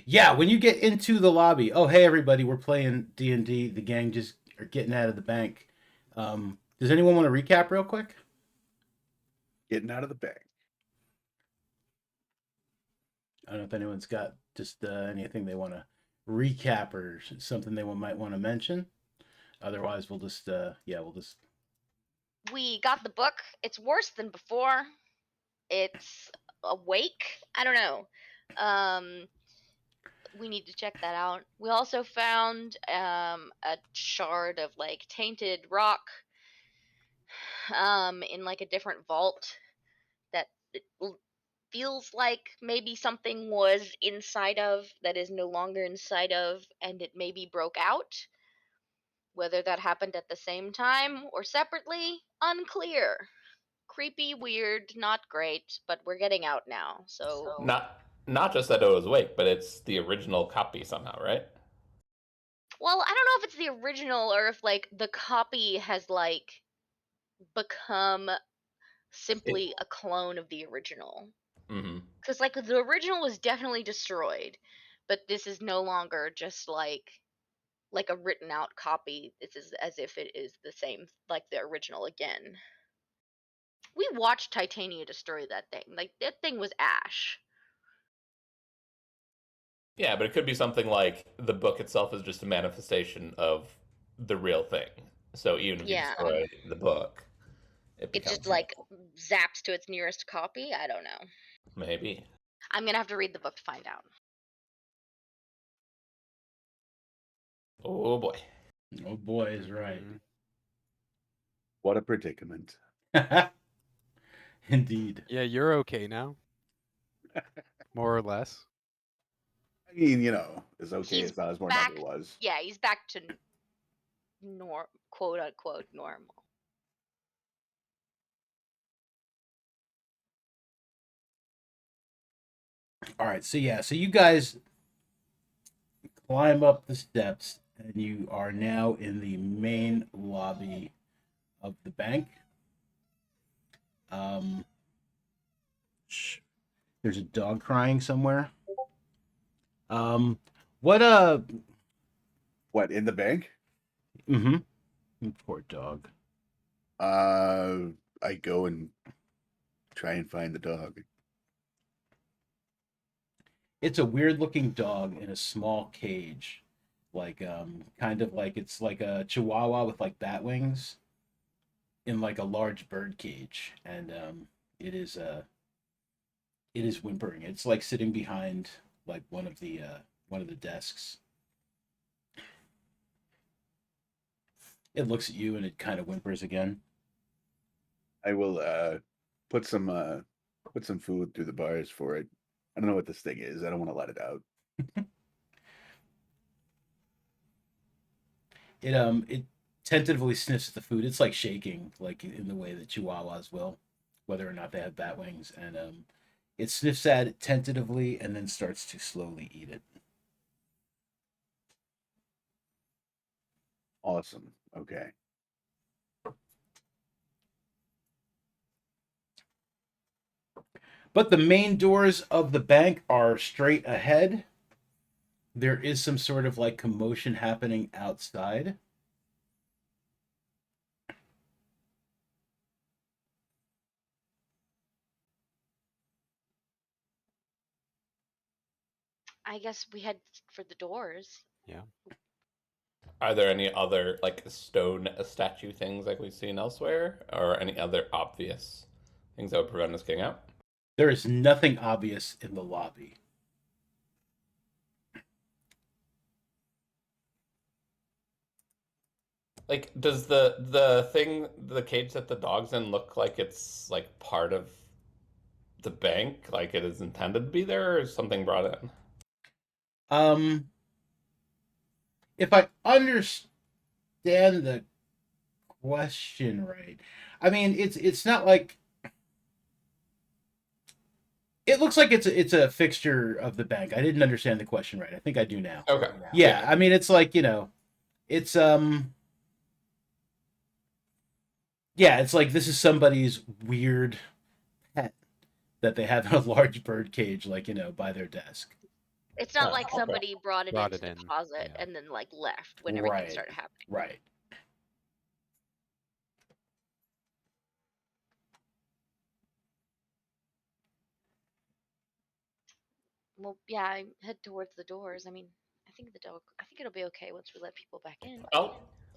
Yeah, when you get into the lobby, oh hey everybody, we're playing D&D. The gang just are getting out of the bank. Does anyone want to recap real quick? Getting out of the bank. I don't know if anyone's got just anything they want to recap or something they might want to mention. Otherwise, we'll just. We got the book. It's worse than before. It's awake. I don't know. We need to check that out. We also found a shard of like tainted rock in like a different vault that it feels like maybe something was inside of that is no longer inside of, and it maybe broke out. Whether that happened at the same time or separately, unclear. Creepy, weird, not great, but we're getting out now. So Not just that it was awake, but it's the original copy somehow, right? well, I don't know if it's the original or if like the copy has like become simply a clone of the original. Mm-hmm. Because like the original was definitely destroyed, but this is no longer just like a written out copy. This is as if it is the same like the original again. We watched Titania destroy that thing. Like that thing was ash. Yeah, but it could be something like the book itself is just a manifestation of the real thing. So even if you Yeah. destroy the book, it It becomes just like zaps to its nearest copy. I don't know. maybe. I'm gonna have to read the book to find out. Oh boy. Oh boy, is right. What a predicament. Indeed. Yeah, you're okay now. More or less. I mean, as okay He's as not as more back. never was. Yeah, he's back to quote unquote normal. All right, so you guys climb up the steps, and you are now in the main lobby of the bank. Um, there's a dog crying somewhere. What What, in the bank? Poor dog. I go and try and find the dog. It's a weird looking dog in a small cage, like kind of like it's like a chihuahua with like bat wings in like a large bird cage, and it is it is whimpering. It's like sitting behind like one of the desks. It looks at you and it kind of whimpers again. I will put some food through the bars for it. I don't know what this thing is. I don't want to let it out. It tentatively sniffs at the food. It's like shaking, like in the way that chihuahuas will, whether or not they have bat wings, and it sniffs at it tentatively and then starts to slowly eat it. Awesome. Okay. But the main doors of the bank are straight ahead. There is some sort of like commotion happening outside. I guess we head for the doors. Yeah. Are there any other like stone statue things like we've seen elsewhere, or any other obvious things that would prevent us getting out? There is nothing obvious in the lobby. Like, does the cage that the dog's in look like it's like part of the bank, like it is intended to be there, or is something brought in? If I understand the question right, I mean it's not like it looks like it's a fixture of the bank. I didn't understand the question right. I think I do now. Okay. Yeah, I mean it's like it's yeah, it's like this is somebody's weird pet that they have in a large bird cage, like by their desk. It's not Oh, like okay. somebody brought it Brought into it the in, closet yeah. and then like left when everything Right. started happening. Right. Well, yeah, I head towards the doors. I mean, I think it'll be okay once we let people back in.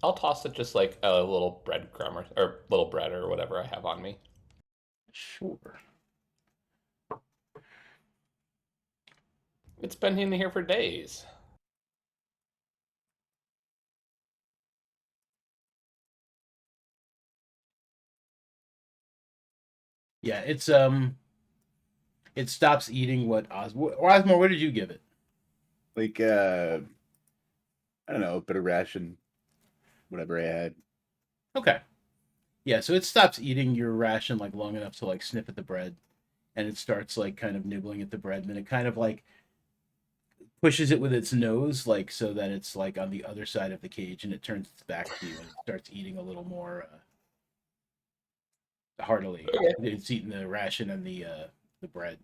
I'll toss it just like a little breadcrumb or little bread or whatever I have on me. Sure. It's been in here for days. Yeah, it stops eating what Osmore, what did you give it? Like I don't know, a bit of ration, whatever I had. Okay. Yeah, so it stops eating your ration like long enough to like sniff at the bread, and it starts like kind of nibbling at the bread, and then it kind of like pushes it with its nose, like so that it's like on the other side of the cage, and it turns its back to you and it starts eating a little more heartily. Okay. It's eating the ration and the bread.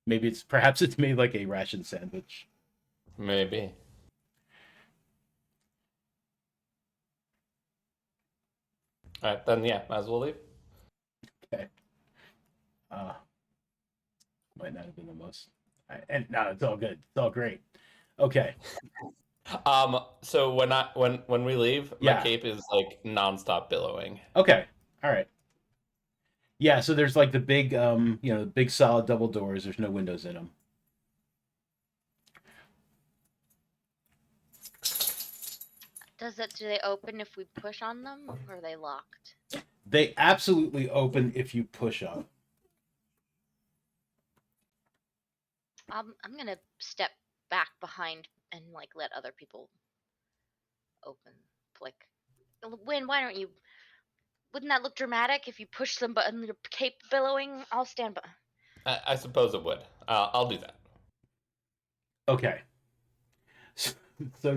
Maybe perhaps it's made like a ration sandwich. Maybe. All right, then yeah, might as well leave. Okay. Might not have been the most. And no, it's all good. It's all great. Okay. So when we leave, my Yeah. cape is like nonstop billowing. Okay. All right. Yeah. So there's like the big, the big solid double doors. There's no windows in them. Do they open if we push on them, or are they locked? They absolutely open if you push up. I'm gonna step back behind and like let other people open. Like, Win, why don't you? Wouldn't that look dramatic if you push them but your cape billowing? I'll stand by. I suppose it would. I'll do that. Okay. So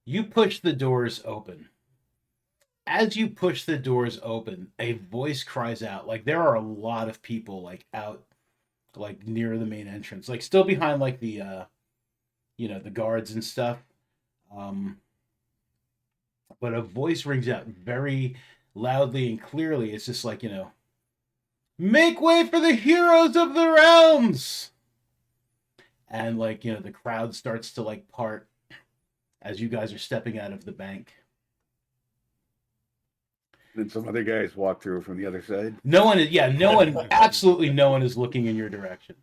you push the doors open. As you push the doors open, a voice cries out. Like there are a lot of people like out like near the main entrance. Like still behind like the guards and stuff. Um but a voice rings out very loudly and clearly. It's just like, make way for the heroes of the realms. And like, the crowd starts to like part as you guys are stepping out of the bank. Then some other guys walk through from the other side. No one, absolutely no one is looking in your direction.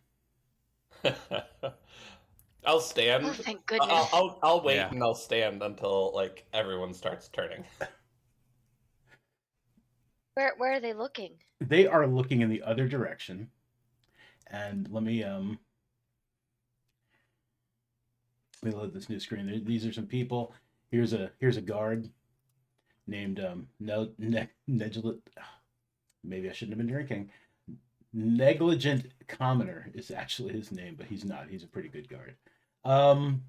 I'll stand. Oh, thank goodness. I'll wait Yeah. and I'll stand until like everyone starts turning. Where are they looking? They are looking in the other direction. And let me load this new screen. These are some people. Here's a guard named Negligent. Maybe I shouldn't have been drinking. Negligent Commoner is actually his name, but he's not. He's a pretty good guard. And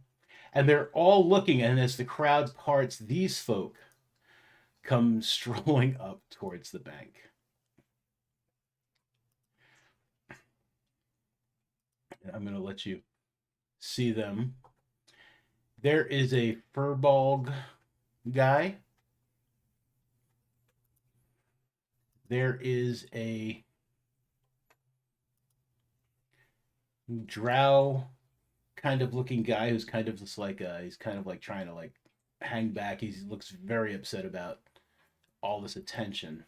they're all looking, and as the crowd parts, these folk come strolling up towards the bank. And I'm going to let you see them. There is a Furbolg guy. There is a drow kind of looking guy who's kind of just like he's kind of like trying to like hang back. He looks very upset about all this attention.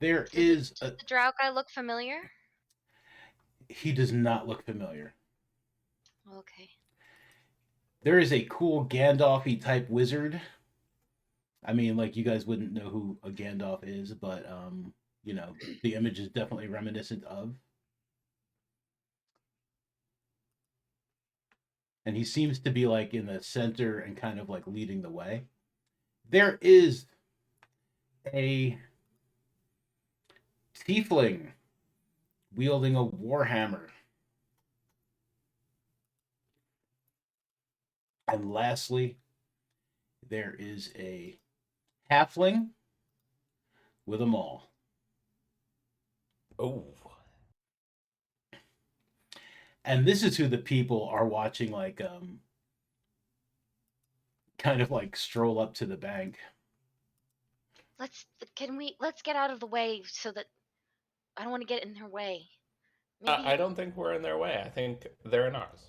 There is Does the drow guy look familiar? he does not look familiar. Okay. There is a cool Gandalf-y type wizard. I mean, like you guys wouldn't know who a Gandalf is, but the image is definitely reminiscent of. And he seems to be like in the center and kind of like leading the way. There is a tiefling wielding a warhammer. And lastly, there is a halfling with a maul. Oh. And this is who the people are watching, like kind of like stroll up to the bank. Let's get out of the way so that I don't want to get in their way. I don't think we're in their way. I think they're in ours.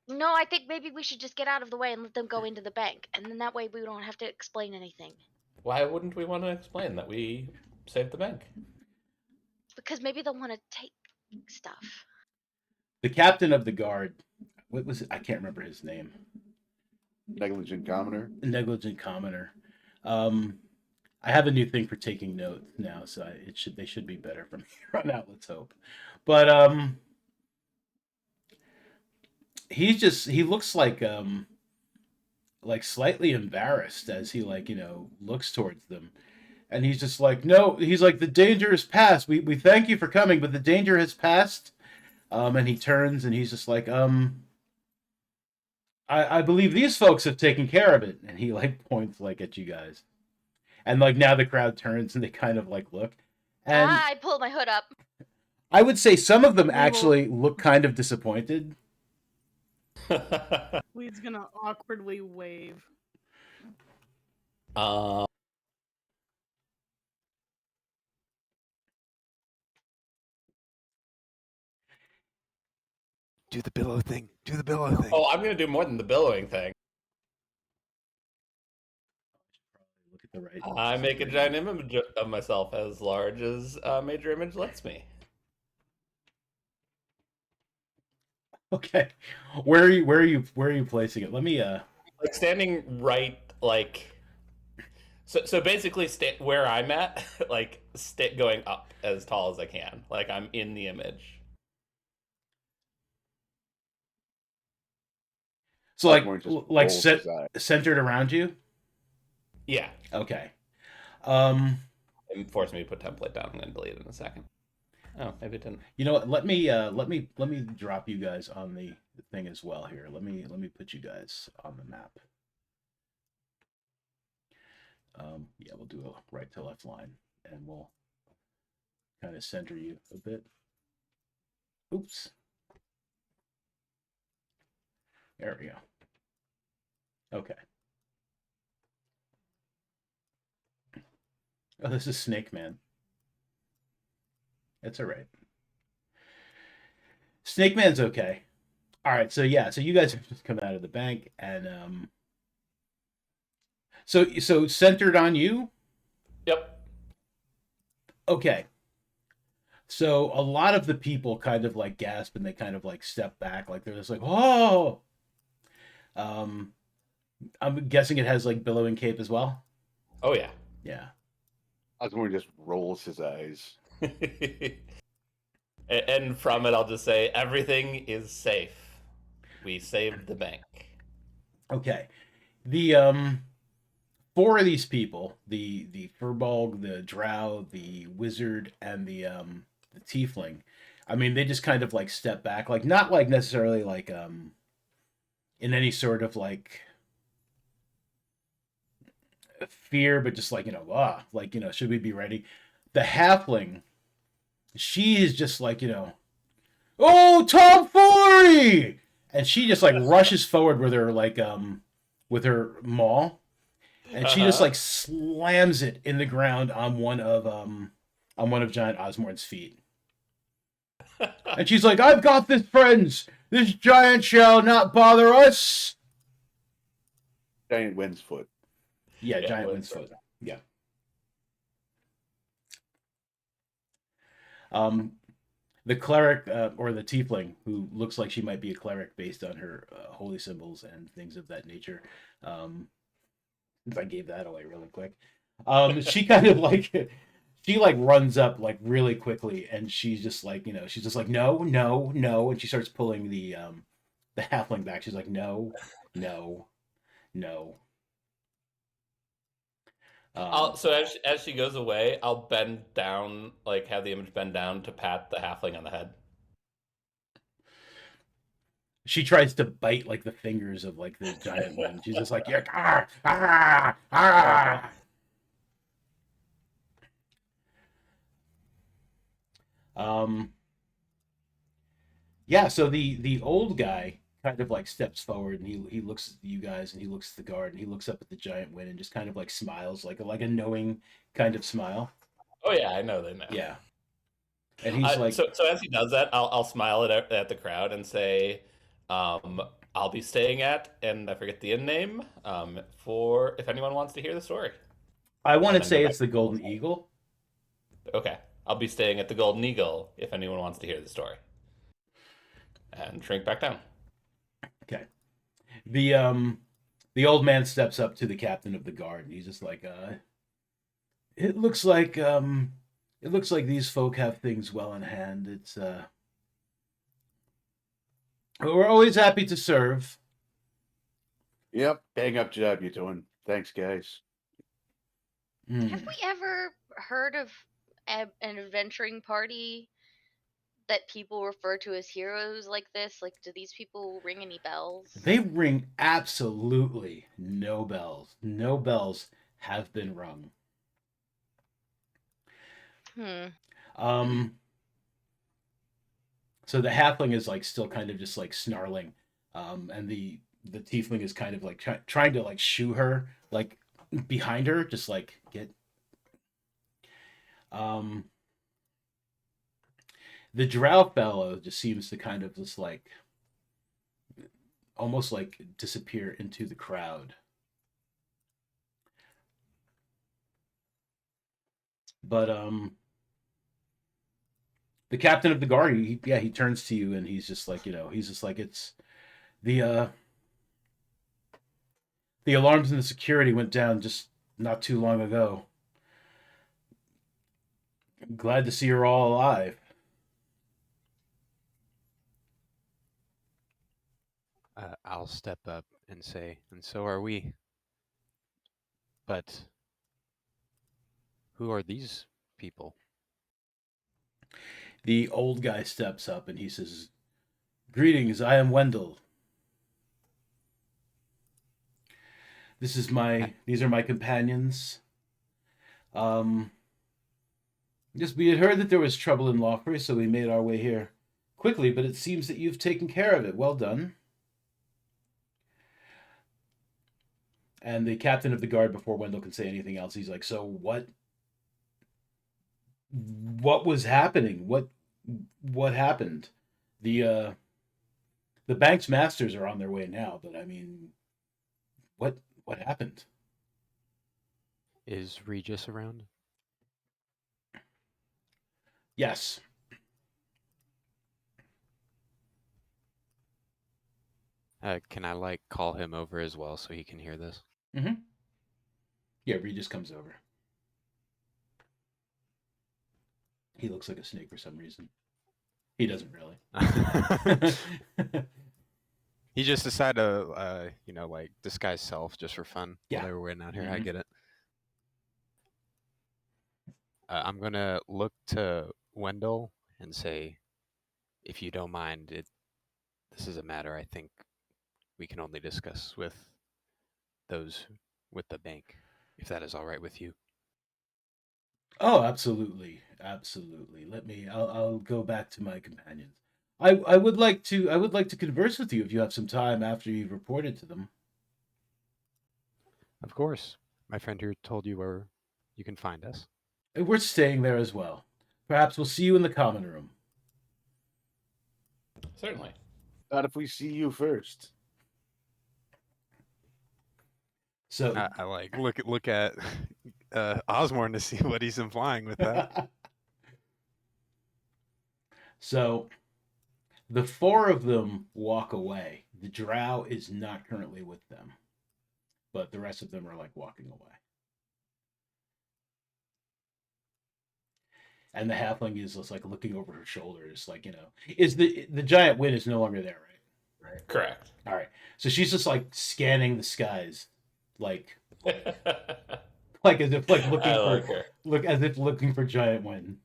No, I think maybe we should just get out of the way and let them go into the bank, and then that way we don't have to explain anything. Why wouldn't we want to explain that we saved the bank? Because maybe they'll want to take stuff. The captain of the guard, what was it? I can't remember his name. Negligent commoner. Negligent commoner. I have a new thing for taking notes now, so they should be better from here on out. Let's hope. But he looks like slightly embarrassed as he looks towards them, and he's just like, no, he's like, the danger is past. We thank you for coming, but the danger has passed. And he turns and he's just like, I believe these folks have taken care of it, and he points at you guys, and now the crowd turns and they kind of look, and I pulled my hood up. I would say some of them actually look kind of disappointed. Weed's gonna awkwardly wave. Do the billow thing. Do the billow thing. Oh, I'm gonna do more than the billowing thing. Look at the right. I make a giant image of myself as large as Major Image lets me. Okay, where are you placing it? Let me standing right, so basically where I'm at, going up as tall as I can, I'm in the image. So centered around you. Yeah. Okay. It forced me to put template down. I'm gonna delete it in a second. Oh, maybe it didn't. You know what? Let me drop you guys on the thing as well here. Let me put you guys on the map. Yeah, we'll do a right to left line, and we'll kind of center you a bit. Oops. There we go. Okay. Oh, this is Snake Man. That's all right. Snake Man's okay. All right, so yeah, so you guys have just come out of the bank, and so centered on you. Yep. Okay. So a lot of the people kind of gasp and they kind of step back, they're just like, oh. I'm guessing it has billowing cape as well. Oh yeah. Yeah. Osborne just rolls his eyes. And from it, I'll just say everything is safe. We saved the bank. Okay. The four of these people, the Furbolg, the Drow, the Wizard, and the Tiefling, I mean, they just kind of step back, not necessarily in any sort of fear, but just should we be ready? The Halfling, she is just oh, tomfoolery, and she just rushes forward with her with her maul, and she just slams it in the ground on one of Giant Osborne's feet. And she's like, I've got this, friends. This giant shall not bother us. Giant wind's foot. Yeah, giant wind's foot. Yeah. The cleric or the tiefling, who looks like she might be a cleric based on her holy symbols and things of that nature. If I gave that away really quick, she kind of she runs up really quickly, and she's just she's just no, no, no, and she starts pulling the halfling back. She's like, no, no, no. So as she goes away, I'll bend down, have the image bend down to pat the halfling on the head. She tries to bite the fingers of the giant one. She's just yeah, ah, ah, ah. Um, yeah. So the old guy kind of like steps forward and he looks at you guys and he looks at the guard and he looks up at the giant wind and just kind of like smiles like a knowing kind of smile. Oh yeah, I know they know. Yeah. And he's like, So as he does that, I'll smile at the crowd and say, um, "I'll be staying at," and I forget the inn name. For if anyone wants to hear the story, I want and to then go say back. it's the Golden Eagle. Okay, I'll be staying at the Golden Eagle if anyone wants to hear the story, and shrink back down. Okay. The old man steps up to the captain of the guard and he's just like, it looks like these folk have things well in hand. It's we're always happy to serve. Yep. Bang up job you're doing. Thanks, guys. Have we ever heard of an adventuring party that people refer to as heroes like this? Like, do these people ring any bells? They ring absolutely no bells. No bells have been rung. Hmm. So the halfling is like still kind of just like snarling, and the tiefling is kind of like trying to like shoo her like behind her, just like get. Um, the drow fellow just seems to kind of just like almost like disappear into the crowd. But the captain of the guard, he turns to you and he's just like, he's just like, it's the the alarms and the security went down just not too long ago. Glad to see you're all alive. I'll step up and say, and so are we. But who are these people? The old guy steps up and he says, "Greetings, I am Wendell. These are my companions. Um, just we had heard that there was trouble in Lawfrey, so we made our way here quickly, but it seems that you've taken care of it. Well done." And the captain of the guard, before Wendell can say anything else, he's like, "So what was happening? What happened? The the bank's masters are on their way now, but I mean, what what happened?" Is Regis around? Yes. Can I like call him over as well so he can hear this? Mm-hmm. Yeah, Regis comes over. He looks like a snake for some reason. He doesn't really. He just decided to, like disguise self just for fun Yeah. while they were waiting out here. I Mhm. get it. I'm gonna look to Wendell and say, if you don't mind, this is a matter I think we can only discuss with those with the bank, if that is all right with you. Oh, absolutely, absolutely. I'll go back to my companions. I would like to converse with you if you have some time after you've reported to them. Of course. My friend here told you where you can find us. We're staying there as well. Perhaps we'll see you in the common room. Certainly. Not if we see you first. So I like look at Osborne to see what he's implying with that. So the four of them walk away. The drow is not currently with them, but the rest of them are like walking away. And the halfling is just like looking over her shoulder, just like, is the giant wind is no longer there, right? Right. Correct. All right. So she's just like scanning the skies, like as if like looking I for like her. looking for giant wind.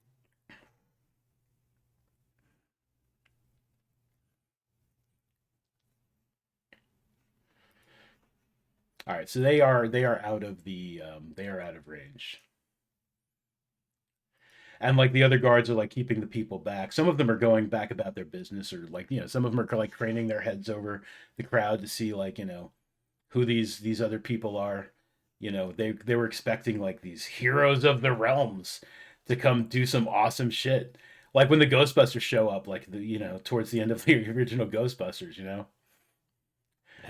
All right, so they are out of range. And like the other guards are like keeping the people back. Some of them are going back about their business, or like some of them are like craning their heads over the crowd to see like who these other people are. They were expecting like these heroes of the realms to come do some awesome shit. Like when the Ghostbusters show up, like towards the end of the original Ghostbusters.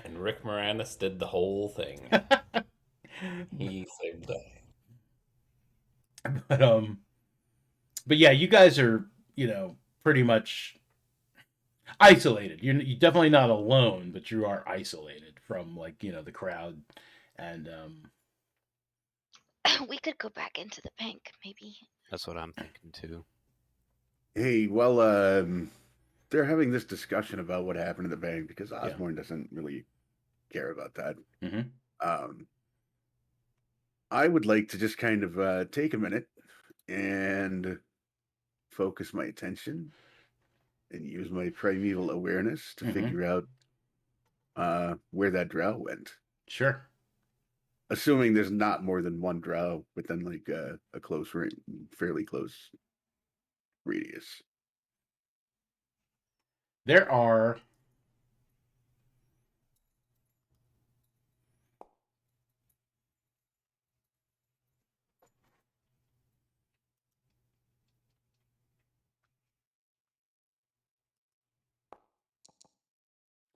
And Rick Moranis did the whole thing. He saved the day. But but yeah, you guys are pretty much isolated. You're definitely not alone, but you are isolated from like the crowd, and We could go back into the bank, maybe. That's what I'm thinking too. Hey, well, they're having this discussion about what happened in the bank because Osborne doesn't really care about that. Mhm. I would like to just kind of take a minute and focus my attention and use my primeval awareness to Mhm. figure out where that drow went. Sure. Assuming there's not more than one drow within like a fairly close radius. There are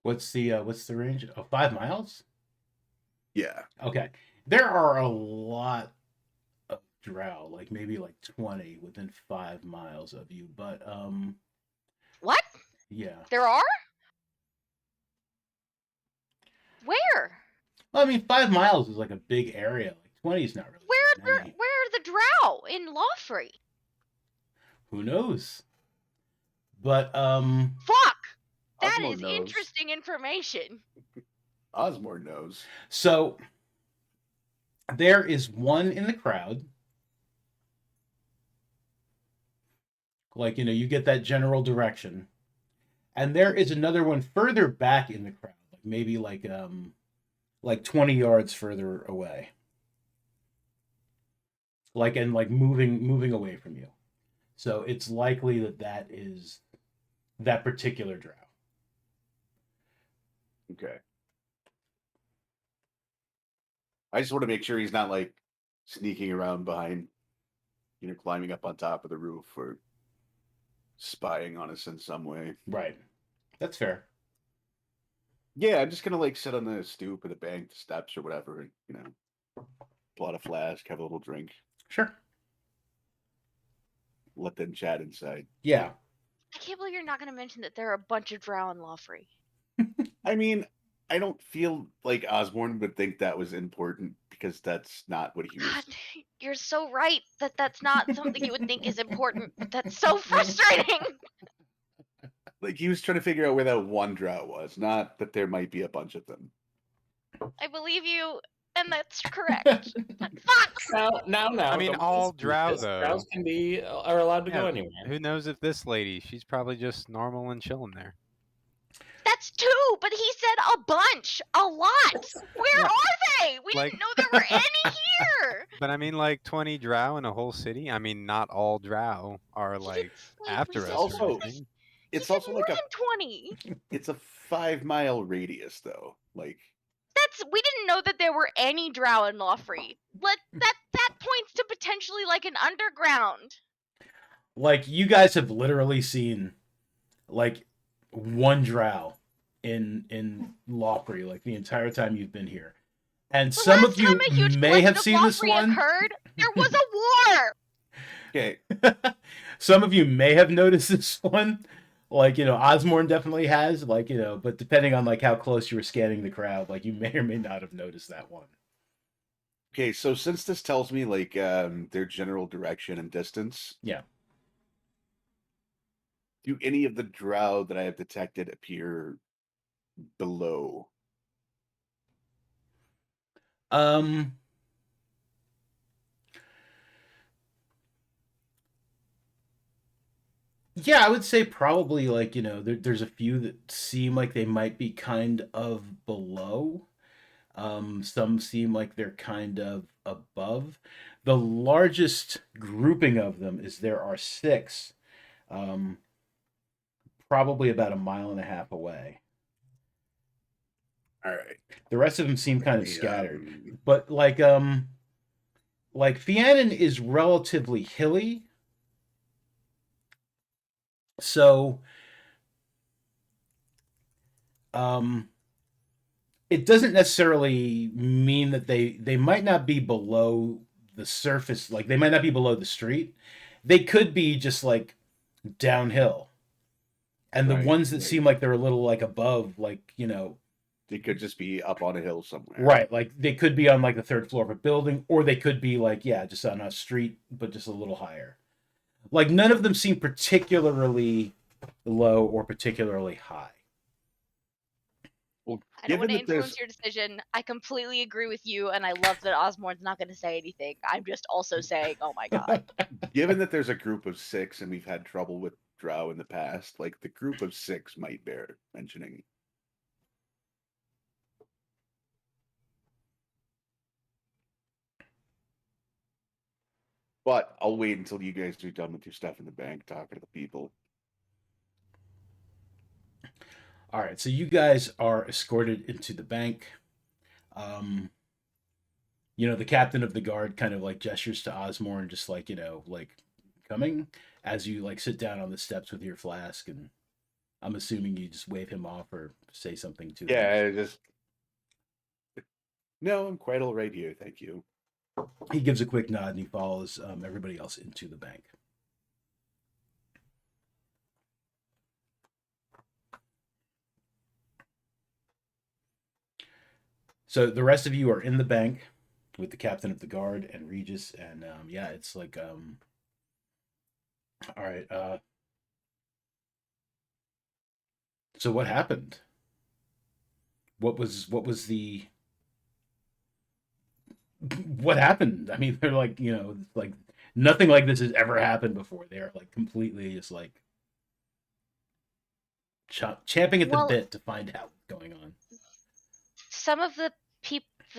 what's the range? Oh, 5 miles? Yeah. Okay. There are a lot of drow, like maybe like 20 within 5 miles of you, but What? yeah. There are? Where? Well, I mean, 5 miles is like a big area. Like 20 is not really many. Where are the drow in Lawfrey? Who knows? But Fuck! That Osborne is knows. interesting information. Osborne knows. So there is one in the crowd. Like, you get that general direction. And there is another one further back in the crowd, like maybe like 20 yards further away. Like and like moving away from you. So it's likely that is that particular drow. Okay. I just want to make sure he's not like sneaking around behind, climbing up on top of the roof or spying on us in some way. Right. That's fair. Yeah, I'm just gonna like sit on the stoop or the bank, the steps or whatever, and pull out a flask, have a little drink, Sure. let them chat inside. Yeah. I can't believe you're not going to mention that there are a bunch of drow in Lawfrey. I mean, I don't feel like Osborne would think that was important because that's not what he was. God, you're so right that that's not something you would think is important, but that's so frustrating. Like he was trying to figure out where that one drow was, not that there might be a bunch of them. I believe you, and that's correct. But fuck! Now. I mean, don't all be drow, suspicious. though. Drows are allowed to go Yeah, anywhere. Who knows if this lady, she's probably just normal and chilling there. That's two, but he said a bunch, a lot. Where Yeah. are they? We Like- didn't know there were any here. But I mean, like 20 drow in a whole city. I mean, not all drow are like after us Also- or anything. It's he said also more like than 20. it's a 5-mile radius though. Like We didn't know that there were any drow in Lawfrey. That points to potentially like an underground. Like you guys have literally seen like one drow in Lawfrey like the entire time you've been here. And The some last of you time a huge may have collection of seen this Lawfrey one. occurred, there was a war. okay, Some of you may have noticed this one. Like, Osborne definitely has, like, but depending on like how close you were scanning the crowd, like you may or may not have noticed that one. okay. So since this tells me like their general direction and distance, Yeah. do any of the drow that I have detected appear below? Yeah, I would say probably like, there's a few that seem like they might be kind of below. Some seem like they're kind of above. The largest grouping of them is there are 6, probably about a mile and a half away. All right. The rest of them seem kind of Yeah. scattered, but like Fiannon is relatively hilly, so it doesn't necessarily mean that they might not be below the surface, like they might not be below the street. They could be just like downhill. And the Right, ones that right. seem like they're a little like above, like, you know, They could just be up on a hill somewhere. right, like they could be on like the 3rd floor of a building, or they could be like, yeah, just on a street, but just a little higher. Like none of them seem particularly low or particularly high. Well, I don't want to given that there's influence your decision. I completely agree with you, and I love that Osborne's not going to say anything. I'm just also saying, oh my god. given that there's a group of 6 and we've had trouble with drow in the past, like the group of 6 might bear mentioning. But I'll wait until you guys are done with your stuff in the bank, talking to the people. All right, so you guys are escorted into the bank. You know, the captain of the guard kind of like gestures to Osborne, just like, you know, like coming as you like sit down on the steps with your flask, and I'm assuming you just wave him off or say something to him. Yeah, I just. No, I'm quite all right here, thank you. He gives a quick nod and he follows everybody else into the bank. So the rest of you are in the bank with the captain of the guard and Regis, and yeah, it's like all right. So what happened? What was the what happened? I mean, they're like, you know, like nothing like this has ever happened before. They're like completely just like champing at the Well, bit to find out what's going on. some of the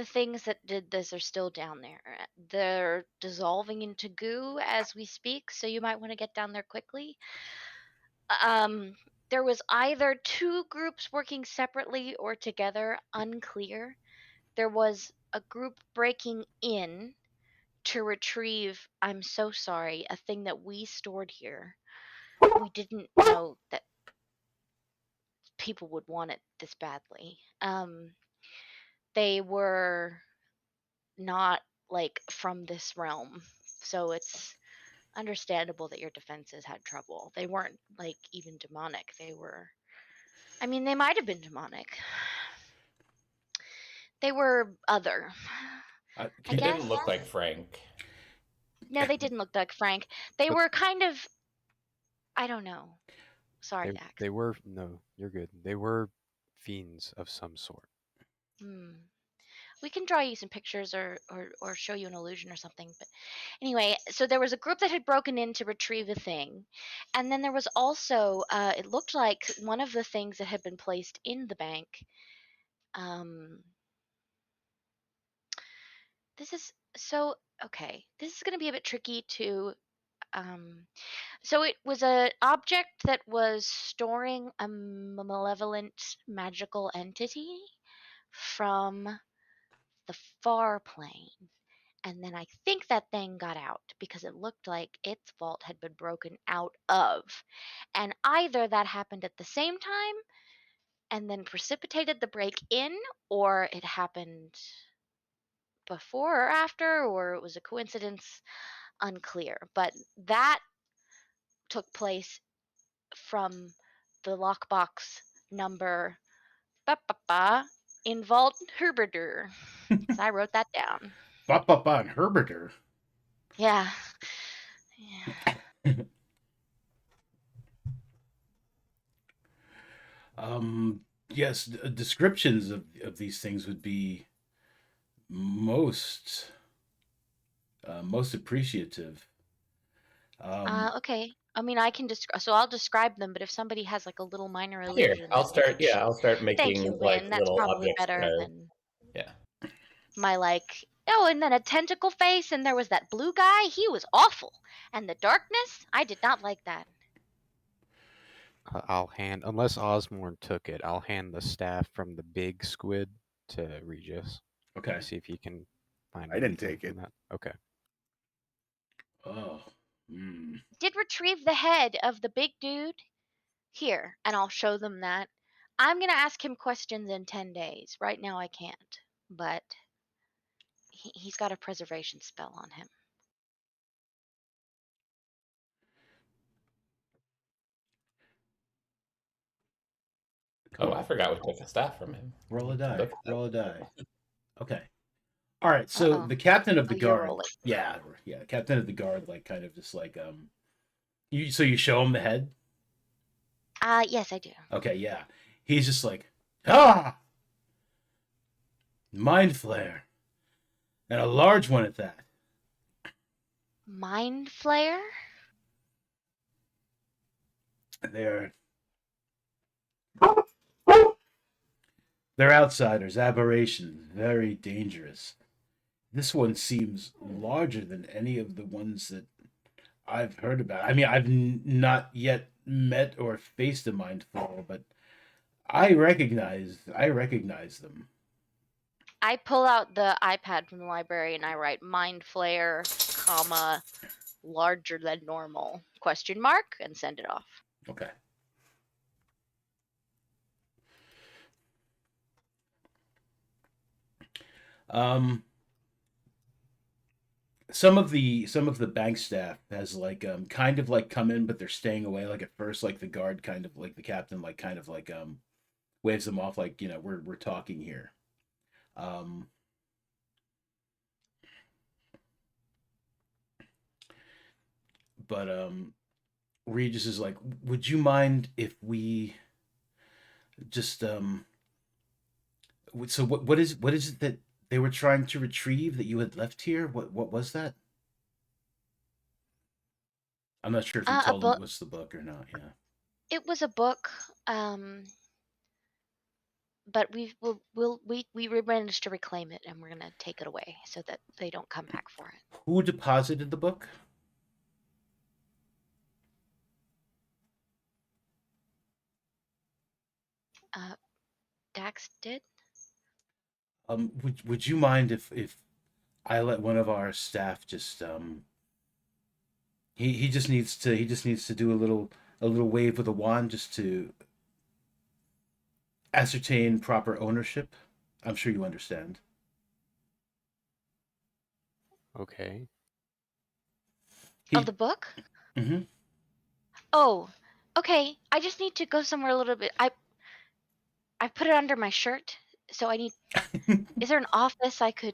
things that did this are still down there. They're dissolving into goo as we speak, so you might want to get down there quickly. There was either 2 groups working separately or together, unclear. There was a group breaking in to retrieve, I'm so sorry, a thing that we stored here. We didn't know that people would want it this badly. They were not like from this realm, so it's understandable that your defenses had trouble. They weren't like even demonic. They were, I mean, they might have been demonic. They were other. I He guess. didn't look like Frank. No, they didn't look like Frank. They But- were kind of, I don't know. Sorry, Dax. They were no, you're good. They were fiends of some sort. We can draw you some pictures or show you an illusion or something. But anyway, so there was a group that had broken in to retrieve the thing. And then there was also, it looked like one of the things that had been placed in the bank. This is so, okay. This is going to be a bit tricky to. So it was an object that was storing a malevolent magical entity from the far plane. And then I think that thing got out because it looked like its vault had been broken out of. And either that happened at the same time and then precipitated the break in, or it happened before or after, or it was a coincidence, unclear. But that took place from the lockbox number in Vault Herberder. Because I wrote that down. And Herberter. Yeah. Yes, descriptions of these things would be most appreciative. Okay. I mean, I can so I'll describe them, but if somebody has like a little minor Here, illusion, I'll that start. might- Yeah, I'll start making Thank you, like Win. That's little probably objects. better There. than Yeah. my like Oh, and then a tentacle face, and there was that blue guy. He was awful. And the darkness, I did not like that. I'll hand, unless Osborne took it, I'll hand the staff from the big squid to Regis. Okay. See if he can find I didn't anything take it. from that. Okay. Oh. Mm. Did retrieve the head of the big dude. Here, and I'll show them that. I'm going to ask him questions in 10 days. Right now I can't, but he's got a preservation spell on him. Oh, I forgot we took the staff from him. Roll a die. Look. Roll a die. Okay. All right. So Uh-oh. the captain of the Oh, you're guard. rolling. Yeah. Captain of the guard, like, kind of just like So you show him the head. Yes, I do. Okay. Yeah. He's just like, ah, mind flare, and a large one at that. Mind Flayer? They're outsiders, aberrations, very dangerous. This one seems larger than any of the ones that I've heard about. I mean, I've not yet met or faced a mind flayer, but I recognize them. I pull out the iPad from the library and I write Mind Flayer, comma, larger than normal, question mark, and send it off. Okay. Some of the bank staff has like kind of like come in, but they're staying away. Like at first, like the guard kind of like the captain like kind of like waves them off, like, we're talking here. But Regis is like, would you mind if we just so what is it that they were trying to retrieve that you had left here? What was that? I'm not sure if you A told them book. it was the book or not. Yeah. It was a book, but we managed to reclaim it, and we're gonna take it away so that they don't come back for it. Who deposited the book? Dax did. Would you mind if I let one of our staff just he just needs to do a little wave with a wand just to ascertain proper ownership. I'm sure you understand. Okay. Of the book? Mm-hmm. Oh, okay. I just need to go somewhere a little bit. I put it under my shirt, so I need. Is there an office I could?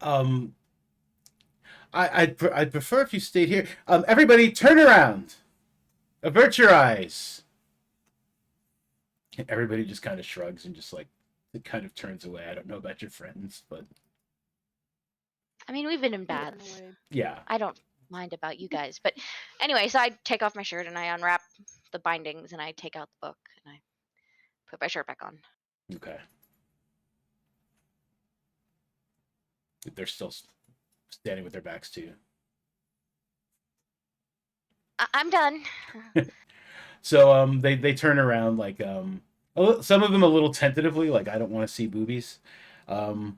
um, I'd prefer if you stayed here. Everybody, turn around. Avert your eyes. Everybody just kind of shrugs and just like it kind of turns away. I don't know about your friends, but I mean, we've been in Turn baths. away. yeah. I don't mind about you guys, but anyway, so I take off my shirt and I unwrap the bindings and I take out the book and I put my shirt back on. Okay. They're still standing with their backs to you. I'm done. So they turn around like some of them a little tentatively, like I don't want to see boobies. But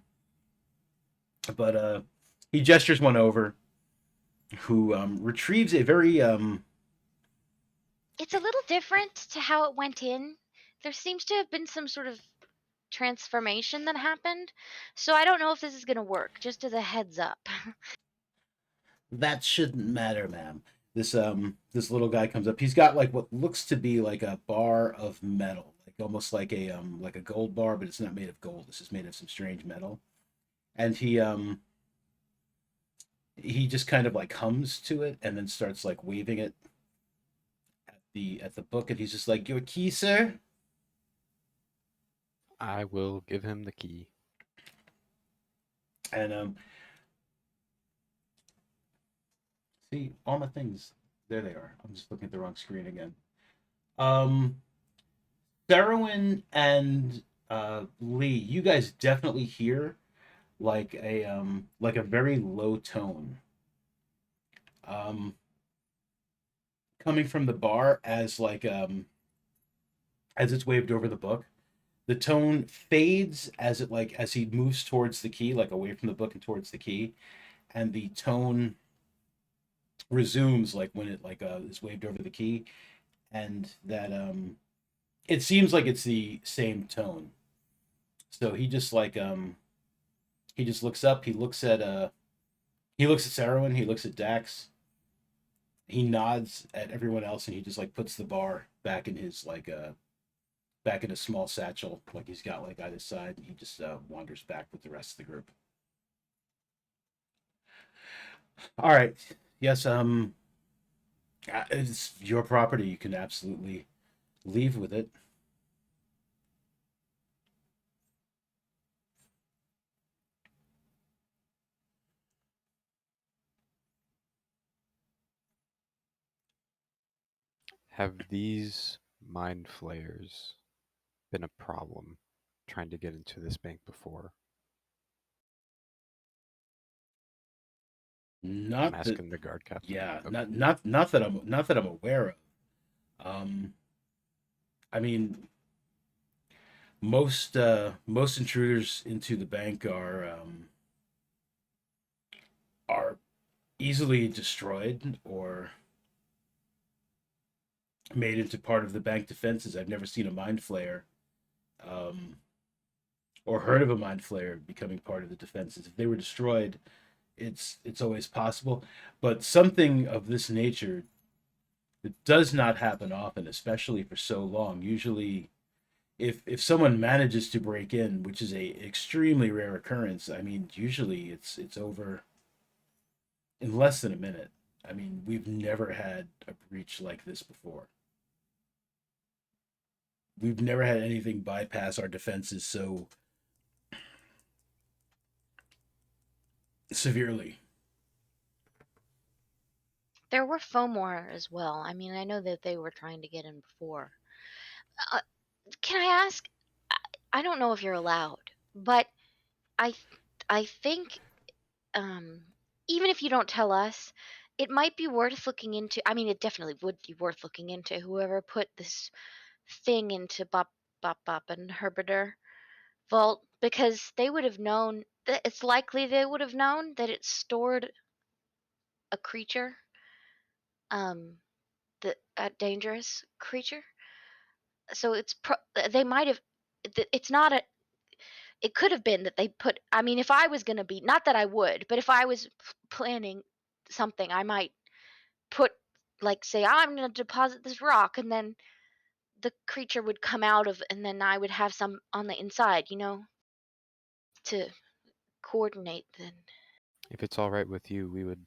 he gestures one over who retrieves a very It's a little different to how it went in. There seems to have been some sort of transformation that happened. So I don't know if this is going to work, just as a heads up. that shouldn't matter, ma'am. This little guy comes up. He's got like what looks to be like a bar of metal, like almost like a gold bar, but it's not made of gold. This is made of some strange metal. And he just kind of like hums to it and then starts like waving it at the book, and he's just like, "Your key, sir." I will give him the key. And see all my things. There they are. I'm just looking at the wrong screen again. Therwin and Lee, you guys definitely hear like a very low tone um coming from the bar as it's waved over the book. The tone fades as it like as he moves towards the key, like away from the book and towards the key, and the tone resumes like when it is waved over the key, and that it seems like it's the same tone. So he just looks up, he looks at Sarowin, he looks at Dax, he nods at everyone else, and he just like puts the bar back in his back in a small satchel like he's got like either side. He just wanders back with the rest of the group. All right. Yes. It's your property. You can absolutely leave with it. Have these mind flayers been a problem trying to get into this bank before? I'm Not that. asking the guard captain. Yeah. Okay. Not that I'm aware of. Um. I mean, most intruders into the bank are easily destroyed or made into part of the bank defenses. I've never seen a mind flayer um, or heard of a mind flayer becoming part of the defenses. If they were destroyed, it's always possible. But something of this nature, it does not happen often, especially for so long. Usually, if someone manages to break in, which is a extremely rare occurrence, I mean, usually it's over in less than a minute. I mean, we've never had a breach like this before. We've never had anything bypass our defenses so severely. There were Fomor as well. I mean, I know that they were trying to get in before. Uh, can I ask? I don't know if you're allowed, but I I think um, even if you don't tell us, it might be worth looking into. I mean, it definitely would be worth looking into whoever put this thing into Bop and Herberder vault because they would have known that it's likely they would have known that it stored a creature, um, a dangerous creature. So they might have. It's not a. It could have been that they put. I mean, if I was gonna be, not that I would, but if I was planning something, I might put like say I'm gonna deposit this rock, and then the creature would come out of, and then I would have some on the inside, to coordinate then. If it's all right with you, we would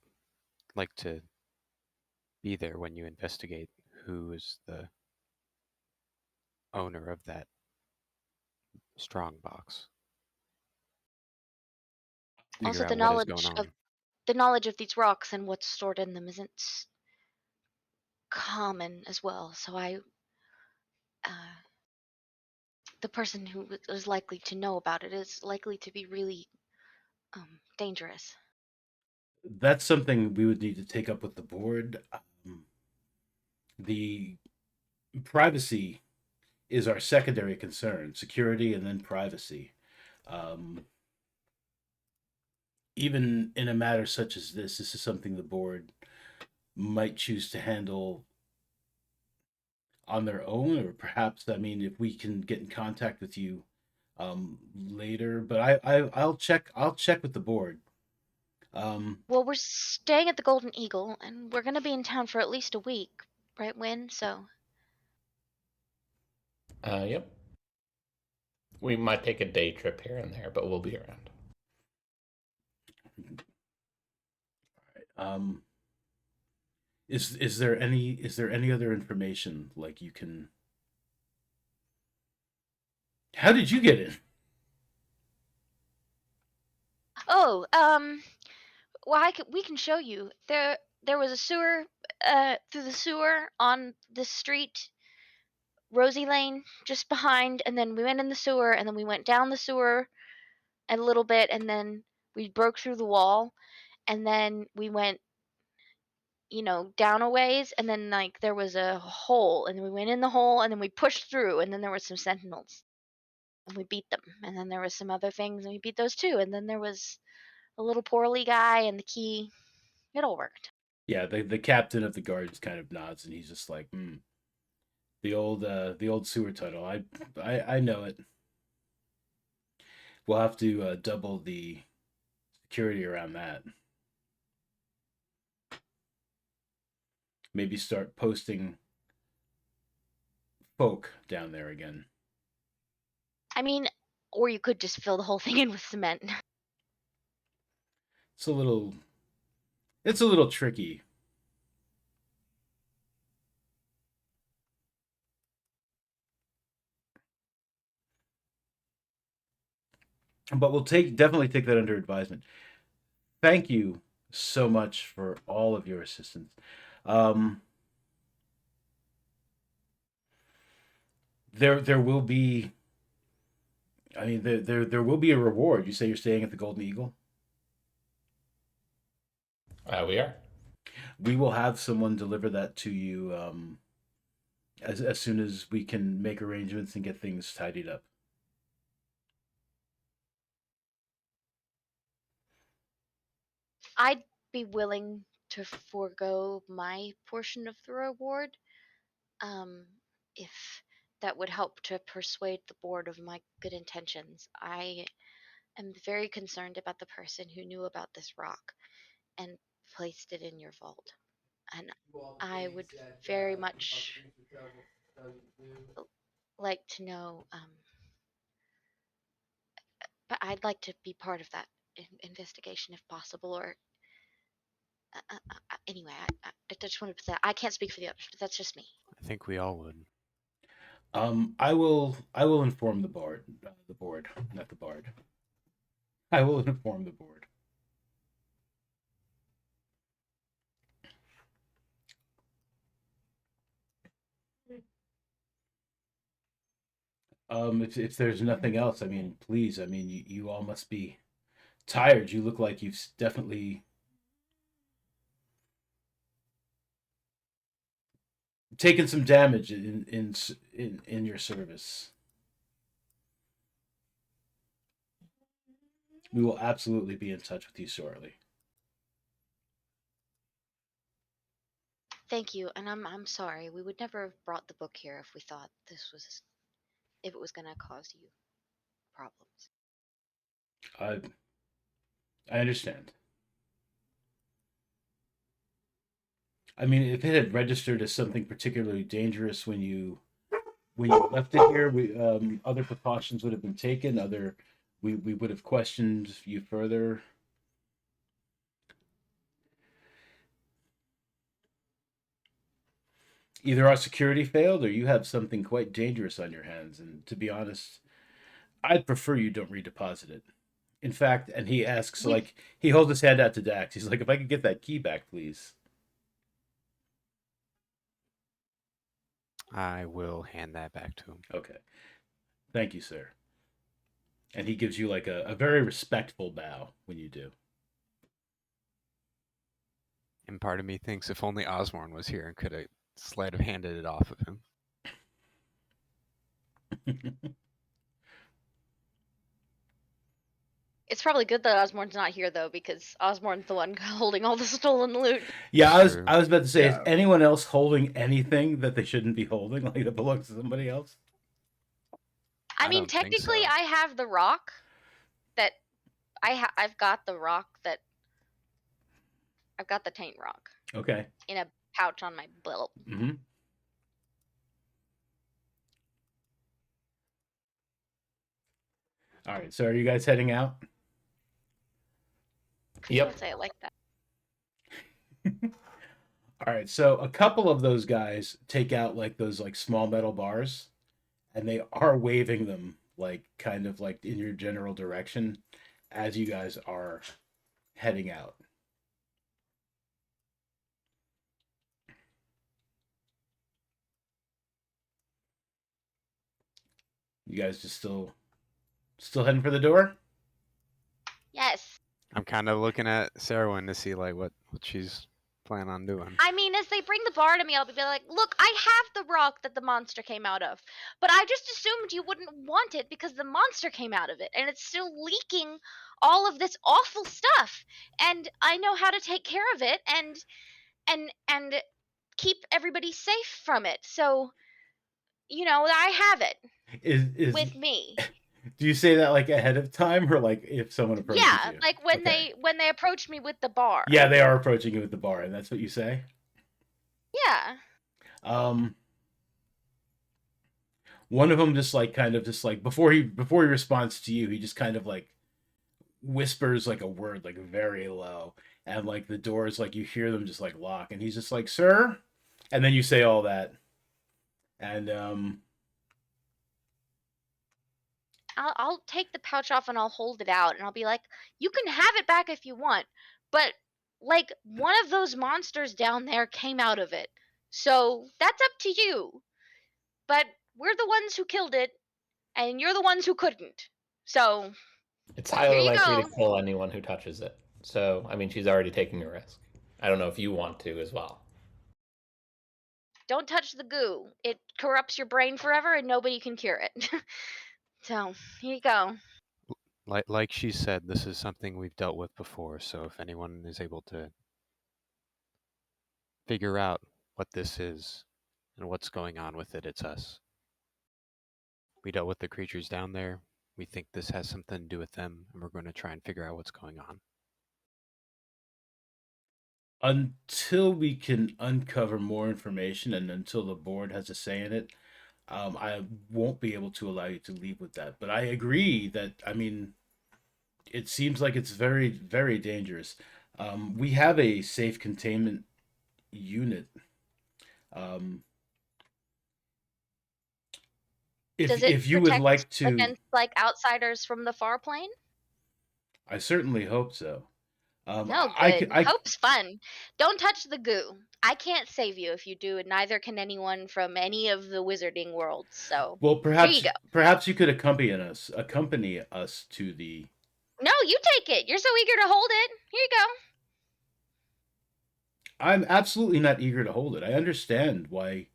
like to be there when you investigate who is the owner of that strong box. Also, Figure out what is going on. the knowledge of these rocks and what's stored in them isn't common as well. So uh, the person who is likely to know about it is likely to be really dangerous. That's something we would need to take up with the board. The privacy is our secondary concern, security and then privacy. Um, Even in a matter such as this is something the board might choose to handle on their own, or perhaps, I mean, if we can get in contact with you later. But I'll check with the board. Well, we're staying at the Golden Eagle, and we're gonna be in town for at least a week, right, Win? So Yep. We might take a day trip here and there, but we'll be around. um, is there any other information like you can? How did you get in? oh, well, we can show you. There was a sewer through the sewer on this street Rosie Lane just behind, and then we went in the sewer, and then we went down the sewer a little bit, and then we broke through the wall, and then we went, down a ways, and then like there was a hole, and we went in the hole, and then we pushed through, and then there were some sentinels, and we beat them, and then there was some other things, and we beat those too, and then there was a little poorly guy and the key. It all worked. Yeah, the captain of the guards kind of nods, and he's just like, the old sewer tunnel. I know it. We'll have to double the security around that. Maybe start posting folk down there again. I mean, or you could just fill the whole thing in with cement. It's a little tricky. But we'll definitely take that under advisement. Thank you so much for all of your assistance. Um, there will be. I mean, there will be a reward. You say you're staying at the Golden Eagle. We are. We will have someone deliver that to you as soon as we can make arrangements and get things tidied up. I'd be willing to forego my portion of the reward, um, if that would help to persuade the board of my good intentions. I am very concerned about the person who knew about this rock and placed it in your vault. And I would very much like to know, but I'd like to be part of that investigation if possible. Or anyway, I just want to say I can't speak for the others, but that's just me. I think we all would. I will inform the board, not the bard. I will inform the board. If there's nothing else, I mean, please, I mean, you all must be tired. You look like you've definitely taken some damage in your service. We will absolutely be in touch with you shortly. Thank you, and I'm sorry. We would never have brought the book here if we thought if it was going to cause you problems. I I understand. I mean, if it had registered as something particularly dangerous when you left it here, we other precautions would have been taken. We would have questioned you further. Either our security failed or you have something quite dangerous on your hands. And to be honest, I'd prefer you don't redeposit it. In fact, and he asks, We've like, he holds his hand out to Dax. He's like, if I could get that key back, please. I will hand that back to him. Okay. Thank you, sir. And he gives you like a very respectful bow when you do. And part of me thinks if only Osborne was here and could have sleight of handed it off of him. It's probably good that Osborne's not here though, because Osborne's the one holding all the stolen loot. Yeah, True. I was about to say, is Yeah. anyone else holding anything that they shouldn't be holding, like that belongs to somebody else? I I mean, don't think technically, so. I have the rock that I've got the rock that I've got the taint rock Okay. in a pouch on my belt. Mm-hmm. All right. So are you guys heading out? Yep. Don't say it like that. All right. So a couple of those guys take out like those like small metal bars, and they are waving them like kind of like in your general direction as you guys are heading out. You guys just still heading for the door? Yes. I'm kind of looking at Sarahwin to see like what she's planning on doing. I mean, as they bring the bar to me, I'll be like, look, I have the rock that the monster came out of, but I just assumed you wouldn't want it because the monster came out of it, and it's still leaking all of this awful stuff. And I know how to take care of it and keep everybody safe from it. So, I have it Is with me. do you say that like ahead of time or like if someone approaches Yeah, you? like when Okay. they approach me with the bar. Yeah, they are approaching you at the bar, and that's what you say. Yeah. Um, one of them just like kind of just like before he responds to you, he just kind of like whispers like a word like very low, and like the doors like you hear them just like lock, and he's just like, "Sir," and then you say all that, and I'll take the pouch off and I'll hold it out and I'll be like, "You can have it back if you want, but like one of those monsters down there came out of it. So that's up to you. But we're the ones who killed it and you're the ones who couldn't. So, It's here highly you likely to go. kill anyone who touches it. So, I mean, she's already taking a risk. I don't know if you want to as well. Don't touch the goo. It corrupts your brain forever and nobody can cure it." So, here you go. Like she said, this is something we've dealt with before. So if anyone is able to figure out what this is and what's going on with it, it's us. We dealt with the creatures down there. We think this has something to do with them, and we're going to try and figure out what's going on. until we can uncover more information and until the board has a say in it, I won't be able to allow you to leave with that. But I agree that I mean it seems like it's very very dangerous. We have a safe containment unit. Um, Does it if you would protect like to, against like outsiders from the far plane? I certainly hope so. No, good. Hope's fun. Don't touch the goo. I can't save you if you do, and neither can anyone from any of the wizarding worlds. So, well, here you go. perhaps you could accompany us to the. No, you take it. You're so eager to hold it. Here you go. I'm absolutely not eager to hold it. I understand why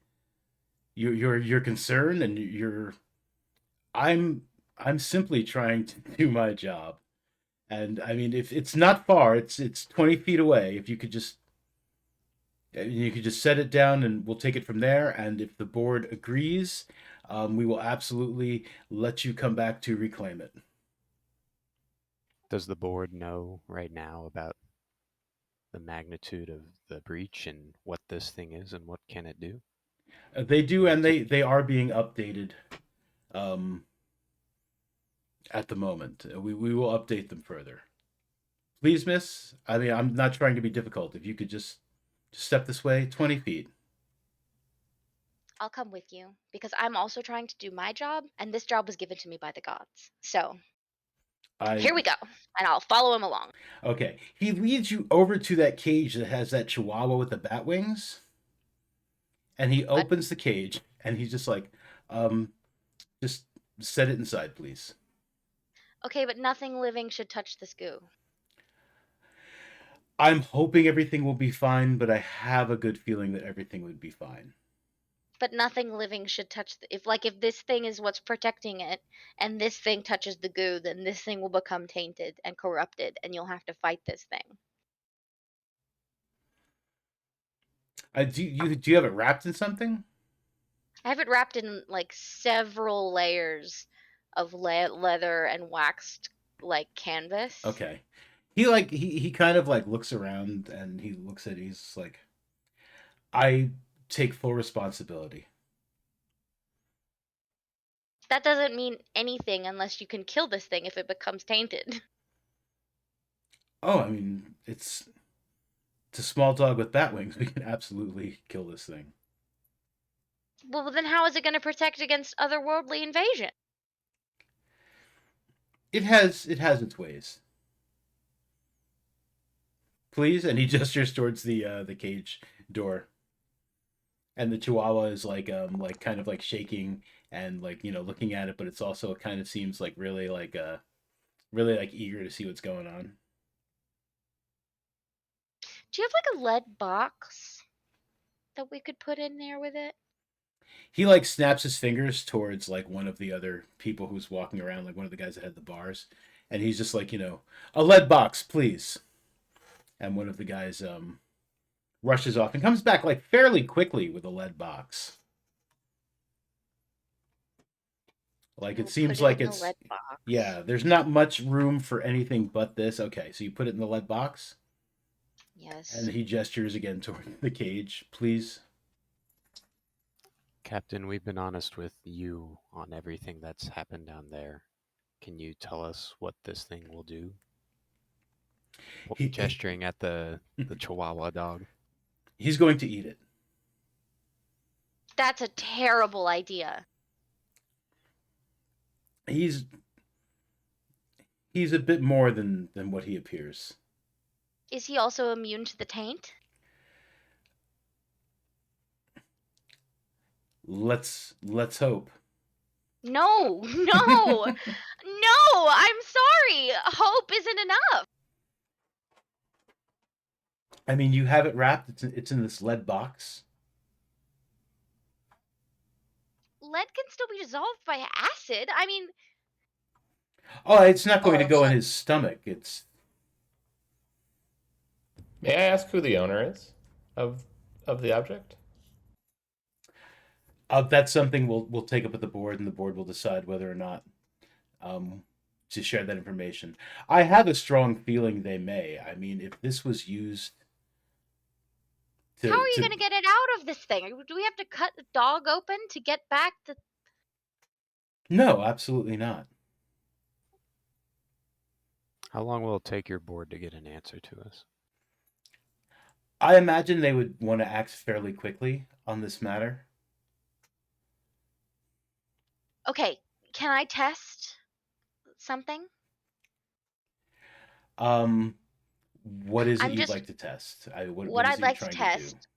you're concerned, and I'm I'm simply trying to do my job. And I mean, if it's not far, it's 20 feet away. If you could just set it down, and we'll take it from there. And if the board agrees, we will absolutely let you come back to reclaim it. Does the board know right now about the magnitude of the breach and what this thing is and what can it do? They do, and To, they are being updated um, at the moment. We will update them further. Please, miss. I mean, I'm not trying to be difficult. If you could just step this way, 20 feet. I'll come with you because I'm also trying to do my job, and this job was given to me by the gods. So, I here we go, and I'll follow him along. Okay. He leads you over to that cage that has that chihuahua with the bat wings, and he What? opens the cage, and he's just like, um, just set it inside, please. Okay, but nothing living should touch this goo. I'm hoping everything will be fine, but I have a good feeling that everything would be fine. But nothing living should touch if this thing is what's protecting it and this thing touches the goo, then this thing will become tainted and corrupted and you'll have to fight this thing. Do you have it wrapped in something? I have it wrapped in like several layers of leather and waxed like canvas. Okay. He kind of like looks around, and he looks at it, he's like, I take full responsibility. That doesn't mean anything unless you can kill this thing if it becomes tainted. Oh, I mean, it's a small dog with bat wings. We can absolutely kill this thing. Well, then how is it going to protect against otherworldly invasion? It has its ways. Please, and he gestures towards the cage door. And the Chihuahua is like kind of like shaking and like looking at it, but it's also, it kind of seems like really like eager to see what's going on. Do you have like a lead box that we could put in there with it? He like snaps his fingers towards like one of the other people who's walking around, like one of the guys that had the bars, and he's just like, a lead box, please. And one of the guys rushes off and comes back like fairly quickly with a lead box. Like it We'll put seems it like in the it's lead box. yeah, there's not much room for anything but this. Okay, so you put it in the lead box, Yes. and he gestures again toward the cage, please. Captain, we've been honest with you on everything that's happened down there. Can you tell us what this thing will do? He Gesturing at the Chihuahua dog. he's going to eat it. That's a terrible idea. He's he's a bit more than what he appears. Is he also immune to the taint? Let's hope. No, no, no, I'm sorry. Hope isn't enough. I mean, you have it wrapped. It's in this lead box. Lead can still be dissolved by acid. I mean, Oh, it's not going to go in Also- his stomach. It's May I ask who the owner is of the object? that's something we'll take up at the board, and the board will decide whether or not um, to share that information. I have a strong feeling they may. I mean, if this was used how are you to going to get it out of this thing? Do we have to cut the dog open to get back the... no, absolutely not. How long will it take your board to get an answer to us? I imagine they would want to act fairly quickly on this matter. Okay, can I test something? Um, what is it I'm you'd just... like to test? What What is I'd it you're like to trying test,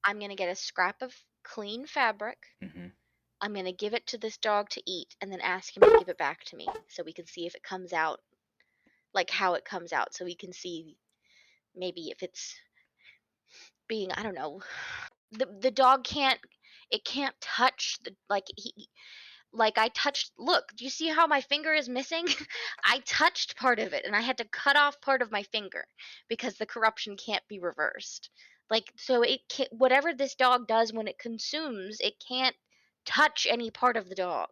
I'm going to get a scrap of clean fabric. to do? I'm going to give it to this dog to eat and then ask him to give it back to me so we can see if it comes out, like how it comes out, so we can see maybe if it's being, I don't know. The dog can't, it can't touch the, like I touched, look, do you see how my finger is missing? I touched part of it and I had to cut off part of my finger because the corruption can't be reversed. Like, so it can, whatever this dog does when it consumes, it can't touch any part of the dog.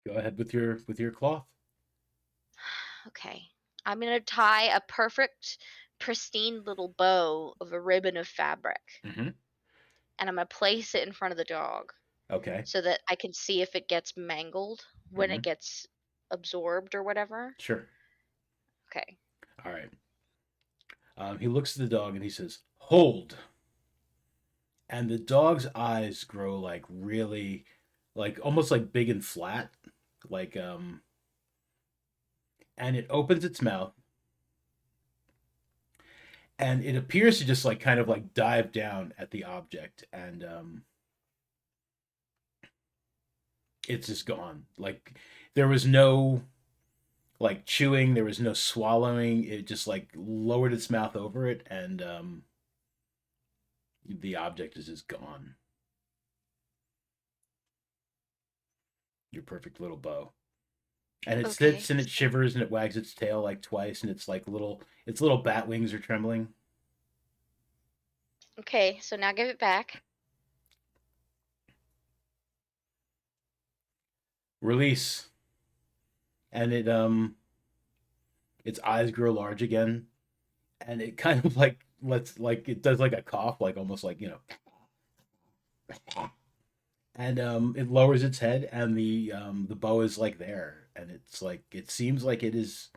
Go ahead with your cloth. Okay. I'm going to tie a perfect, pristine little bow of a ribbon of fabric. Mm-hmm. And I'm going to place it in front of the dog Okay, so that I can see if it gets mangled when Mhm. it gets absorbed or whatever. sure. Okay. All right. He looks at the dog and he says, "Hold." And the dog's eyes grow like really, like almost like big and flat, like and it opens its mouth, and it appears to just like kind of like dive down at the object, and it's just gone. Like there was no like chewing, there was no swallowing. It just like lowered its mouth over it, and the object is just gone. Your perfect little bow. And it Okay. sits and it shivers and it wags its tail like twice, and its little bat wings are trembling. Okay, so now give it back. Release. And its eyes grow large again, and it kind of like lets like it does like a cough, like almost like and it lowers its head, and the bow is like there, and it's like it seems like it is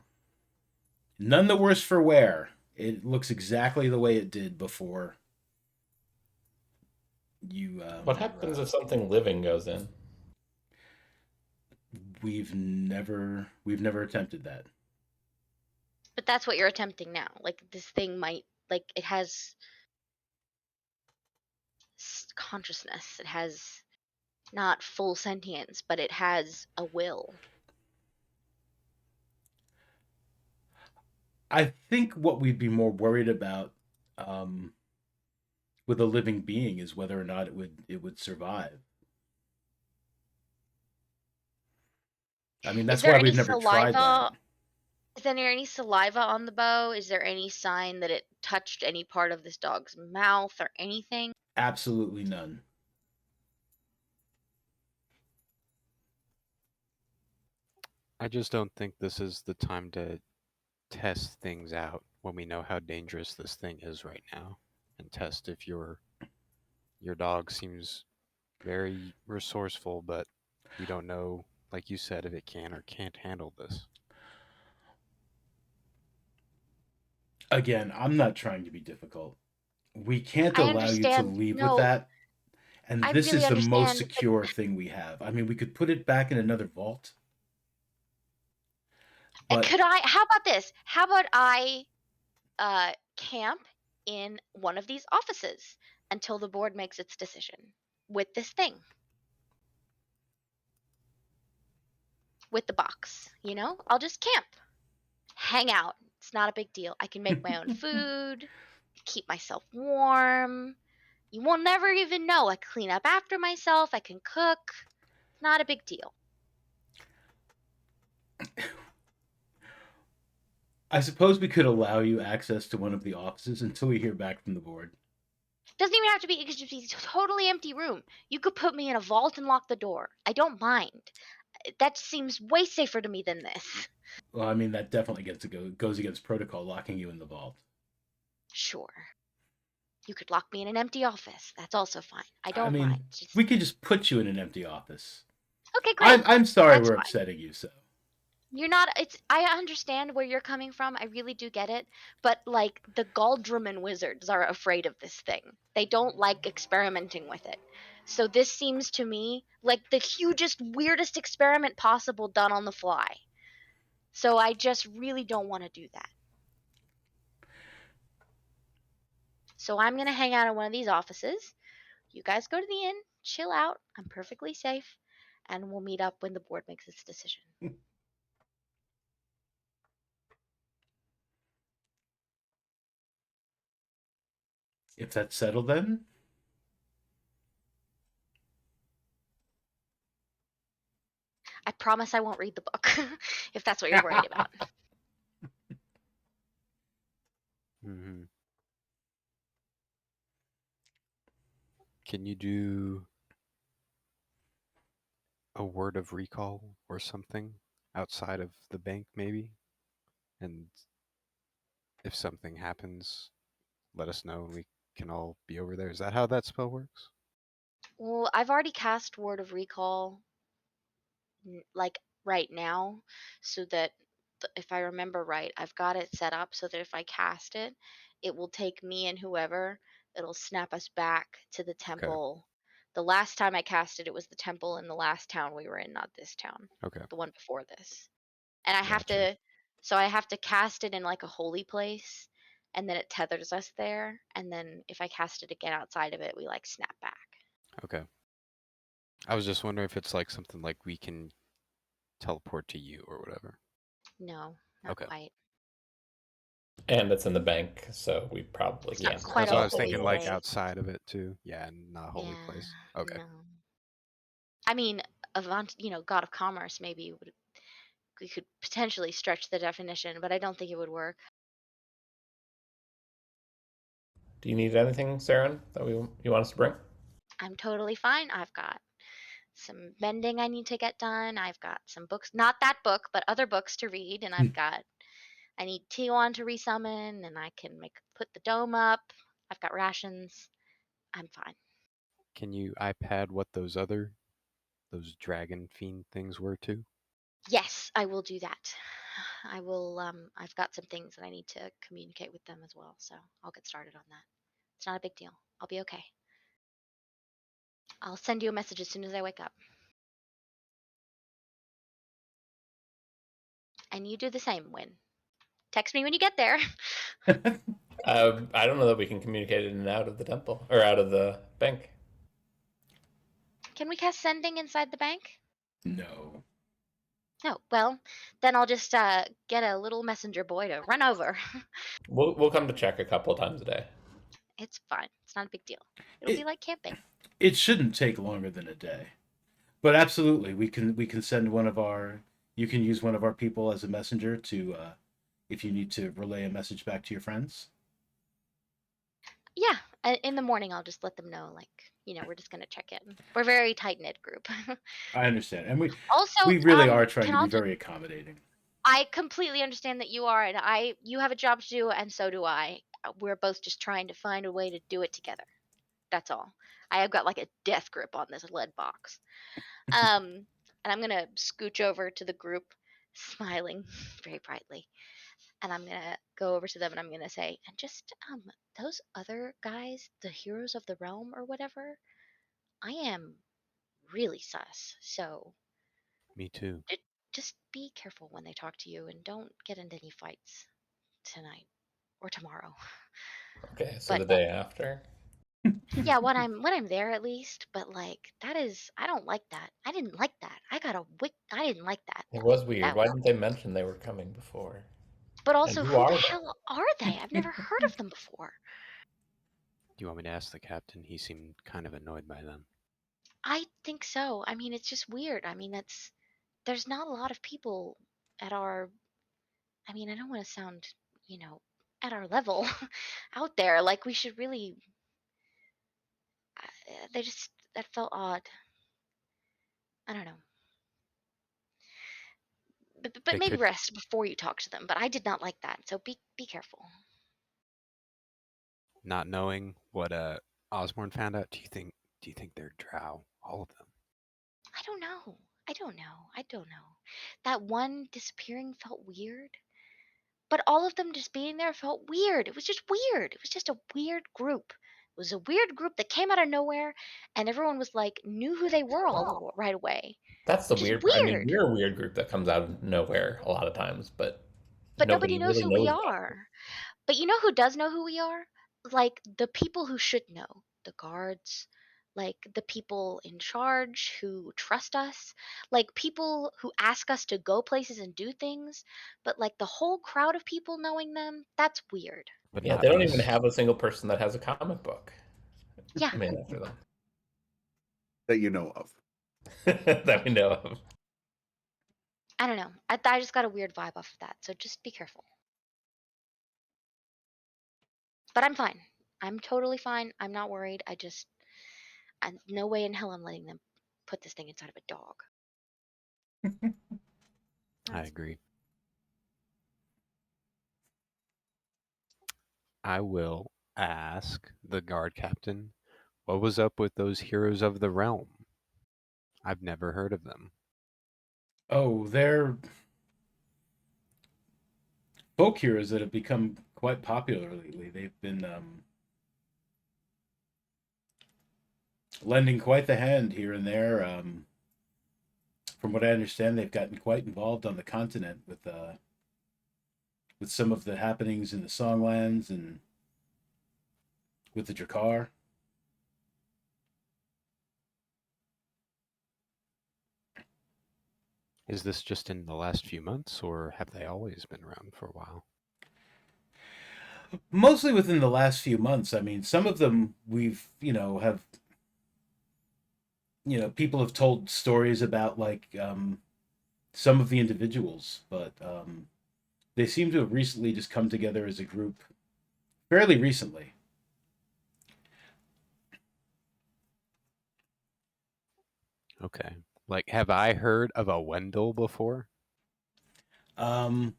none the worse for wear. It looks exactly the way it did before you What happens if something living goes in? we've never attempted that. But that's what you're attempting now. Like this thing might, like it has consciousness. It has not full sentience, but it has a will. I think what we'd be more worried about um, with a living being is whether or not it would survive. I mean, Is that's there why any we've never tried that. saliva? Is there any saliva on the bow? Is there any sign that it touched any part of this dog's mouth or anything? Absolutely none. I just don't think this is the time to test things out when we know how dangerous this thing is right now, and test if your dog seems very resourceful, but we don't know, like you said, if it can or can't handle this. Again, I'm not trying to be difficult. We can't I allow you to understand. leave with No, that. And I this really is the most understand. But secure thing we have. I mean, we could put it back in another vault, but could I? How about this? How about I camp in one of these offices until the board makes its decision with this thing, with the box? You know, I'll just camp, hang out. It's not a big deal. I can make my own food, keep myself warm. You will never even know. I clean up after myself. I can cook. It's not a big deal. I suppose we could allow you access to one of the offices until we hear back from the board. Doesn't even have to be. It could just be a totally empty room. You could put me in a vault and lock the door. I don't mind. That seems way safer to me than this. Well, I mean, that definitely goes against protocol, locking you in the vault. Sure. You could lock me in an empty office. That's also fine. I I don't mind. mean, Just we could just put you in an empty office. okay, I'm great. I'm sorry That's we're fine. upsetting you. So You're not. It's. I understand where you're coming from. I really do get it. But like the Galdriman wizards are afraid of this thing. They don't like experimenting with it. So this seems to me like the hugest, weirdest experiment possible done on the fly. So I just really don't want to do that. So I'm gonna hang out in one of these offices. You guys go to the inn, chill out. I'm perfectly safe, and we'll meet up when the board makes its decision. if that's settled, then I promise I won't read the book if that's what you're worried about. Mm-hmm. Can you do a word of recall or something outside of the bank, maybe? And if something happens, let us know and we can all be over there. Is that how that spell works? Well, I've already cast Word of Recall like right now, so that if I remember right, I've got it set up so that if I cast it, it will take me and whoever, it'll snap us back to the Okay. temple. The last time I cast it, it was the temple in the last town we were in, not this town, Okay. the one before this. And I have Gotcha. to, so I have to cast it in like a holy place, and then it tethers us there. And then if I cast it again outside of it, we like snap back. Okay. I was just wondering if it's like something like we can teleport to you or whatever. No, not Okay. quite. And it's in the bank, so we probably It's not can't. quite That's what a I was holy thinking, like place. outside of it too. Yeah, and not a holy Yeah, place. Okay. no. I mean, Avant, God of commerce, maybe we could potentially stretch the definition, but I don't think it would work. Do you need anything, Saren, that you want us to bring? I'm totally fine. I've got some mending I need to get done. I've got some books, not that book, but other books to read, and I need Tion to resummon, and I can put the dome up. I've got rations. I'm fine. Can you iPad what those dragon fiend things were too? Yes, I will do that. I will. I've got some things that I need to communicate with them as well, so I'll get started on that. It's not a big deal. I'll be okay. I'll send you a message as soon as I wake up. And you do the same, Win. Text me when you get there. I don't know that we can communicate in and out of the temple or out of the bank. Can we cast sending inside the bank? No. No. Well, then I'll just get a little messenger boy to run over. We'll come to check a couple of times a day. It's fine. It's not a big deal. It'll be It like camping. it shouldn't take longer than a day. But absolutely, we can send one of our. You can use one of our people as a messenger to, if you need to relay a message back to your friends. Yeah. In the morning, I'll just let them know, like, we're just gonna check in. We're a very tight knit group. I understand, and we Also, we really are trying can to be also very accommodating. I completely understand that you are, and you have a job to do, and so do I. We're both just trying to find a way to do it together. That's all. I have got like a death grip on this lead box. And I'm gonna scooch over to the group, smiling very brightly, and I'm gonna go over to them and I'm gonna say, and just those other guys, the heroes of the realm or whatever, I am really sus. So Me too. j- just be careful when they talk to you and don't get into any fights tonight or tomorrow. Okay, so But the day after. yeah, when I'm there at least. But like that is, I don't like that. I didn't like that. I didn't like that. It was weird. That Why didn't they mention they were coming before? But And also, who who the are they? hell are they? I've never heard of them before. Do you want me to ask the captain? He seemed kind of annoyed by them. I think so. I mean, it's just weird. I mean, there's not a lot of people at our. I mean, I don't want to sound, you know, at our level out there. Like we should really. They just that felt odd. I don't know. But They maybe could, rest before you talk to them. But I did not like that. So be careful. not knowing what Osborne found out. Do you think they're drow? All of them. I don't know. I don't know. That one disappearing felt weird. But all of them just being there felt weird. It was just weird. It was just a weird group. It was a weird group that came out of nowhere, and everyone was like knew who they were right away, That's the which is weird part. I mean, weird. we're a weird group that comes out of nowhere a lot of times, but But nobody nobody knows really who we knows that. are. But you know who does know who we are? Like the people who should know, the guards, like the people in charge who trust us, like people who ask us to go places and do things. But like the whole crowd of people knowing them, that's weird. But Yeah, not they don't even us. have a single person that has a comic book Yeah, made after them That you know of. that we know of. I don't know. I just got a weird vibe off of that. So just be careful. But I'm fine. I'm totally fine. I'm not worried. No way in hell I'm letting them put this thing inside of a dog. I agree. I will ask the guard captain what was up with those heroes of the realm. I've never heard of them. Oh, they're folk heroes that have become quite popular lately. They've been lending quite the hand here and there. From what I understand, they've gotten quite involved on the continent with some of the happenings in the Songlands and with the Drakkar. Is this just in the last few months, or have they always been around for a while? Mostly within the last few months. I mean, some of them we've have people have told stories about like some of the individuals, but they seem to have recently just come together as a group fairly recently. Okay. Like, have I heard of a Wendell before? Um,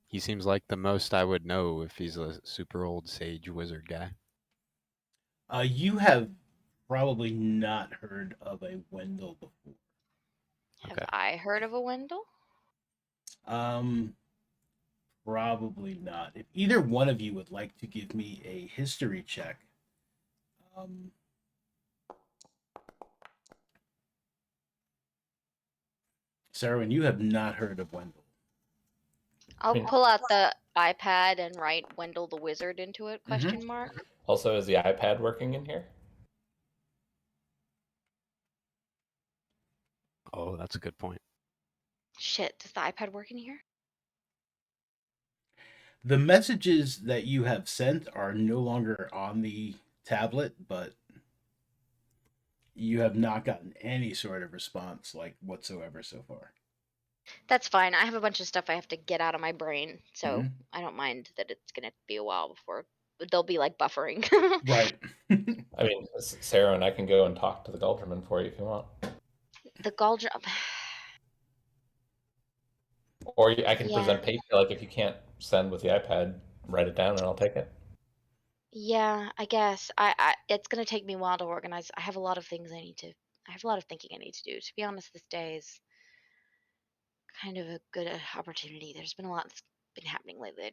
He seems like the most I would know if he's a super old sage wizard guy. you have probably not heard of a Wendell before. Have Okay. I heard of a Wendell? Um, Probably not. If either one of you would like to give me a history check, um, Sarah, and you have not heard of Wendell. I'll mean- pull out the iPad and write Wendell the Wizard into it, question mark. Also, is the iPad working in here? Oh, that's a good point. Shit, does the iPad work in here? The messages that you have sent are no longer on the tablet, but you have not gotten any sort of response, like whatsoever so far. That's fine. I have a bunch of stuff I have to get out of my brain, so Mhm. I don't mind that it's gonna be a while before they'll be like buffering. Right. I mean, Sarah and I can go and talk to the Galderman for you if you want. The Galdra. Or I can Yeah. present paper, like if you can't send with the iPad, write it down and I'll take it. Yeah, I guess. It's gonna take me a while to organize. I have a lot of things I have a lot of thinking I need to do. To be honest, this day is kind of a good opportunity. There's been a lot that's been happening lately.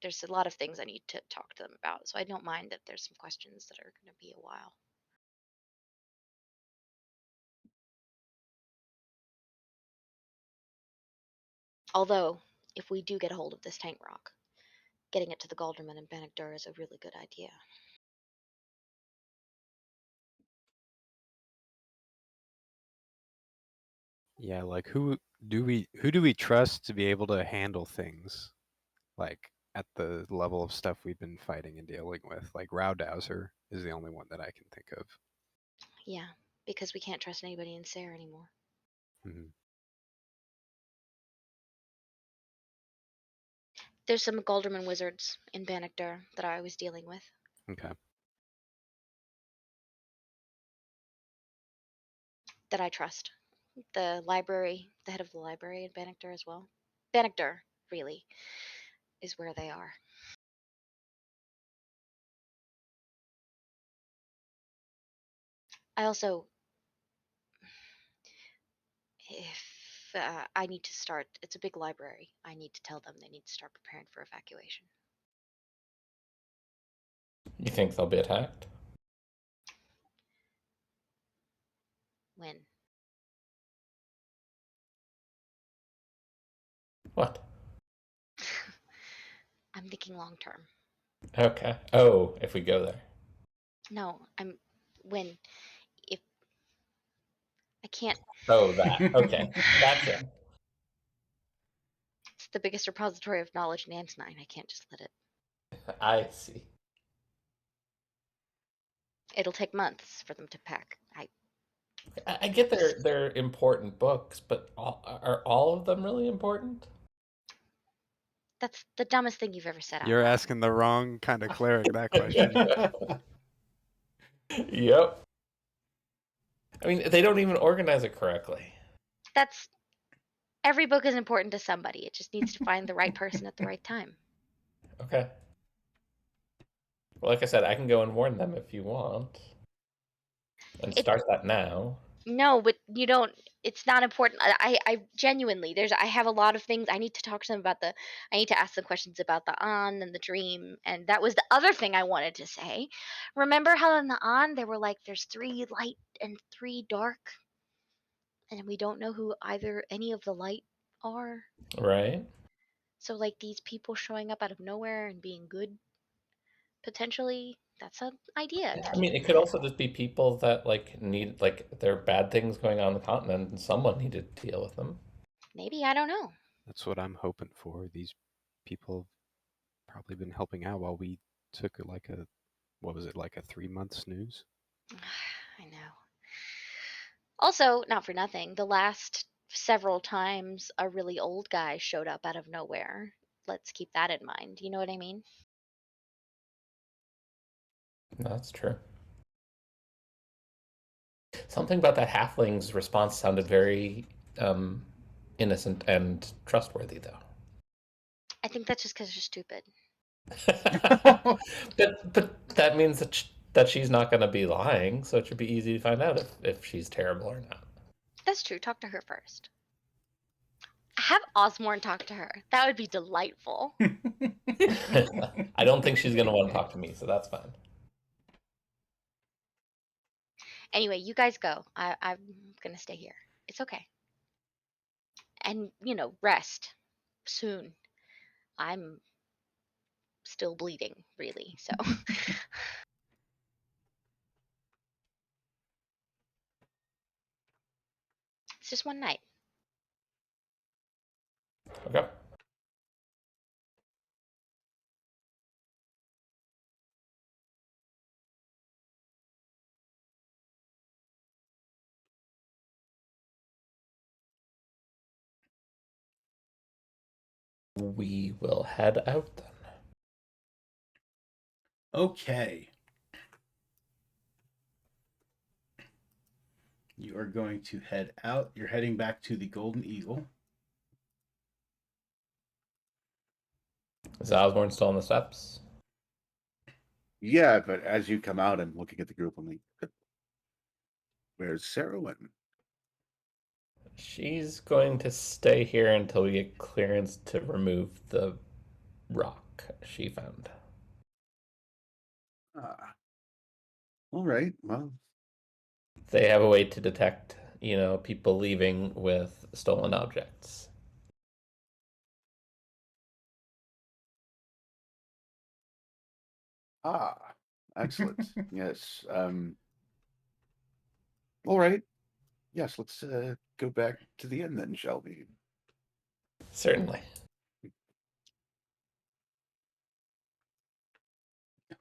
There's a lot of things I need to talk to them about. So I don't mind that there's some questions that are gonna be a while. Although, if we do get a hold of this tank rock, getting it to the Galderman and Bannockdur is a really good idea. Yeah, like who do we trust to be able to handle things like at the level of stuff we've been fighting and dealing with? Like Rowdowser is the only one that I can think of. Yeah, because we can't trust anybody in Sarah anymore. Mhm. There's some Galderman wizards in Bannockdur that I was dealing with Okay. that I trust. The library, the head of the library in Bannockdur as well. Bannockdur, really, is where they are. I also, if I need to start, it's a big library. I need to tell them they need to start preparing for evacuation. You think they'll be attacked? When? What? I'm thinking long term. Okay. Oh, if we go there. No, when, if, I can't, Oh, that. Okay. That's it. it's the biggest repository of knowledge in Antonine. I can't just let it. I see. It'll take months for them to pack. I get they're important books, but are all of them really important? That's the dumbest thing you've ever said out You're loud. asking the wrong kind of cleric that question. Yep. I mean, they don't even organize it correctly. That's every book is important to somebody. It just needs to find the right person at the right time. Okay. Well, like I said, I can go and warn them if you want. And It start that now. no, but you don't. It's not important. I genuinely I have a lot of things I need to talk to them about. I need to ask them questions about the on and the dream, and that was the other thing I wanted to say. Remember how in the on there were like there's 3 light and 3 dark, and we don't know who either any of the light are. Right? So like these people showing up out of nowhere and being good potentially, that's an idea to I keep mean, in it my could head. also just be people that need there are bad things going on the continent, and someone needed to deal with them. Maybe, I don't know. That's what I'm hoping for. These people have probably been helping out while we took like a, what was it, like a 3-month snooze? I know. Also, not for nothing, the last several times a really old guy showed up out of nowhere. Let's keep that in mind. You know what I mean? That's true. Something about that halfling's response sounded very innocent and trustworthy, though. I think that's just because you're stupid. but that means that she's not going to be lying, so it should be easy to find out if she's terrible or not. That's true. Talk to her first. Have Osborne talk to her. That would be delightful. I don't think she's going to want to talk to me, so that's fine. Anyway, you guys go. I'm gonna stay here. It's okay. And, rest soon. I'm still bleeding, really. So it's just one night. Okay. We will head out then. Okay. You are going to head out. You're heading back to the Golden Eagle. Is Osborne still on the steps? Yeah, but as you come out, I'm looking at the group. I'm like, where's Sarowin? She's going to stay here until we get clearance to remove the rock she found. Ah. All right. Well, They have a way to detect, people leaving with stolen objects. excellent. Yes. All right. Yes, let's go back to the inn then, shall we? Certainly.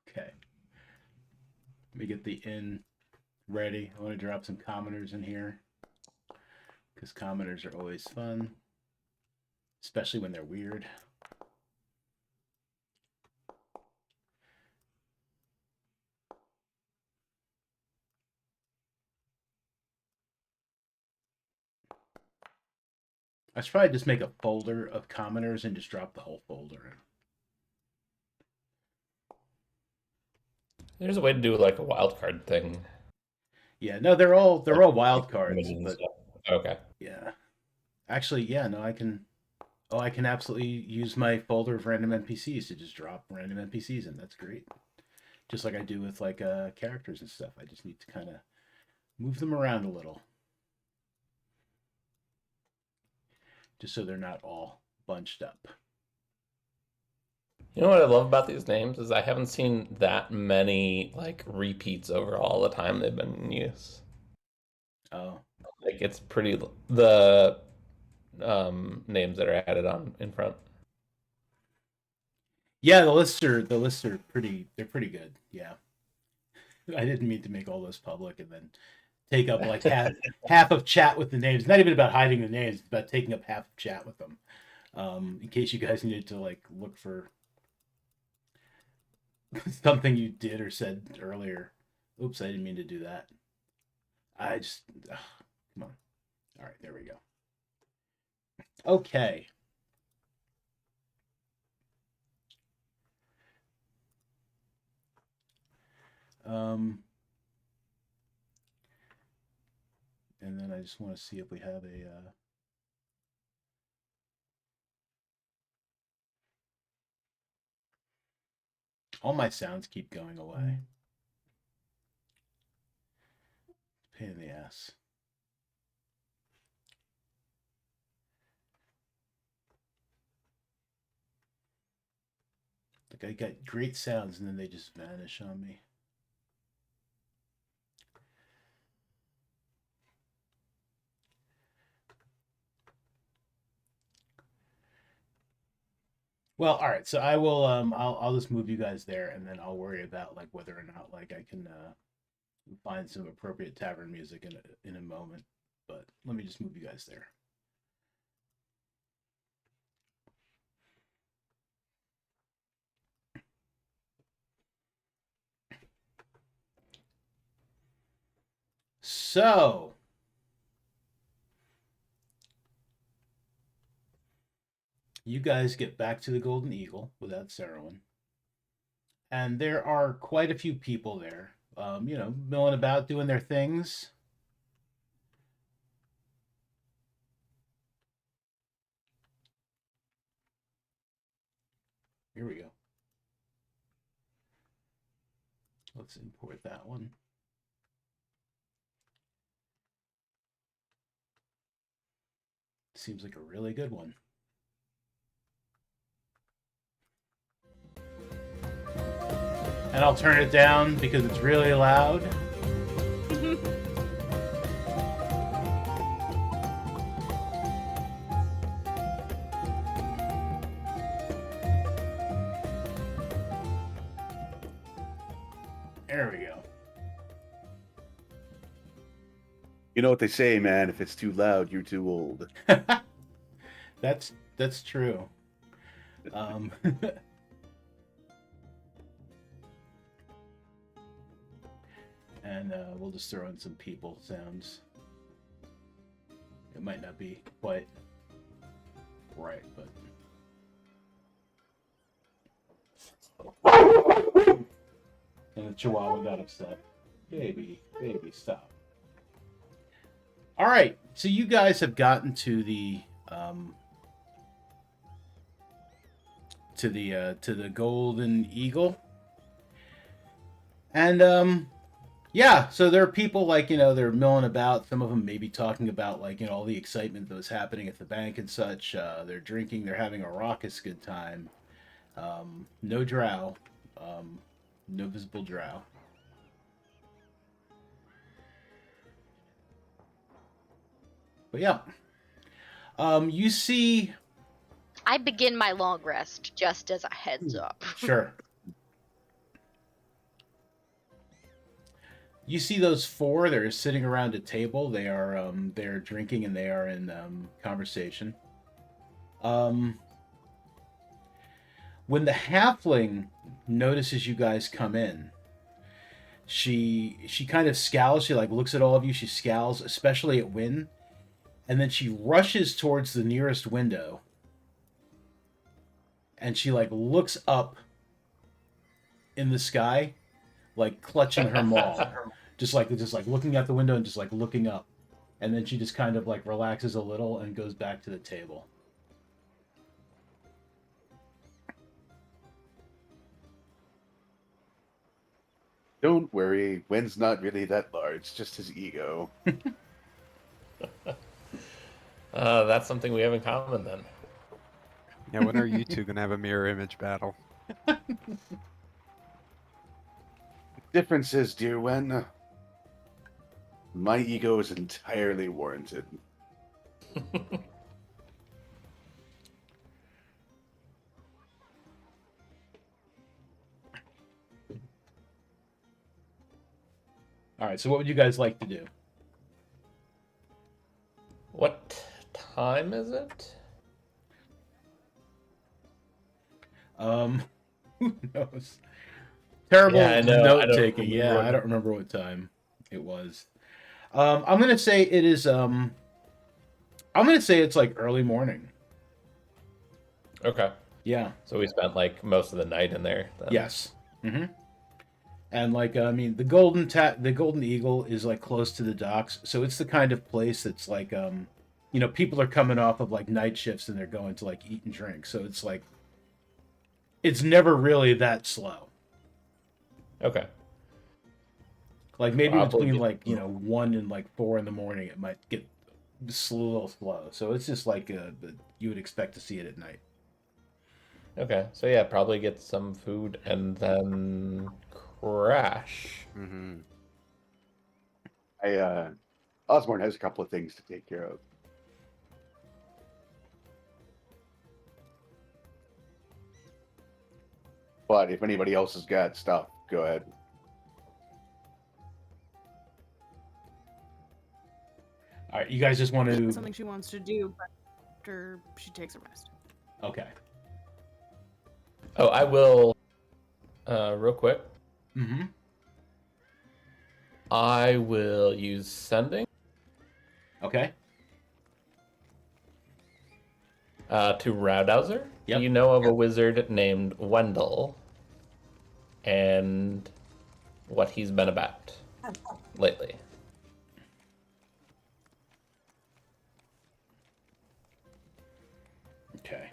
Okay. Let me get the inn ready. I want to drop some commoners in here because commoners are always fun, especially when they're weird. I should probably just make a folder of commoners and just drop the whole folder in. There's a way to do like a wild card thing. Yeah, no, they're all wild cards, but okay. yeah. Actually, yeah, no, I can. Oh, I can absolutely use my folder of random NPCs to just drop random NPCs in. That's great. Just like I do with like characters and stuff. I just need to kind of move them around a little, just so they're not all bunched up. You know what I love about these names is I haven't seen that many like repeats over all the time they've been in use. Oh, Like it's pretty the names that are added on in front. yeah, the lists are pretty. They're pretty good. Yeah, I didn't mean to make all those public and then take up like half of chat with the names. Not even about hiding the names, it's about taking up half of chat with them. In case you guys needed to like look for something you did or said earlier. Oops, I didn't mean to do that. I just come on. All right, there we go. Okay. And then I just want to see if we have a. All my sounds keep going away. Pain in the ass. Like I got great sounds and then they just vanish on me. Well, all right. So I will. I'll just move you guys there, and then I'll worry about like whether or not like I can find some appropriate tavern music in a moment. But let me just move you guys there. So, you guys get back to the Golden Eagle without Sarowin. And there are quite a few people there, milling about doing their things. Here we go. Let's import that one. Seems like a really good one. And I'll turn it down because it's really loud. There we go. You know what they say, man? If it's too loud, you're too old. That's true. And we'll just throw in some people sounds. It might not be quite right, but. And the Chihuahua got upset. Baby, stop. All right, so you guys have gotten to the to the Golden Eagle, and yeah, so there are people like they're milling about. Some of them maybe talking about like all the excitement that was happening at the bank and such. They're drinking. They're having a raucous good time. No drow, no visible drow. But yeah, you see. I begin my long rest just as a heads up. Sure. You see those four. They're sitting around a table. They're drinking and they are in conversation. When the halfling notices you guys come in, she kind of scowls. She like looks at all of you. She scowls, especially at Wynn, and then she rushes towards the nearest window. And she like looks up in the sky, like clutching her maul, just like looking out the window and just like looking up, and then she just kind of like relaxes a little and goes back to the table. Don't worry, Wen's not really that large, just his ego. That's something we have in common then. Yeah, when are you two gonna have a mirror image battle? Difference is, dear Wen, my ego is entirely warranted. All right, so what would you guys like to do? What time is it? Who knows? Terrible Yeah, I know. note taking. Yeah, I what- don't remember what time it was. I'm gonna say it is. I'm gonna say it's like early morning. Okay. Yeah. So we spent like most of the night in there. Then. Yes. Mm-hmm. And like I mean, the Golden Eagle is like close to the docks, so it's the kind of place that's like people are coming off of like night shifts and they're going to like eat and drink, so it's like it's never really that slow. Okay. Like maybe Probably between get- like 1 and like 4 in the morning, it might get a little slow. So it's just like you would expect to see it at night. Okay. So yeah, probably get some food and then crash. Mm-hmm. Osborne has a couple of things to take care of. But if anybody else has got stuff, go ahead. All right, you guys just want to. Something she wants to do after she takes a rest. Okay. Oh, I will. Real quick, Mm-hmm. I will use sending Okay. to Roudhauser. Yep. You know of a wizard named Wendell, and what he's been about lately. Okay.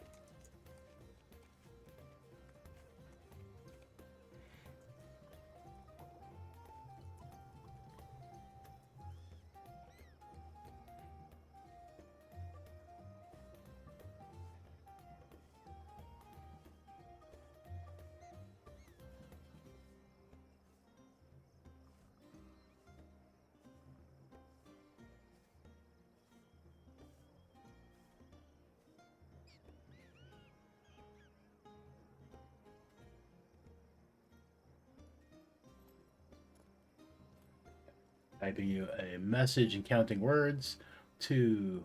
Typing you a message and counting words. 2,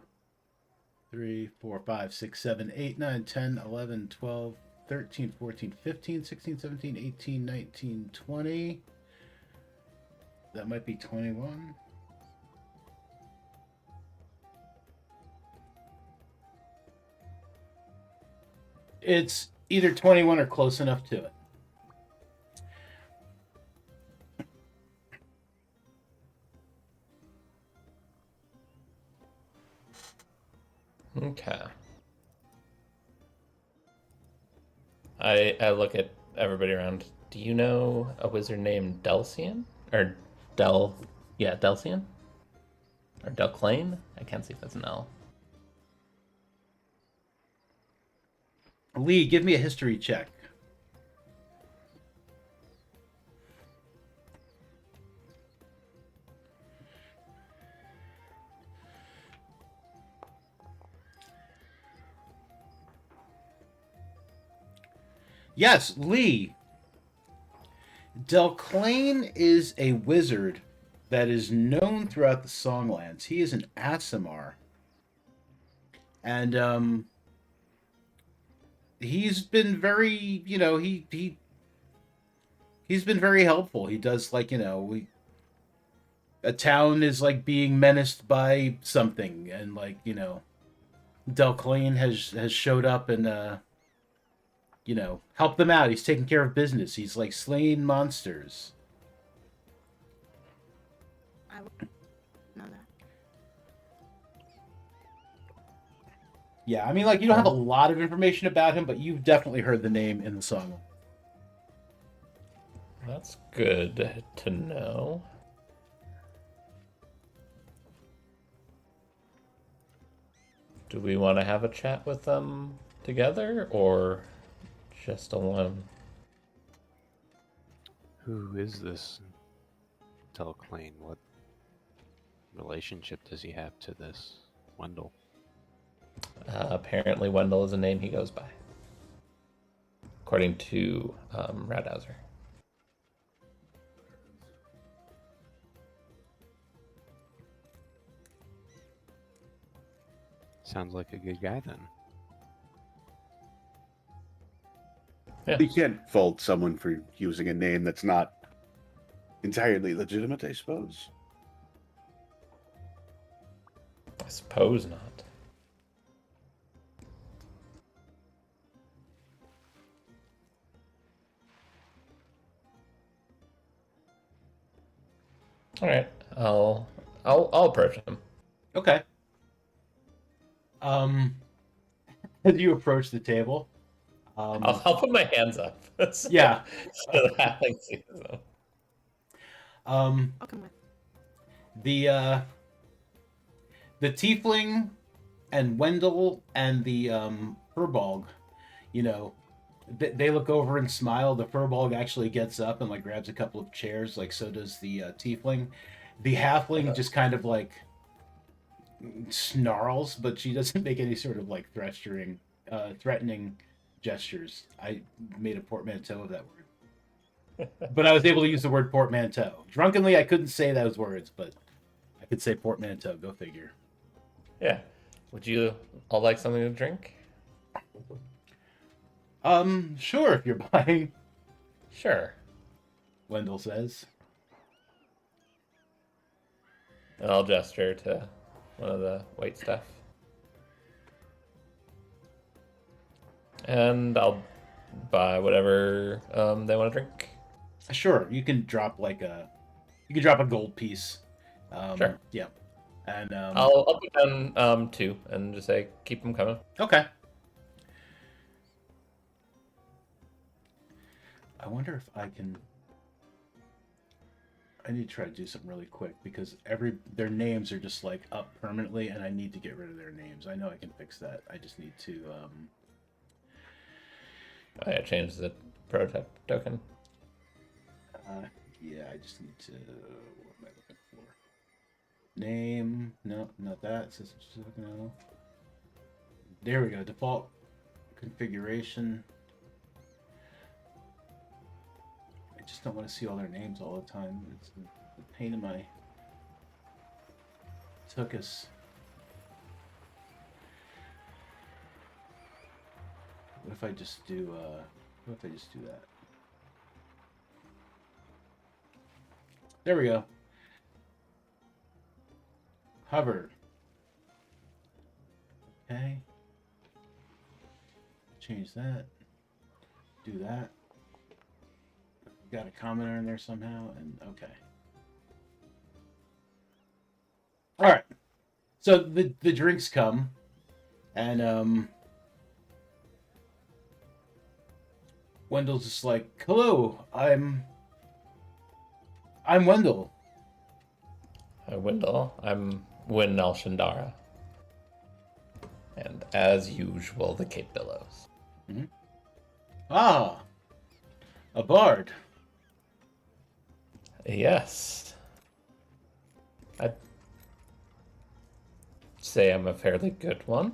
3, 4, 5, 6, 7, 8, 9, 10, 11, 12, 13, 14, 15, 16, 17, 18, 19, 20. That might be 21. It's either 21 or close enough to it. Okay. I look at everybody around. Do you know a wizard named Delcian? Or Delcian? Or Delclane? I can't see if that's an L. Lee, give me a history check. Yes, Lee. Delclane is a wizard that is known throughout the Songlands. He is an Aasimar. And he's been very, he's been very helpful. He does a town is like being menaced by something, and Delclane has showed up and helped them out. He's taking care of business. He's like slaying monsters. I would know that. Yeah, I mean, you don't have a lot of information about him, but you've definitely heard the name in the song. That's good to know. Do we want to have a chat with them together or just alone? Who is this Delclane? What relationship does he have to this Wendell? Apparently, Wendell is a name he goes by, according to Radhauser. Sounds like a good guy then. Yeah. You can't fault someone for using a name that's not entirely legitimate, I suppose. I suppose not. All right, I'll approach him. Okay. As you approach the table, I'll put my hands up. So, yeah. So the halfling sees them. Um, I'll come with. the tiefling and Wendell and the furbolg, they look over and smile. The furbolg actually gets up and grabs a couple of chairs, so does the tiefling. The halfling just kind of snarls, but she doesn't make any sort of threatening gestures. I made a portmanteau of that word, but I was able to use the word portmanteau. Drunkenly, I couldn't say those words, but I could say portmanteau. Go figure. Yeah. Would you all like something to drink? Sure, if you're buying, Sure. Wendell says. And I'll gesture to one of the white stuff. And I'll buy whatever they want to drink. Sure, you can drop a gold piece. Sure. Yeah. And I'll put down 2 and just say keep them coming. okay. I wonder if I need to try to do something really quick because their names are just up permanently, and I need to get rid of their names. I know I can fix that. I just need to change the prototype token. yeah, I just need to. What am I looking for? Name? No, not that. System specific. No. There we go. Default configuration. I just don't want to see all their names all the time. It's a pain in my took us. What if I just do? What if I just do that? There we go. Hover. Okay. Change that. Do that. Got a commenter in there somehow, and okay. All right. So the drinks come, and Wendell's just like, "Hello, I'm Wendell." Hi, Wendell. I'm Win Shandara. And as usual, the Cape Billows. Mm-hmm. Ah, a bard. Yes. I'd say I'm a fairly good one.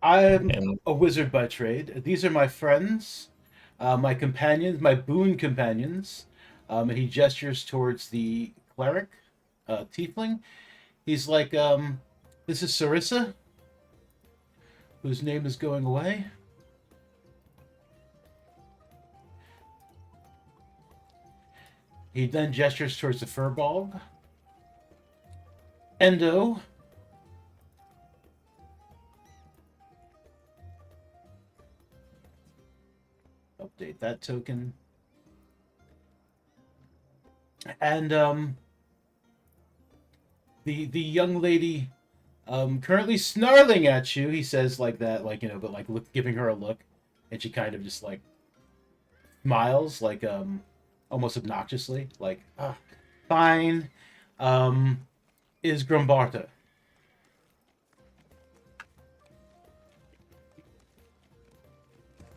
I'm And a wizard by trade. These are my friends, my companions, my boon companions. And he gestures towards the cleric, tiefling. He's like, this is Sarissa, whose name is going away. He then gestures towards the furball. Endo. Update that token. And the young lady currently snarling at you, he says like that, like, you know, but like giving her a look, and she kind of just like smiles, like almost obnoxiously, like, ah, fine. Is Grumbarta.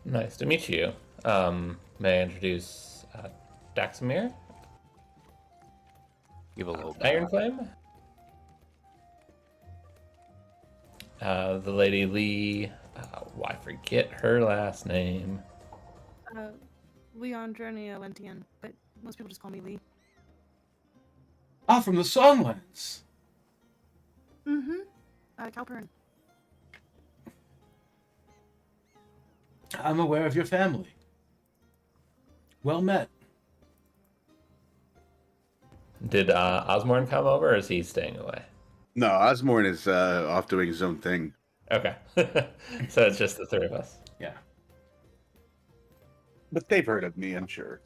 nice to meet you. May I introduce Daxamir? Give a little Iron Flame? The Lady Lee. I forget her last name. Leandrenia Lentian, but most people just call me Lee. Ah, from the Songlands. Mm-hmm. Calpern. I'm aware of your family. Well met. Did Osborne come over, or is he staying away? No, Osborne is off doing his own thing. Okay. So it's just the three of us. Yeah. But they've heard of me, I'm sure.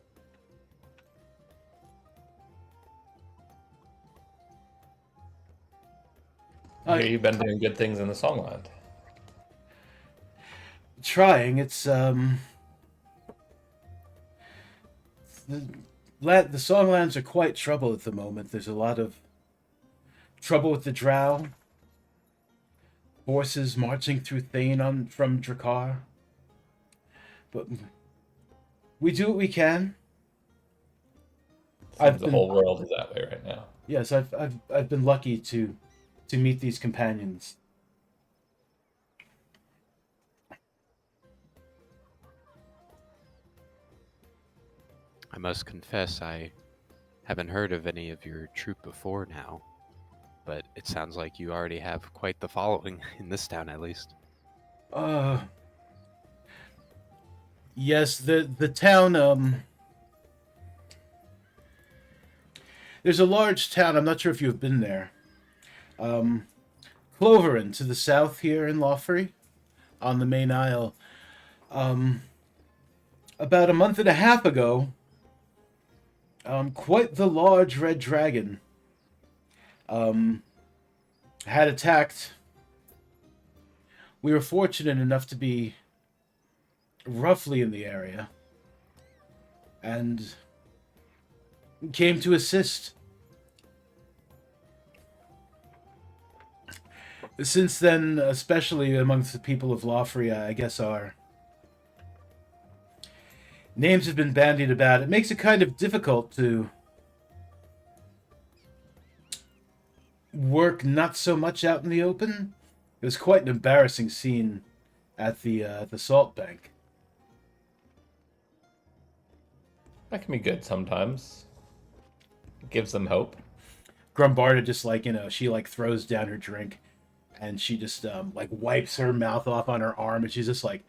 I hear you've been doing good things in the Songland. Trying. It's the Songlands are quite troubled at the moment. There's a lot of trouble with the Drow. Forces marching through Thane from Drakkar. But we do what we can. Seems the whole world is that way right now. Yes, I've been lucky to meet these companions. I must confess, I haven't heard of any of your troop before now, but it sounds like you already have quite the following, in this town at least. Yes, the town, there's a large town, I'm not sure if you've been there. Cloverin, to the south here in Lawfrey, on the main isle. About a month and a half ago, quite the large red dragon had attacked. We were fortunate enough to be roughly in the area and came to assist. Since then, especially amongst the people of Lawfrey, I guess our names have been bandied about. It makes it kind of difficult to work not so much out in the open. It was quite an embarrassing scene at the salt bank. That can be good sometimes. gives them hope. Grumbarda just like, she like throws down her drink and she just like wipes her mouth off on her arm and she's just like,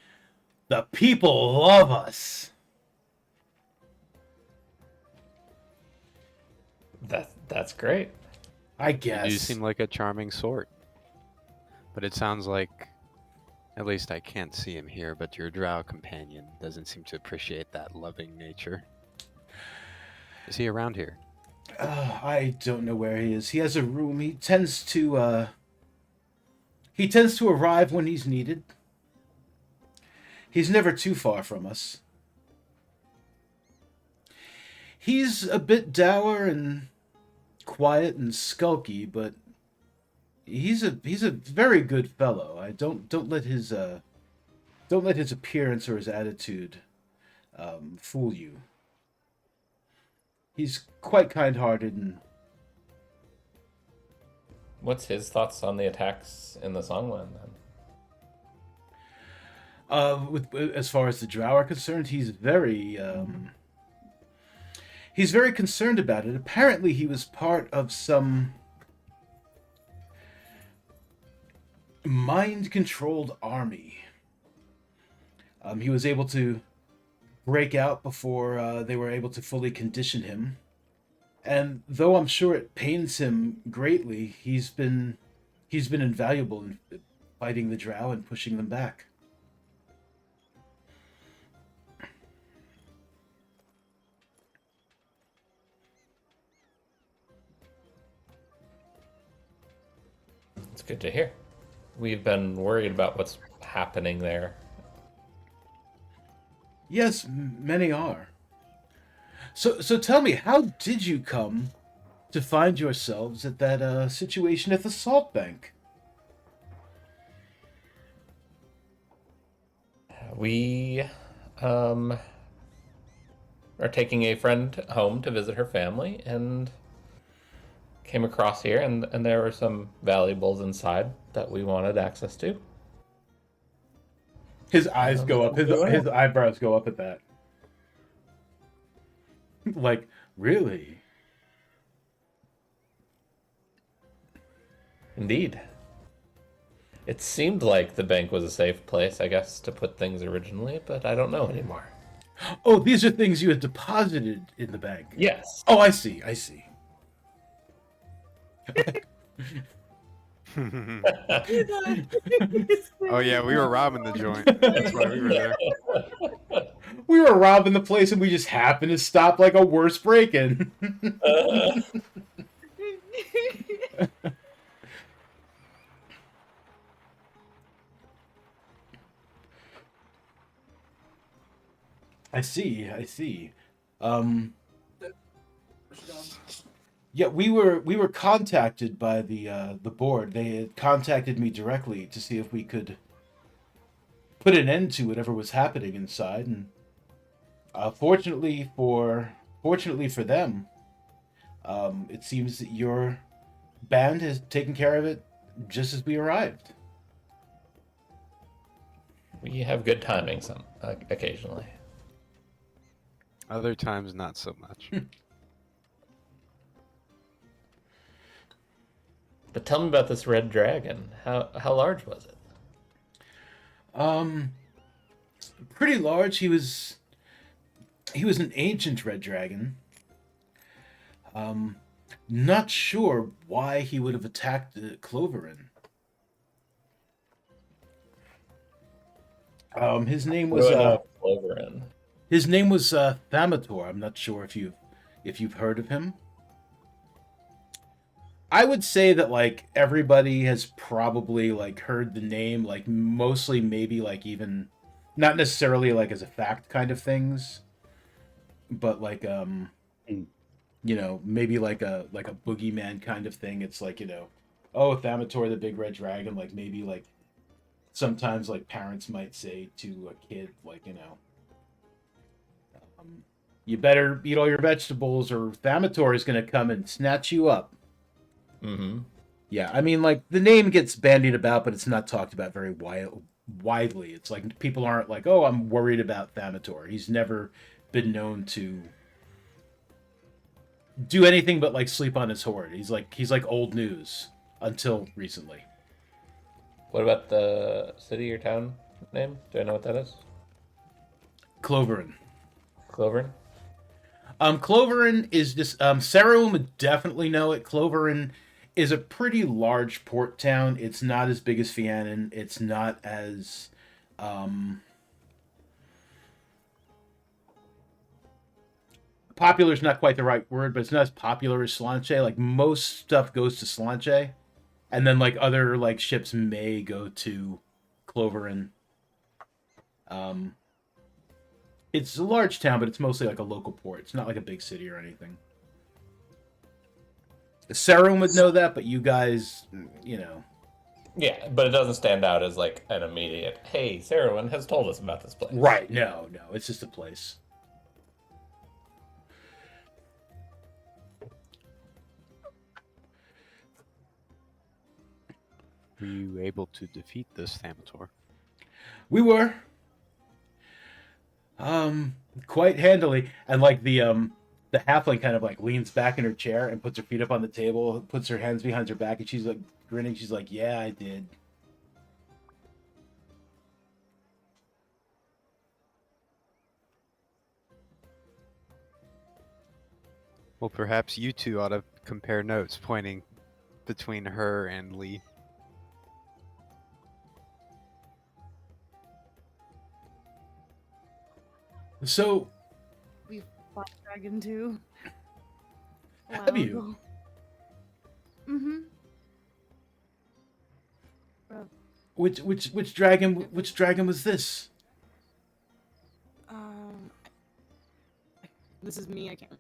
the people love us. That's great. I You guess. do seem like a charming sort. But it sounds like, at least I can't see him here, but your drow companion doesn't seem to appreciate that loving nature. Is he around here? I don't know where he is. He has a room. He tends to arrive when he's needed. He's never too far from us. He's a bit dour and quiet and skulky, but he's a very good fellow. I don't let his appearance or his attitude fool you. He's quite kind-hearted and What's his thoughts on the attacks in the Songland then? with as far as the drow are concerned, he's very concerned about it. Apparently, he was part of some mind-controlled army. He was able to break out before they were able to fully condition him. And though I'm sure it pains him greatly, he's been invaluable in fighting the drow and pushing them back. It's good to hear. We've been worried about what's happening there. Yes, many are. So tell me, how did you come to find yourselves at that situation at the salt bank? We are taking a friend home to visit her family and came across here, and there were some valuables inside that we wanted access to. His eyes go up. His eyebrows go up at that. Like, really? Indeed. It seemed like the bank was a safe place, I guess, to put things originally, but I don't know anymore. Oh, these are things you had deposited in the bank. Yes. Oh, I see. Oh yeah, we were robbing the joint. That's why we were there. We were robbing the place and we just happened to stop like a worse break-in. I see. Yeah, we were contacted by the board. They had contacted me directly to see if we could put an end to whatever was happening inside, and fortunately for them, it seems that your band has taken care of it just as we arrived. We have good timing occasionally. Other times, not so much. But tell me about this red dragon. How large was it? Pretty large. He was an ancient red dragon. Not sure why he would have attacked Cloverin. His name was Cloverin. His name was Thamator. I'm not sure if you've heard of him. I would say that like everybody has probably like heard the name, like mostly maybe like even not necessarily like as a fact kind of things, but like maybe like a boogeyman kind of thing. It's like, oh, Thamator the big red dragon, like maybe like sometimes like parents might say to a kid like, you better eat all your vegetables or Thamator is going to come and snatch you up. Mm-hmm. Yeah, I mean, like, the name gets bandied about, but it's not talked about very widely. It's like, people aren't like, oh, I'm worried about Thamator. He's never been known to do anything but like sleep on his hoard. He's like old news until recently. What about the city or town name? Do I know what that is? Cloverin. Cloverin? Cloverin is just Sarah would definitely know it. Cloverin is a pretty large port town. It's not as big as Fiannon. It's not as popular is not quite the right word, but it's not as popular as Slanche. Like most stuff goes to Slanche, and then like other like ships may go to Cloverin. Um, it's a large town, but it's mostly like a local port. It's not like a big city or anything. Sarah would know that, but you guys, you know. Yeah, but it doesn't stand out as like an immediate, hey, Sarahwin has told us about this place. Right, no, it's just a place. Were you able to defeat this Thamator? We were. Quite handily. And like the halfling kind of like leans back in her chair and puts her feet up on the table, puts her hands behind her back, and she's like grinning, she's like, yeah, I did. Well, perhaps you two ought to compare notes, pointing between her and Lee. So We fought dragon too. Have you? Mm-hmm. which dragon was this? Um, this is me. I can't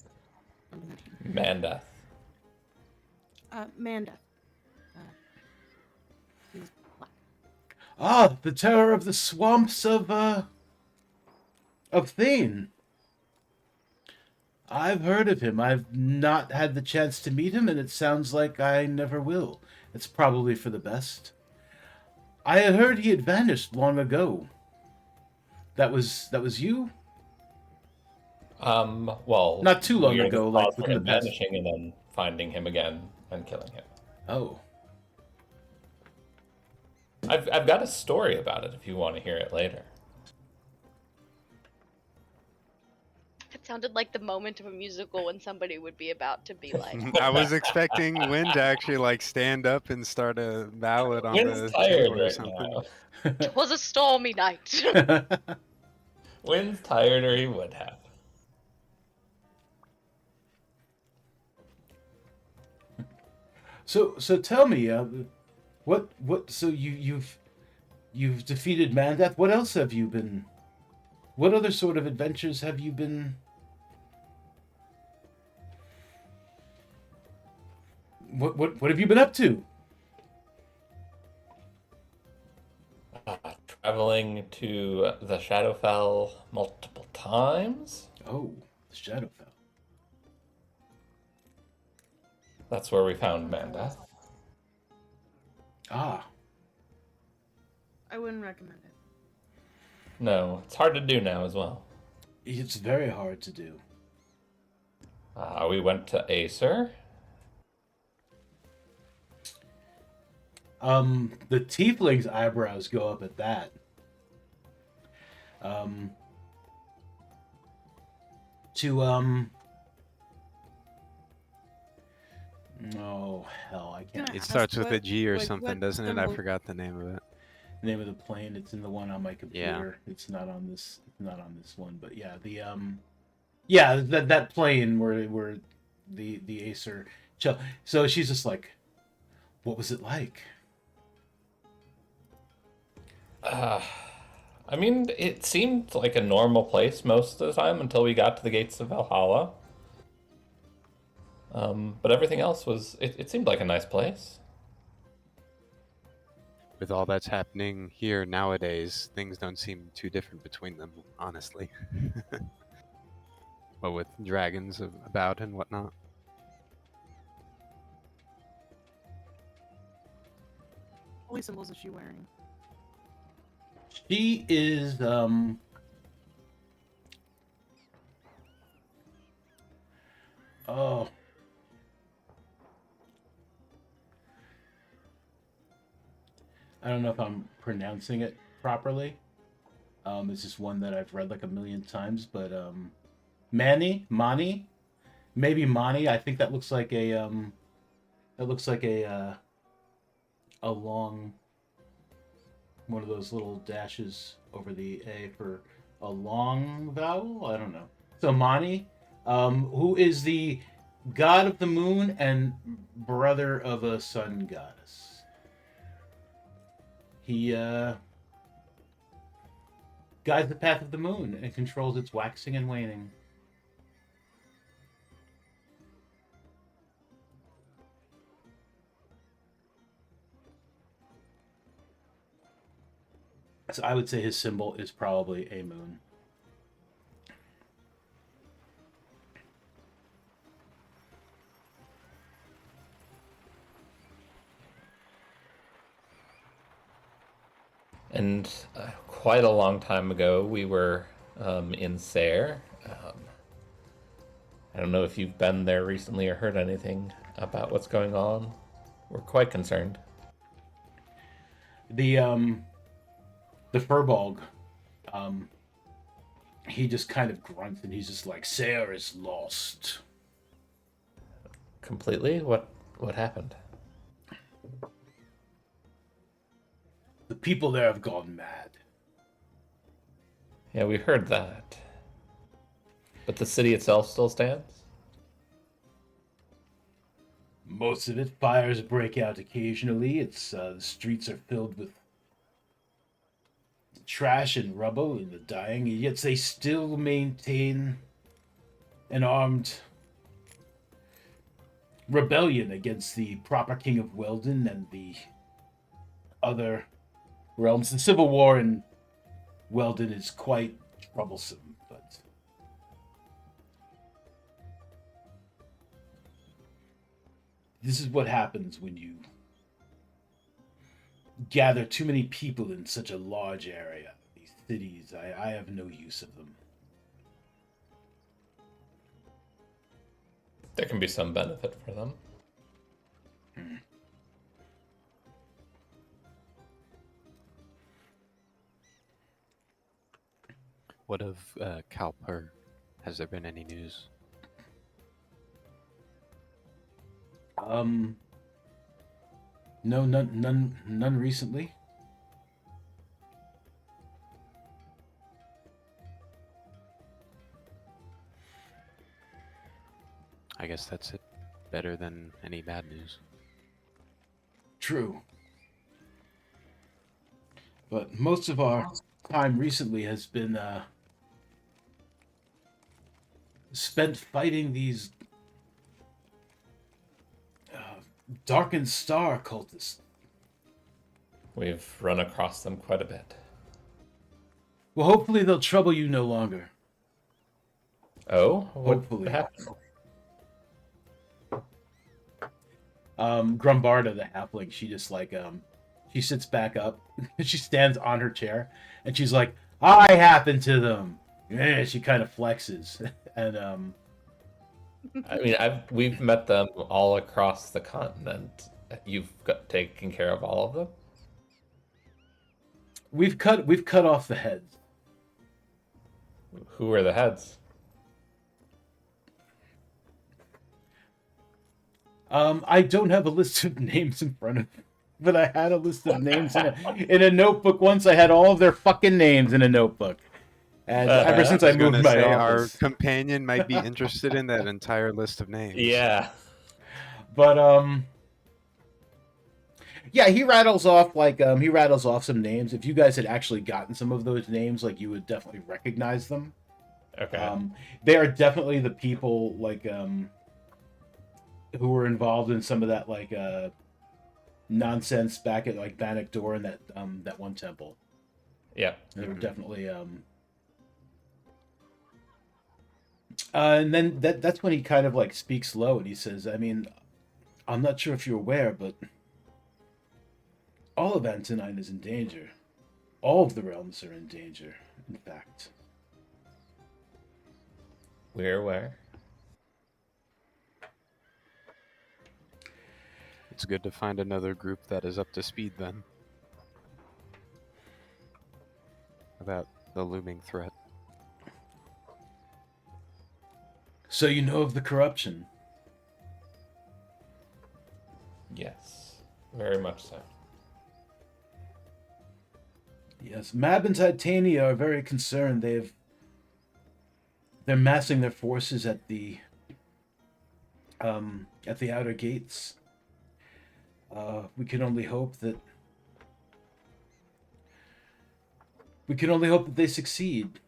remember the name. Mandath. Manda. He's black. Ah, the terror of the swamps of Thane. I've heard of him. I've not had the chance to meet him, and it sounds like I never will. It's probably for the best. I had heard he had vanished long ago. That was you? Well, Not too long we are ago, the like cause for within him the past. vanishing and then finding him again and killing him. Oh. I've got a story about it if you want to hear it later. It sounded like the moment of a musical when somebody would be about to be like, I was expecting Wynn to actually like stand up and start a ballad on Wynn's the tired table or right something. now. "'Twas a stormy night." Wynn's tired, or he would have. So tell me, what so you've defeated Mandath. What else have you been? What other sort of adventures have you been? What have you been up to? Traveling to the Shadowfell multiple times. Oh, the Shadowfell. That's where we found Mandath. Ah, I wouldn't recommend it. No, it's hard to do now as well. it's very hard to do. We went to Acer. The tiefling's eyebrows go up at that. Oh hell, I can't. Can I It ask starts with a what- G or like, something, what doesn't it? I symbol- forgot the name of it. The name of the plane. It's in the one on my computer. It's not on this. It's not on this one. But yeah, yeah, that plane where the Acer. So she's just like, what was it like? I mean, it seemed like a normal place most of the time until we got to the gates of Valhalla. But everything else was, it seemed like a nice place. With all that's happening here nowadays, things don't seem too different between them, honestly. But with dragons about and whatnot. Holy symbols is she wearing? She is oh, I don't know if I'm pronouncing it properly. It's just one that I've read like a million times, but Mani, maybe Mani. I think that looks like a long one of those little dashes over the A for a long vowel. I don't know. So Mani, who is the god of the moon and brother of a sun goddess. He guides the path of the moon and controls its waxing and waning. So I would say his symbol is probably a moon. And quite a long time ago, we were in Sayre. I don't know if you've been there recently or heard anything about what's going on. We're quite concerned. The Furbolg, um, he just kind of grunts and he's just like, Sayre is lost. Completely? What happened? The people there have gone mad. Yeah, we heard that. But the city itself still stands? Most of it, fires break out occasionally. It's the streets are filled with trash and rubble and the dying, yet they still maintain an armed rebellion against the proper king of Weldon and the other realms. The civil war in Weldon is quite troublesome, but this is what happens when you gather too many people in such a large area. These cities, I have no use of them. There can be some benefit for them. What of Calper? Has there been any news? No, none recently. I guess that's it. Better than any bad news. True. But most of our time recently has been spent fighting these Darkened Star cultists. We've run across them quite a bit. Well, hopefully they'll trouble you no longer. Oh? What Hopefully. happened? Grumbarda, the halfling, she just like she sits back up. She stands on her chair and she's like, I happened to them. Yeah, she kind of flexes. And I mean, we've met them all across the continent. You've taken care of all of them? we've cut off the heads. Who are the heads? I don't have a list of names in front of me, but I had a list of names in a notebook once. I had all of their fucking names in a notebook. And ever since I moved my our office. companion might be interested in that entire list of names. Yeah. But yeah, he rattles off some names. If you guys had actually gotten some of those names, like you would definitely recognize them. Okay. They are definitely the people like who were involved in some of that like nonsense back at like Bannock Door and that one temple. Yeah. They were definitely and then that's when he kind of like speaks low and he says, I mean, I'm not sure if you're aware, but all of Antonine is in danger. All of the realms are in danger, in fact. We're aware. It's good to find another group that is up to speed then. about the looming threat. So you know of the corruption. Yes, very much so. Yes, Mab and Titania are very concerned. They're massing their forces at the outer gates. We can only hope that they succeed.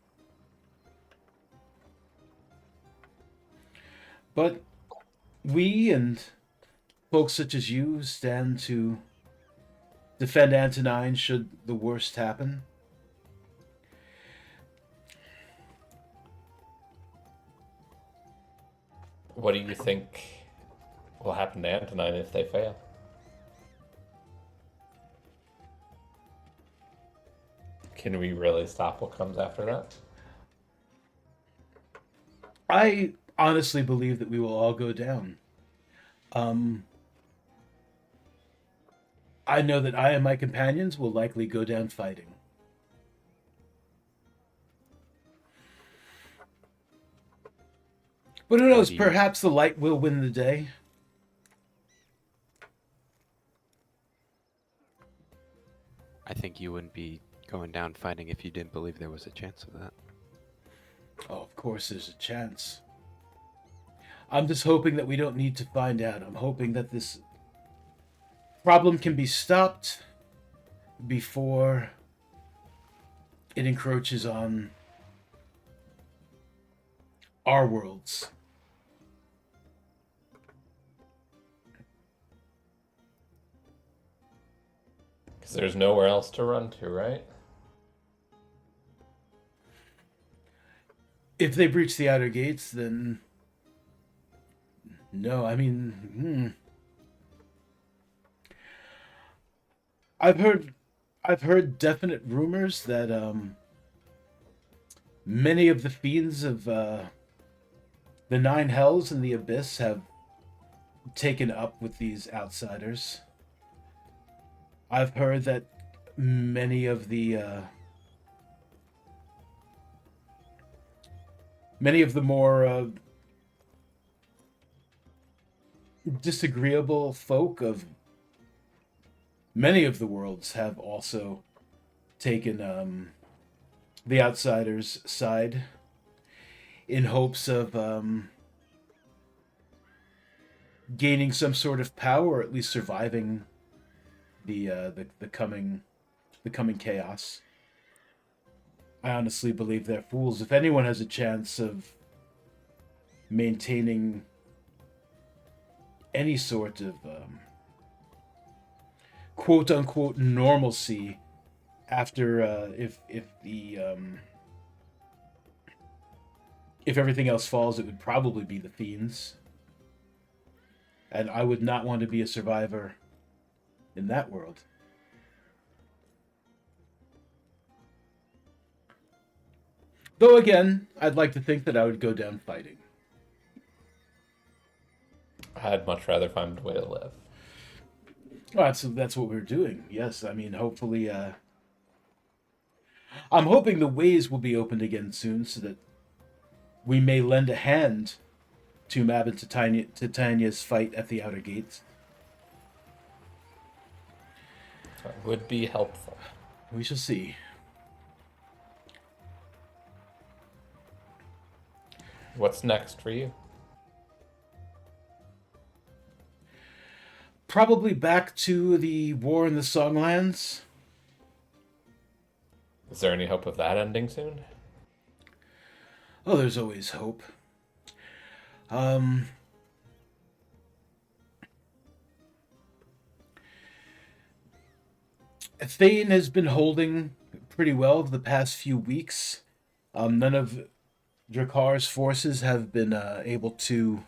But we and folks such as you stand to defend Antonine should the worst happen. What do you think will happen to Antonine if they fail? Can we really stop what comes after that? I honestly believe that we will all go down. I know that I and my companions will likely go down fighting. But who knows? do you- Perhaps the light will win the day. I think you wouldn't be going down fighting if you didn't believe there was a chance of that. Oh, of course there's a chance. I'm just hoping that we don't need to find out. I'm hoping that this problem can be stopped before it encroaches on our worlds. Because there's nowhere else to run to, right? If they breach the outer gates, then no. I mean, I've heard definite rumors that many of the fiends of the Nine Hells and the Abyss have taken up with these outsiders. I've heard that many of the more disagreeable folk of many of the worlds have also taken the outsiders' side in hopes of gaining some sort of power, or at least surviving the coming chaos. I honestly believe they're fools. If anyone has a chance of maintaining any sort of quote unquote normalcy after if everything else falls, it would probably be the fiends. And I would not want to be a survivor in that world. Though again, I'd like to think that I would go down fighting. I'd much rather find a way to live. Well, that's what we're doing. Yes, I mean, hopefully, I'm hoping the ways will be opened again soon, so that we may lend a hand to Mab and Titania's fight at the outer gates. That would be helpful. We shall see. What's next for you? Probably back to the war in the Songlands. Is there any hope of that ending soon? Oh, there's always hope. Thane has been holding pretty well the past few weeks. None of Drakar's forces have been able to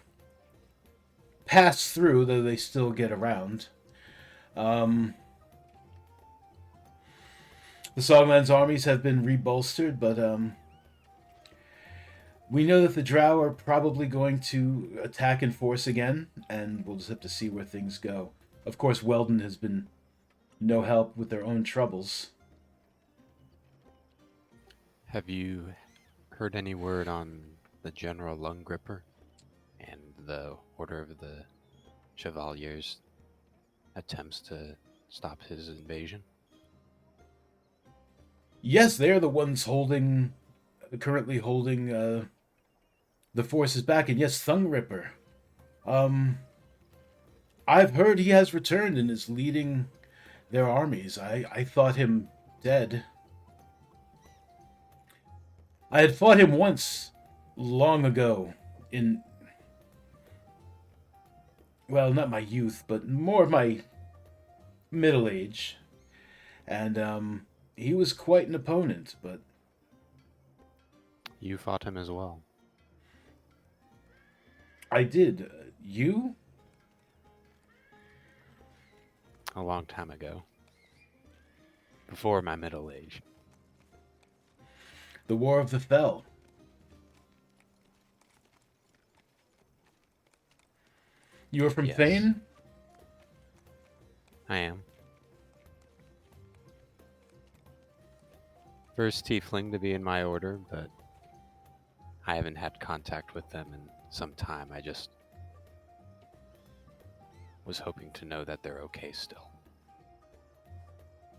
pass through, though they still get around. The Songlands armies have been rebolstered, but we know that the Drow are probably going to attack in force again, and we'll just have to see where things go. Of course, Weldon has been no help with their own troubles. Have you heard any word on the General Lung Gripper and the Order of the Chevaliers' attempts to stop his invasion? Yes, they're the ones currently holding the forces back, and yes, Thung Ripper. Um, I've heard he has returned and is leading their armies. I thought him dead. I had fought him once, long ago, in, well, not my youth, but more of my middle age. And he was quite an opponent, but You fought him as well. I did. You? A long time ago. Before my middle age. The War of the Fell. You were from Yes. Thane? I am. First tiefling to be in my order, but I haven't had contact with them in some time. I just was hoping to know that they're okay still.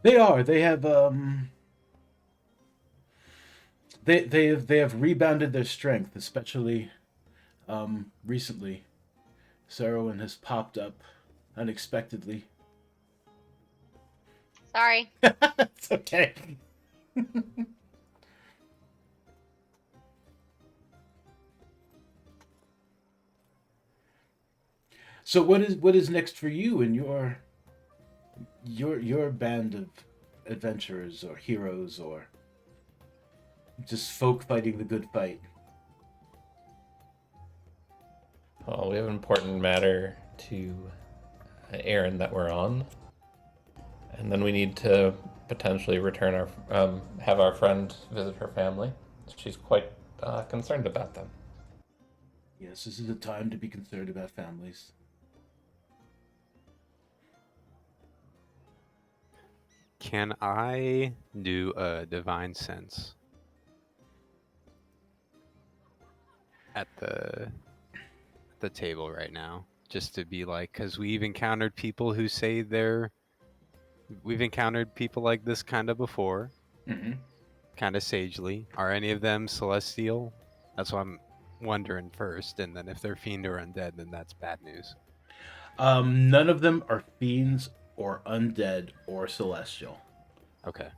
They are. They have they have rebounded their strength, especially recently. Sarowin has popped up unexpectedly. Sorry. It's okay. So what is next for you and your band of adventurers or heroes or just folk fighting the good fight? Well, we have an important matter to errand that we're on, and then we need to potentially return have our friend visit her family. She's quite concerned about them. Yes, this is a time to be concerned about families. Can I do a divine sense at the table right now? Just to be like, because we've encountered people who say we've encountered people like this kind of before, Mm-hmm. kind of sagely. Are any of them celestial? That's what I'm wondering first, and then if they're fiend or undead, then that's bad news. None of them are fiends or undead or celestial. Okay.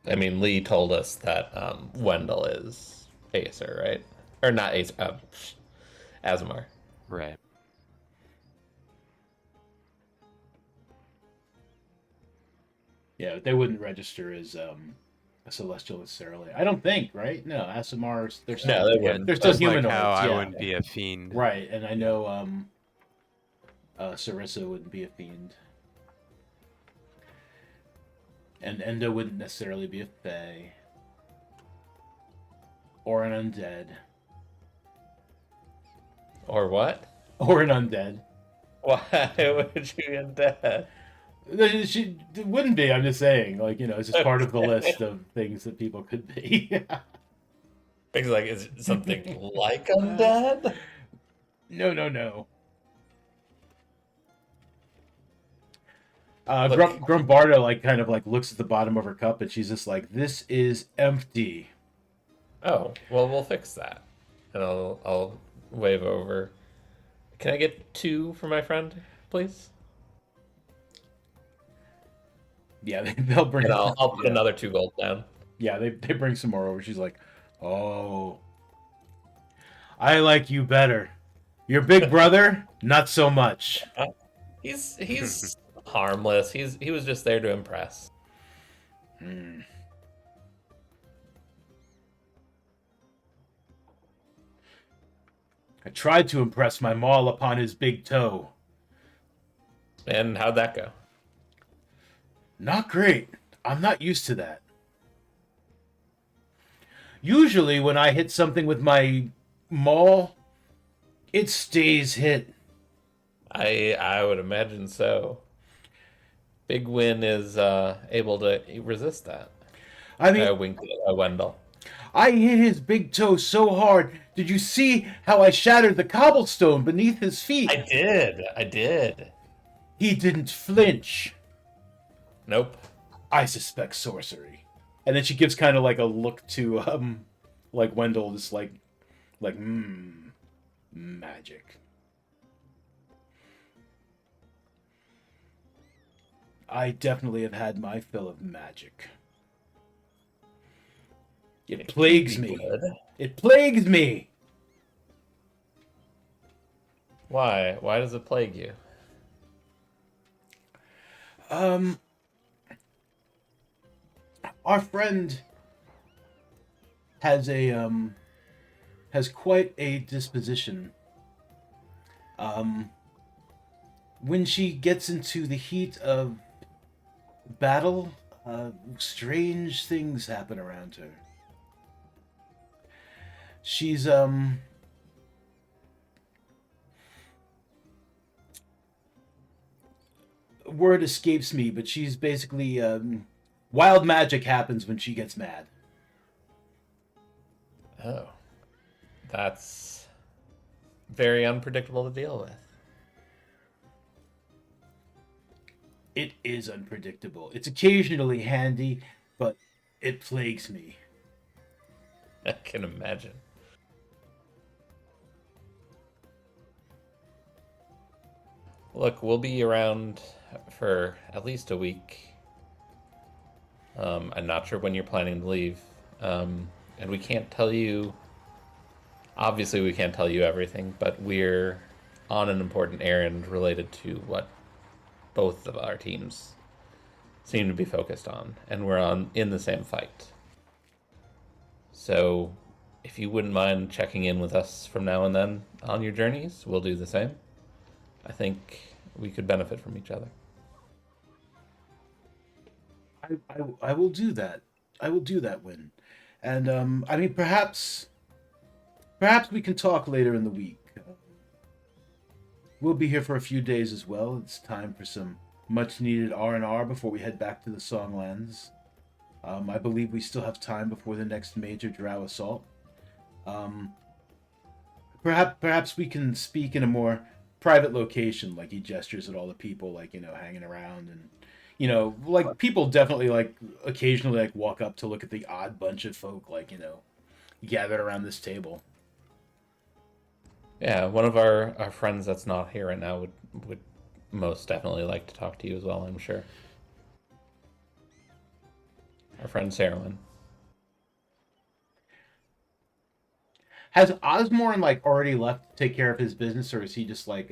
I mean, Lee told us that Wendell is Acer, right? Or not Acer, Azamar. Right. Yeah, they wouldn't register as a celestial necessarily. I don't think, right? No, Asimars, they're still, No, they Yeah, wouldn't. they're still just like humanoids. how I yeah. wouldn't be a fiend. Right, and I know Sarissa wouldn't be a fiend. And Endo wouldn't necessarily be a fae. Or an undead. Or what? Or an undead. Why would you get that? She wouldn't be, I'm just saying. Like, you know, it's just part of the list of things that people could be. Things like, is it something like undead? No. Look. Grumbarda like kind of like looks at the bottom of her cup and she's just like, "This is empty." Oh, well, we'll fix that. And I'll wave over. Can I get 2 for my friend, please? Yeah, they'll bring. And I'll put yeah. another 2 gold down. Yeah, they bring some more over. She's like, "Oh, I like you better. Your big brother, not so much." He's harmless. He was just there to impress. Hmm. I tried to impress my maul upon his big toe. And how'd that go? Not great. I'm not used to that. Usually when I hit something with my maul, it stays hit. I would imagine so. Big Win is able to resist that. I I mean, winked at Wendell. I hit his big toe so hard. Did you see how I shattered the cobblestone beneath his feet? I did. I did. He didn't flinch. Nope. I suspect sorcery. And then she gives kind of like a look to like Wendell, just like magic. I definitely have had my fill of magic. It plagues me. Good. It plagues me. Why? Why does it plague you? Our friend has has quite a disposition. When she gets into the heat of battle, strange things happen around her. She's word escapes me, but she's basically wild magic happens when she gets mad. Oh. That's very unpredictable to deal with. It is unpredictable. It's occasionally handy, but it plagues me. I can imagine. Look, we'll be around for at least a week. I'm not sure when you're planning to leave. And we can't tell you. Obviously, we can't tell you everything, but we're on an important errand related to what both of our teams seem to be focused on, and we're on in the same fight. So, if you wouldn't mind checking in with us from now and then on your journeys, we'll do the same. I think we could benefit from each other. I will do that. I will do that, Win. And I mean, perhaps we can talk later in the week. We'll be here for a few days as well. It's time for some much needed R&R before we head back to the Songlands. I believe we still have time before the next major drow assault. Perhaps we can speak in a more private location. Like he gestures at all the people, like hanging around, and like people definitely like occasionally like walk up to look at the odd bunch of folk like gathered around this table. Yeah, one of our friends that's not here right now would most definitely like to talk to you as well, I'm sure. Our friend Sarahwin. Has Osborne like already left to take care of his business, or is he just like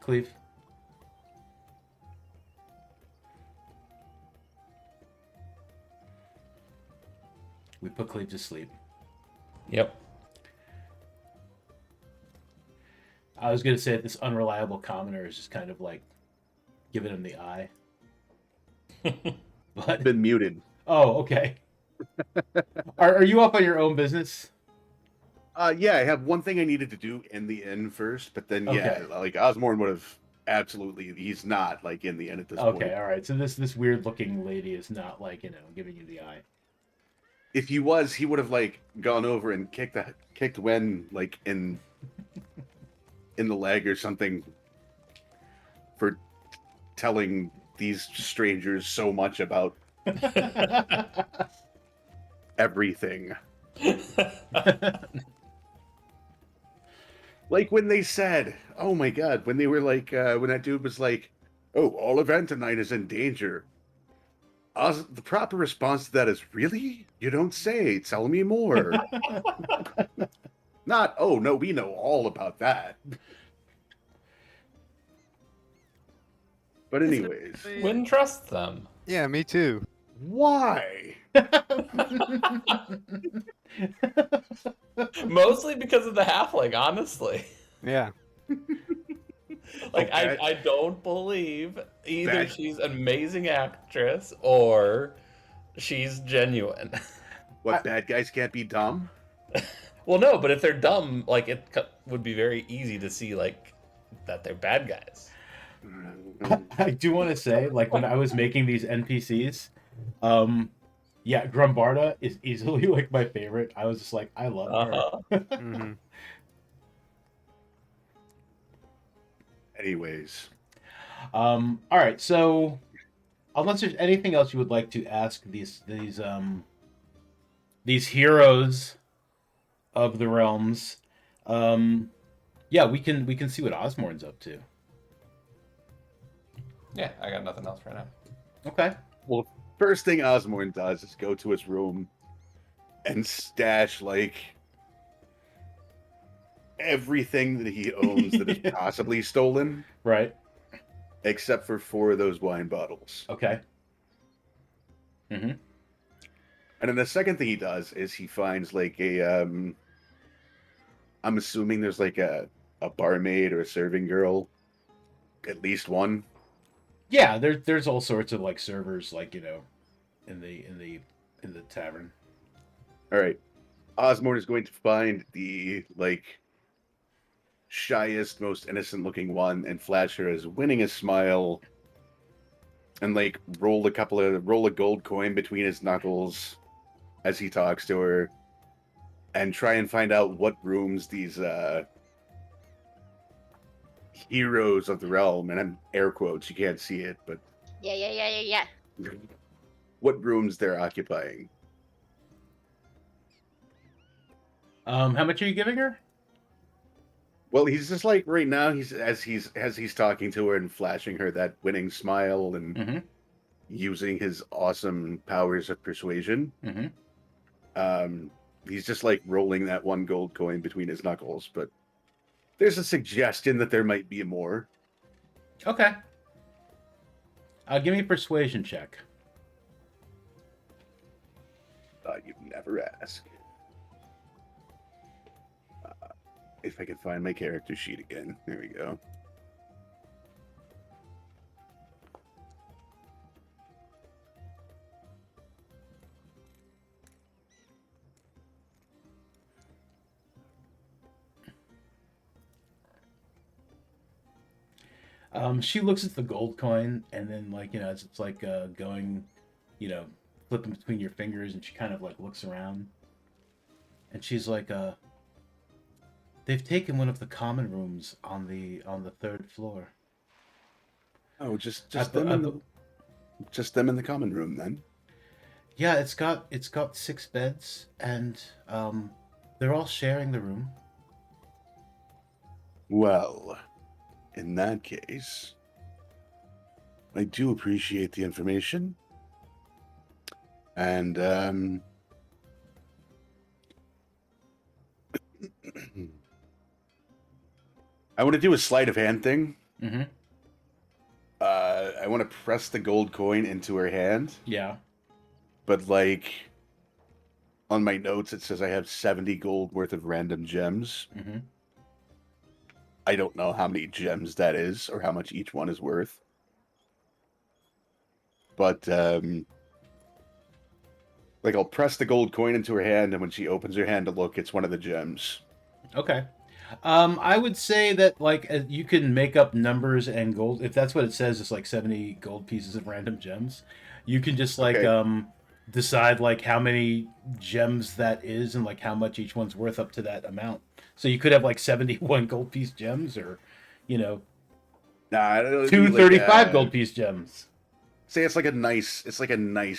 Cleve? We put Cleve to sleep. Yep. I was gonna say that this unreliable commoner is just kind of like giving him the eye. But Been muted. oh, okay. Are you up on your own business? Yeah, I have one thing I needed to do in the inn first, but then yeah, Okay. like Osborne would have absolutely. He's not like in the inn at this point. Okay, all right. So this weird looking lady is not like giving you the eye. If he was, he would have like gone over and kicked Wen like in the leg or something for telling these strangers so much about everything. Like when they said, "Oh my god," when they were like, when that dude was like, "Oh, all of Antonine is in danger." The proper response to that is, "Really? You don't say. Tell me more." Not, "Oh no, we know all about that." But anyways, Wouldn't trust them. Yeah, me too. why? Mostly because of the halfling, honestly. Yeah. Like Okay. I don't believe either Bad- she's an amazing actress or she's genuine. What, bad guys can't be dumb? Well, no, but if they're dumb, like would be very easy to see like that they're bad guys. I do want to say, like, when I was making these NPCs, yeah, Grumbarda is easily like my favorite. I was just like, I love her. Uh-huh. Mm-hmm. Anyways, All right, so unless there's anything else you would like to ask these heroes of the realms, yeah, we can see what Osmorn's up to. Yeah, I got nothing else right now. Okay. well, first thing Osmorn does is go to his room and stash like everything that he owns that is possibly stolen, Right. except for 4 of those wine bottles. Okay. Mm-hmm. And then the second thing he does is he finds like I'm assuming there's like a barmaid or a serving girl, at least one. Yeah, there's all sorts of like servers, like, in the tavern. All right. Osmorn is going to find the like shyest, most innocent looking one and flash her as winning a smile and like roll a gold coin between his knuckles as he talks to her and try and find out what rooms these heroes of the realm, and I'm air quotes, you can't see it, but Yeah. what rooms they're occupying. How much are you giving her? Well, he's just like right now. He's talking to her and flashing her that winning smile and Mm-hmm. using his awesome powers of persuasion. Mm-hmm. He's just like rolling that one gold coin between his knuckles. But there's a suggestion that there might be more. Okay. Give me a persuasion check. Thought you'd never ask. If I can find my character sheet again, there we go. She looks at the gold coin, and then, like, as it's like going, flipping between your fingers, and she kind of like looks around, and she's like, they've taken one of the common rooms on the third floor. Oh, just At them the- in at the the- just them in the common room then. Yeah, it's got 6 beds, and they're all sharing the room. Well, in that case, I do appreciate the information. And I want to do a sleight of hand thing. Mm-hmm. I want to press the gold coin into her hand, Yeah. but like on my notes it says I have 70 gold worth of random gems. Mm-hmm. I don't know how many gems that is or how much each one is worth. But like I'll press the gold coin into her hand, and when she opens her hand to look, it's one of the gems. Okay. I would say that, like, you can make up numbers and gold. If that's what it says, it's like 70 gold pieces of random gems. You can just like Okay. decide like how many gems that is and like how much each one's worth up to that amount. So you could have like 71 gold piece gems, or you know, Nah, it'll two be like 35 gold piece gems. say it's like a nice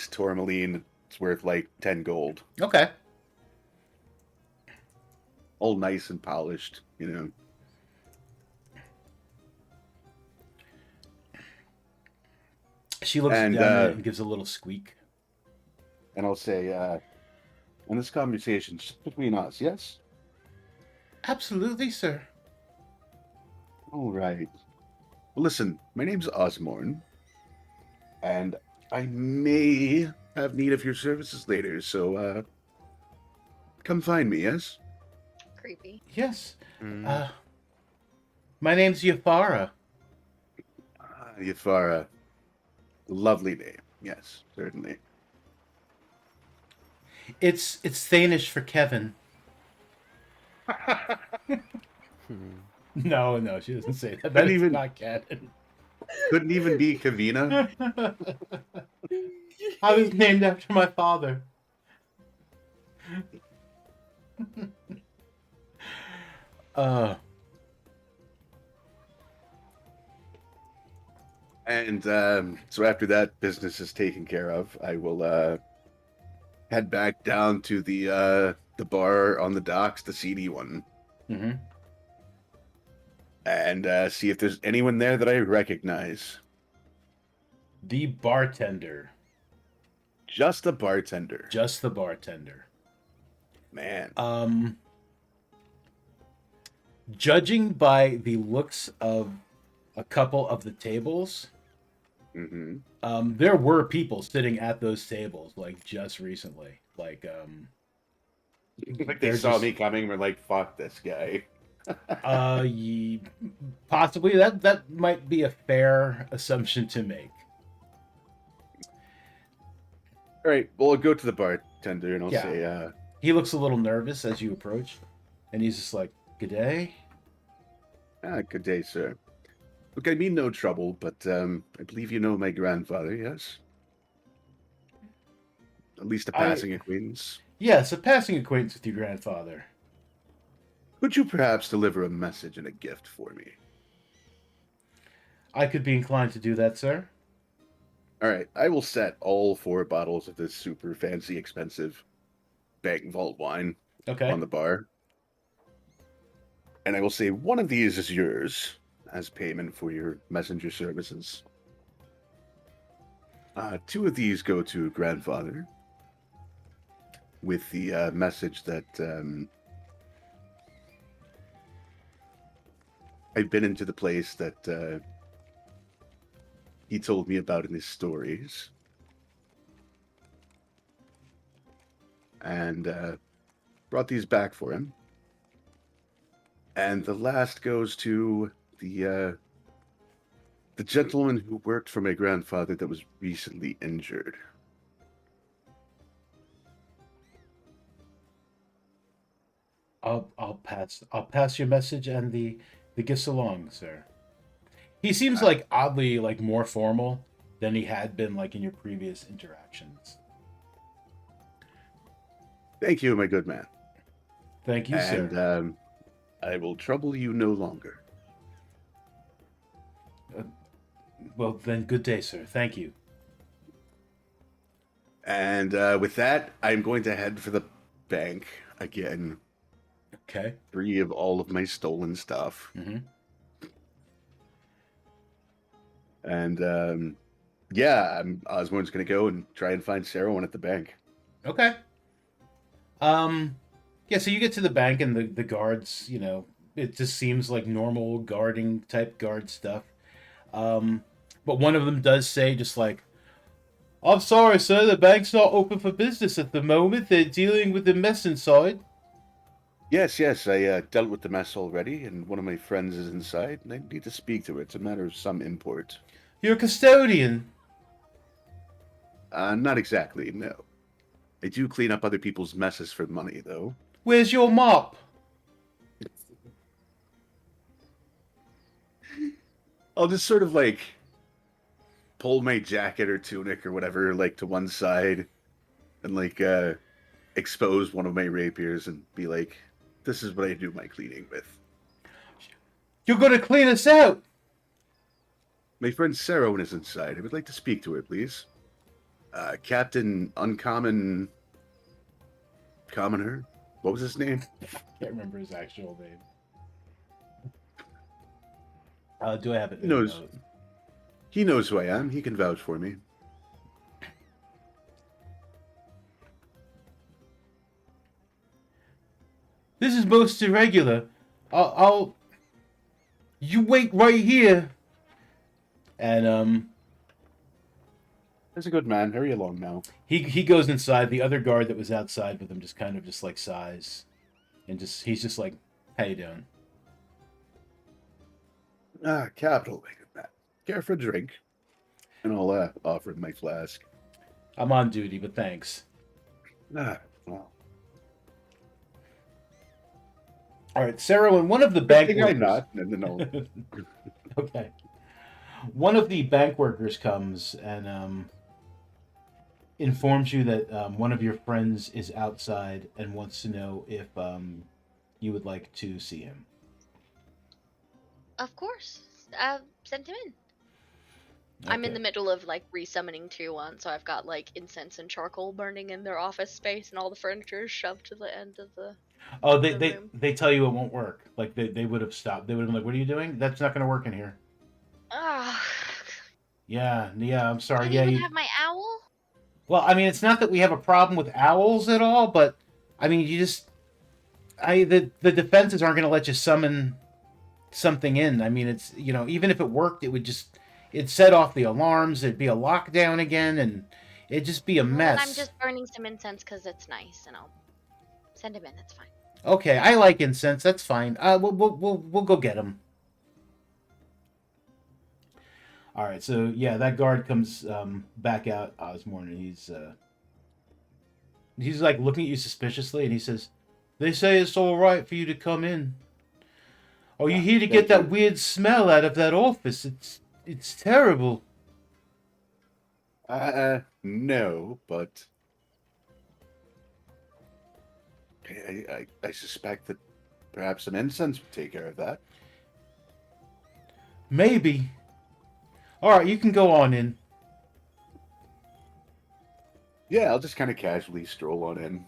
tourmaline. It's worth like 10 gold. Okay. All nice and polished, you know. She looks And, down at it and gives a little squeak. And I'll say, and this conversation's between us, yes? Absolutely, sir. All right. Well, listen, my name's Osmorn, and I may have need of your services later, so come find me, yes? Creepy. Yes. Mm. My name's Yafara. Yafara. Lovely name. Yes, certainly. It's Thanish for Kevin. Hmm. No, she doesn't say that. Couldn't That's even- not canon. Couldn't even be Kavina. I was named after my father. uh, And so after that business is taken care of, I will head back down to the bar on the docks, the seedy one, hmm and see if there's anyone there that I recognize. The bartender. Just a bartender. Just the bartender. Man. Judging by the looks of a couple of the tables, Mm-hmm. there were people sitting at those tables like just recently. Like they They're saw just- me coming and were like, fuck this guy. Possibly that might be a fair assumption to make. All right, well, I'll go to the bartender and I'll Yeah. say, He looks a little nervous as you approach, and he's just like, "Good day." good day, sir. Look, I mean no trouble, but I believe you know my grandfather, yes? At least a passing acquaintance. Yes, a passing acquaintance with your grandfather. Could you perhaps deliver a message and a gift for me? I could be inclined to do that, sir. All right, I will set all 4 bottles of this super fancy, expensive bank vault wine Okay. on the bar. And I will say one of these is yours as payment for your messenger services. 2 of these go to grandfather with the message that I've been into the place that he told me about in his stories. And brought these back for him. And the last goes to the gentleman who worked for my grandfather that was recently injured. I'll pass your message and the gifts along, sir. He seems like oddly like more formal than he had been like in your previous interactions. Thank you, my good man. Thank you, And sir. I will trouble you no longer. Well, then, good day, sir. Thank you. And with that, I'm going to head for the bank again, Okay. free of all of my stolen stuff. Mm-hmm. And yeah, Osborne's going to go and try and find Sarah one at the bank. Okay. Yeah, so you get to the bank and the guards, you know, it just seems like normal guarding type guard stuff. But one of them does say just like, "I'm sorry, sir, the bank's not open for business at the moment. They're dealing with the mess inside." Yes, I dealt with the mess already, and one of my friends is inside, and I need to speak to her. It's a matter of some import. "You're a custodian." Not exactly, no. I do clean up other people's messes for money, though. "Where's your mop?" I'll just sort of like pull my jacket or tunic or whatever like to one side and like expose one of my rapiers and be like, this is what I do my cleaning with. "You're gonna clean us out." My friend Sarah is inside. I would like to speak to her, please. Captain Uncommon Commoner? What was his name? Can't remember his actual name. Do I have it? He knows. He knows who I am. He can vouch for me. "This is most irregular. I'll. You wait right here." And There's a good man. Hurry along now. he goes inside. The other guard that was outside with him just kind of just like sighs, and he's just like, "How you doing?" Capital, my good man. Care for a drink? And I'll offer him my flask. "I'm on duty, but thanks." Well. All right, Sarah, and one of the Good bank thing I'm workers. not. And then I'll... Okay. One of the bank workers comes and informs you that one of your friends is outside and wants to know if you would like to see him. Of course. Send him in. I'm in Okay. the middle of like resummoning 2-1, so I've got like incense and charcoal burning in their office space, and all the furniture is shoved to the end of the Oh, the room. they tell you it won't work. Like they would have stopped. They would have been like, "What are you doing? That's not going to work in here." Ah, Yeah, yeah. I'm sorry. can't Yeah, even you. have my owl. Well, I mean, it's not that we have a problem with owls at all, but I mean, you just, the defenses aren't going to let you summon something in. I mean, it's even if it worked, it'd set off the alarms. It'd be a lockdown again, and it'd just be a Well, then I'm mess. just burning some incense because it's nice, and I'll send him in. That's fine. Okay, I like incense. That's fine. We'll go get him. All right. So yeah, that guard comes back out, Osborne, and he's like looking at you suspiciously, and he says, "They say it's all right for you to come in. Are you here to get Thank that you. weird smell out of that office? It's terrible." No, but I suspect that perhaps some incense would take care of that. Maybe. All right, you can go on in. Yeah, I'll just kind of casually stroll on in.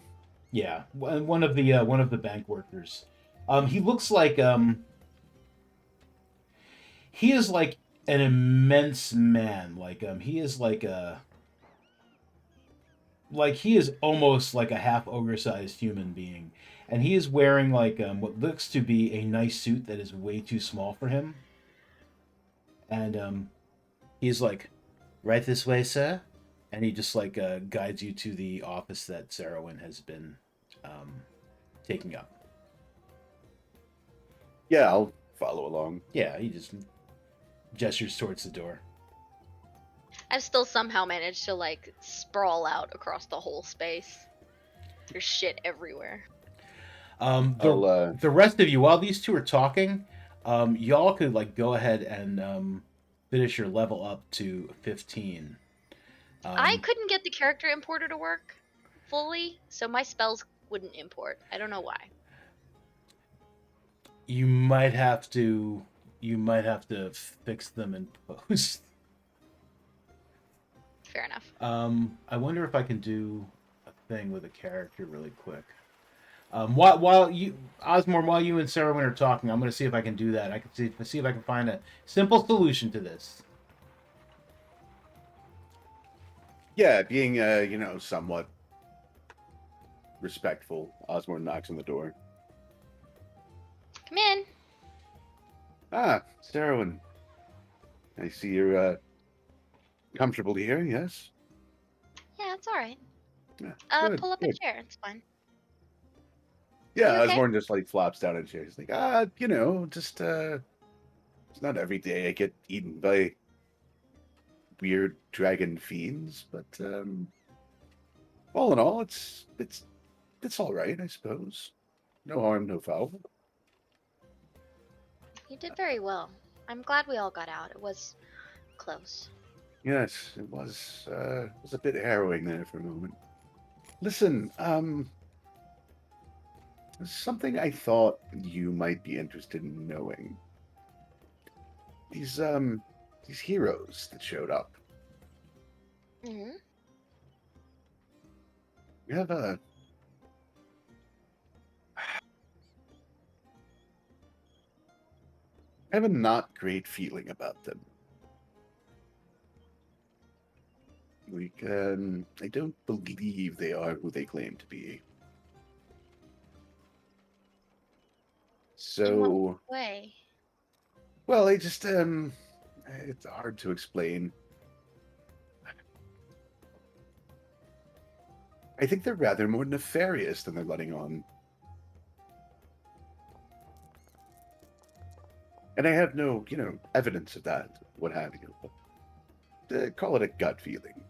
Yeah, one of the bank workers. He looks like he is like an immense man. Like he is like he is almost like a half ogre sized human being, and he is wearing like what looks to be a nice suit that is way too small for him. And he's like, "Right this way, sir," and he just like guides you to the office that Sarowin has been taking up. Yeah, I'll follow along. Yeah, he just gestures towards the door. I've still somehow managed to like sprawl out across the whole space. There's shit everywhere. The rest of you, while these two are talking, y'all could like go ahead and finish your level up to 15. I couldn't get the character importer to work fully, so my spells wouldn't import. I don't know why. You might have to fix them in post. Fair enough. I wonder if I can do a thing with a character really quick. While you, Osmore, while you and Sarahwin are talking, I'm going to see if I can do that. I can see if I can find a simple solution to this. Yeah, being somewhat respectful, Osborne knocks on the door. Come in. Ah, Sarowin. I see you're comfortable here, yes? Yeah, it's all right. Yeah, good, Pull up a good. chair. It's fine. Yeah, You okay? Osborne just like flops down in a chair. He's like, just it's not every day I get eaten by weird dragon fiends, but all in all, it's all right, I suppose. No harm, no foul. You did very well. I'm glad we all got out. It was close. Yes, it was a bit harrowing there for a moment. Listen, something I thought you might be interested in knowing. These heroes that showed up. Mm-hmm. We have I have a not great feeling about them. Like, I don't believe they are who they claim to be. In So, what way? well, I just it's hard to explain. I think they're rather more nefarious than they're letting on. And I have no, evidence of that, what have you. But, call it a gut feeling.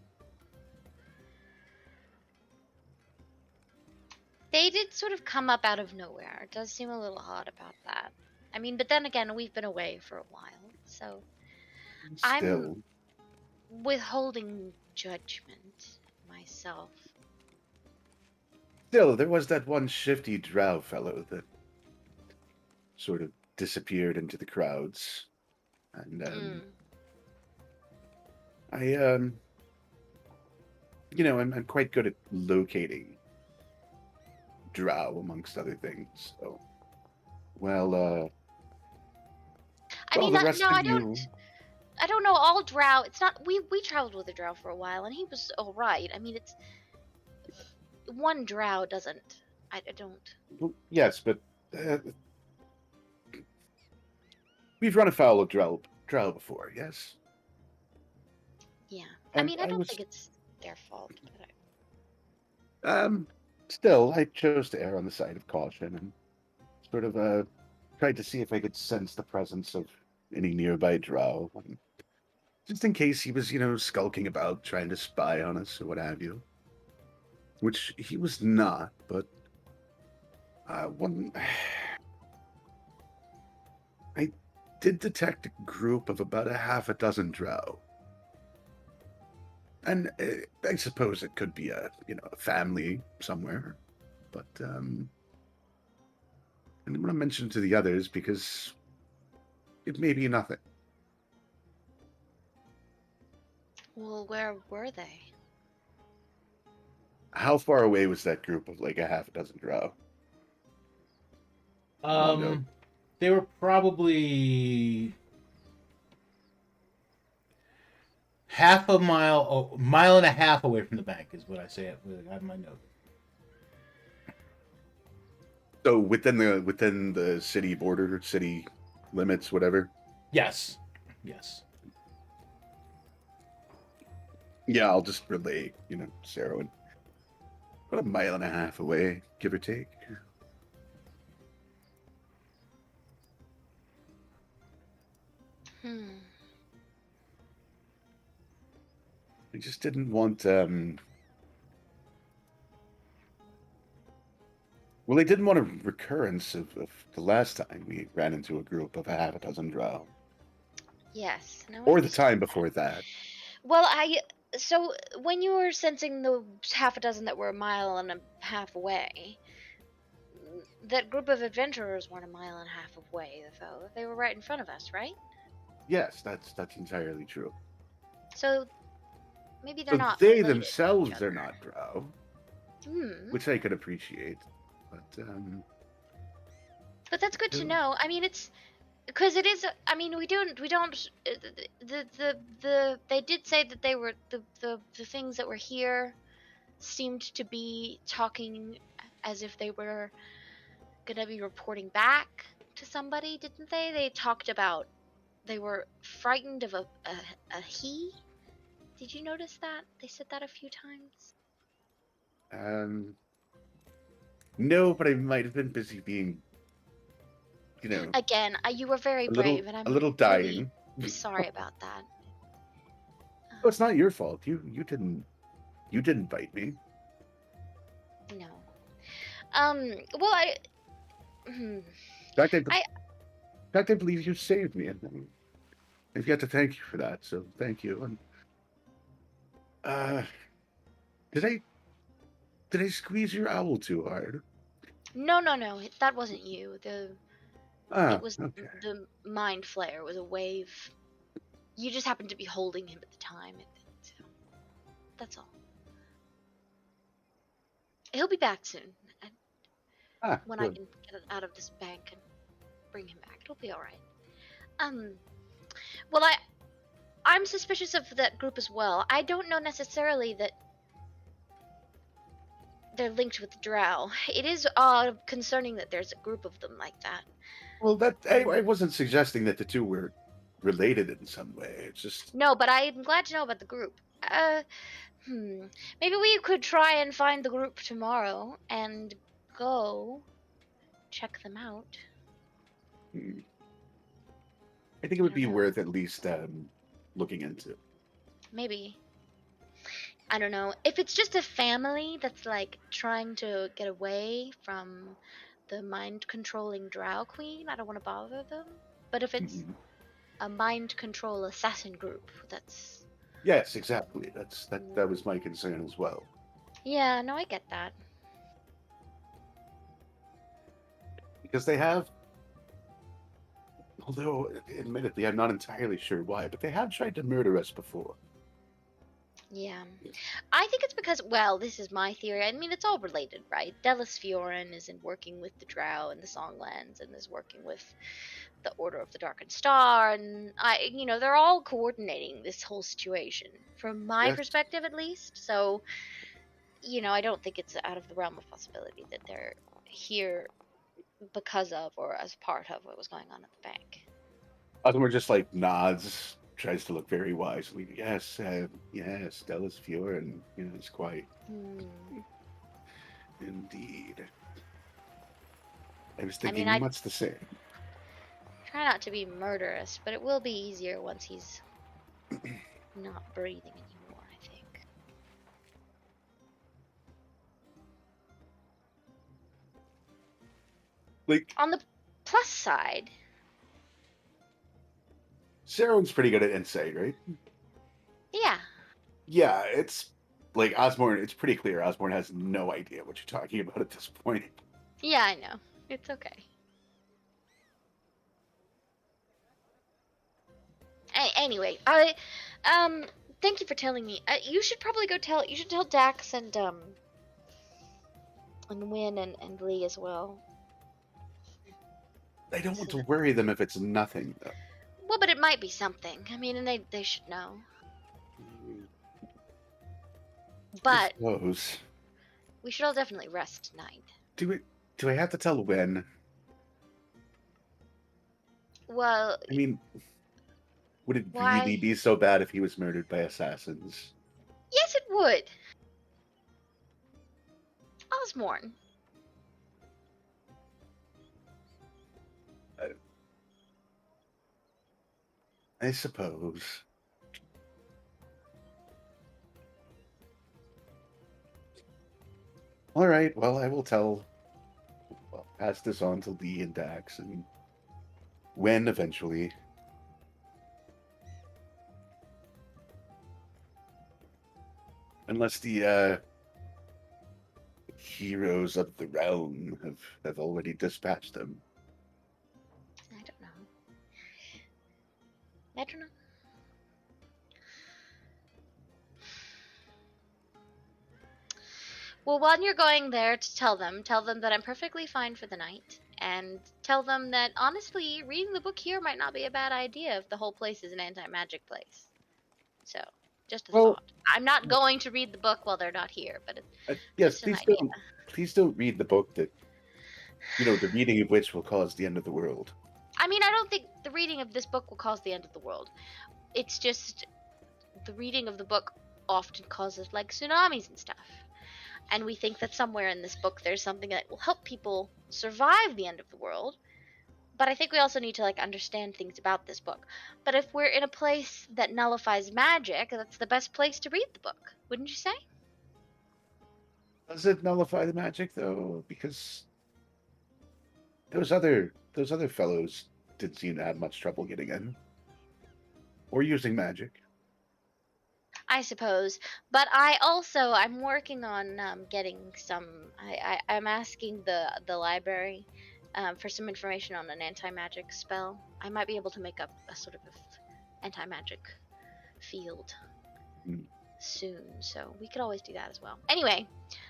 They did sort of come up out of nowhere. It does seem a little odd about that. I mean, but then again, we've been away for a while, so I'm Still, withholding judgment myself. there was that one shifty drow fellow that sort of disappeared into the crowds, and Mm. I I'm quite good at locating drow amongst other things. So, well, I well, mean, the rest no, of I don't. you, I don't know all drow. It's not. We traveled with a drow for a while, and he was all right. I mean, it's one drow doesn't. I don't. well, yes, but uh, we've run afoul of drow before, yes. Yeah. I And mean, I I don't was, think it's their fault. But um, still, I chose to err on the side of caution and sort of tried to see if I could sense the presence of any nearby drow, just in case he was, skulking about trying to spy on us or what have you. Which he was not, but one, I did detect a group of about a half a dozen drow. And I suppose it could be a family somewhere, but I didn't want to mention it to the others because it may be nothing. well, where were they? How far away was that group of like a half a dozen drow? Mondo. They were probably half a mile, mile and a half away from the bank, is what I say. I have my note. So within the city border, city limits, whatever. Yes, yes. Yeah, I'll just relay, Sarah, about a mile and a half away, give or take. Hmm. I just didn't want well, I didn't want a recurrence of the last time we ran into a group of a half a dozen drow. Yes. No, I Or the understand time that. before that. Well, so when you were sensing the half a dozen that were a mile and a half away, that group of adventurers weren't a mile and a half away, though. They were right in front of us, right? Yes, that's entirely true. So maybe they're So not they related to each themselves are other. not drow, Hmm. which I could appreciate. But But that's good to still, know. I mean, it's because it is. I mean, we don't. They did say that they were the things that were here seemed to be talking as if they were gonna be reporting back to somebody, didn't they? They talked about they were frightened of a he. Did you notice that? They said that a few times. um, no, but I might have been busy being, Again, you were very a little brave, and a I'm little really dying. sorry about that. Oh, it's not your fault. You didn't bite me. No. Well, hmm, In I fact, I believe you saved me, and I've got to thank you for that. So thank you. And uh, did I squeeze your owl too hard? no, that wasn't you. It Ah, was okay. the mind flare. It was a wave. You just happened to be holding him at the time. So that's all. He'll be back soon. Ah, When I good. can get it out of this bank and bring him back, it'll be all right. Um. Well, I'm suspicious of that group as well. I don't know necessarily that they're linked with Drow. It is concerning that there's a group of them like that. Well, that I Um, wasn't suggesting that the two were related in some way. It's just no, but I'm glad to know about the group. Maybe we could try and find the group tomorrow and go check them out. hmm, I think it I would don't be know. worth at least looking into. Maybe. I don't know. If it's just a family that's like trying to get away from the mind controlling drow queen, I don't want to bother them. But if it's Mhm. a mind control assassin group, that's Yes, exactly. That was my concern as well. yeah, no, I get that. Because they have, although admittedly I'm not entirely sure why, but they have tried to murder us before. Yeah. I think it's because, well, this is my theory. I mean, it's all related, right? Delis Fiorin is in working with the Drow and the Songlands and is working with the Order of the Darkened Star, and they're all coordinating this whole situation from my Yes, perspective, at least. So, I don't think it's out of the realm of possibility that they're here because of or as part of what was going on at the bank. Osmore just like nods, tries to look very wise. Like, yes, yes, Stella's Fiora, and it's quite Hmm. indeed. I was I mean, thinking I much the same. try not to be murderous, but it will be easier once he's not breathing anymore, I think. Like, On the plus side, Saren's pretty good at insight, right? yeah, Yeah, it's like Osborne. It's pretty clear Osborne has no idea what you're talking about at this point. yeah, I know. It's okay. Anyway, um, thank you for telling me. You should probably you should tell Dax and Win and Lee as well. I don't want So to that, worry them if it's nothing, though. well, but it might be something. I mean, and they should know. I But suppose. we should all definitely rest tonight. Do it. Do I have to tell when? Well, I mean, would it really why? be so bad if he was murdered by assassins? Yes, it would. Osborne. I suppose. All right. Well, I will tell. Well, pass this on to Lee and Dax, and when eventually. Unless the heroes of the realm have already dispatched them. I don't know. I don't know. Well, when you're going there to tell them that I'm perfectly fine for the night, and tell them that honestly, reading the book here might not be a bad idea if the whole place is an anti-magic place. So, just a Well, thought. I'm not going to read the book while they're not here, but it's yes. just an idea. Please don't read the book that the reading of which will cause the end of the world. I mean, I don't think the reading of this book will cause the end of the world. It's just the reading of the book often causes like tsunamis and stuff. And we think that somewhere in this book there's something that will help people survive the end of the world. But I think we also need to like understand things about this book. But if we're in a place that nullifies magic, that's the best place to read the book, wouldn't you say? Does it nullify the magic though? Because those other fellows didn't seem to have much trouble getting in or using magic. I suppose. But I'm working on getting some. I'm asking the library for some information on an anti magic spell. I might be able to make up a sort of anti magic field Hmm. soon, so we could always do that as well. Anyway,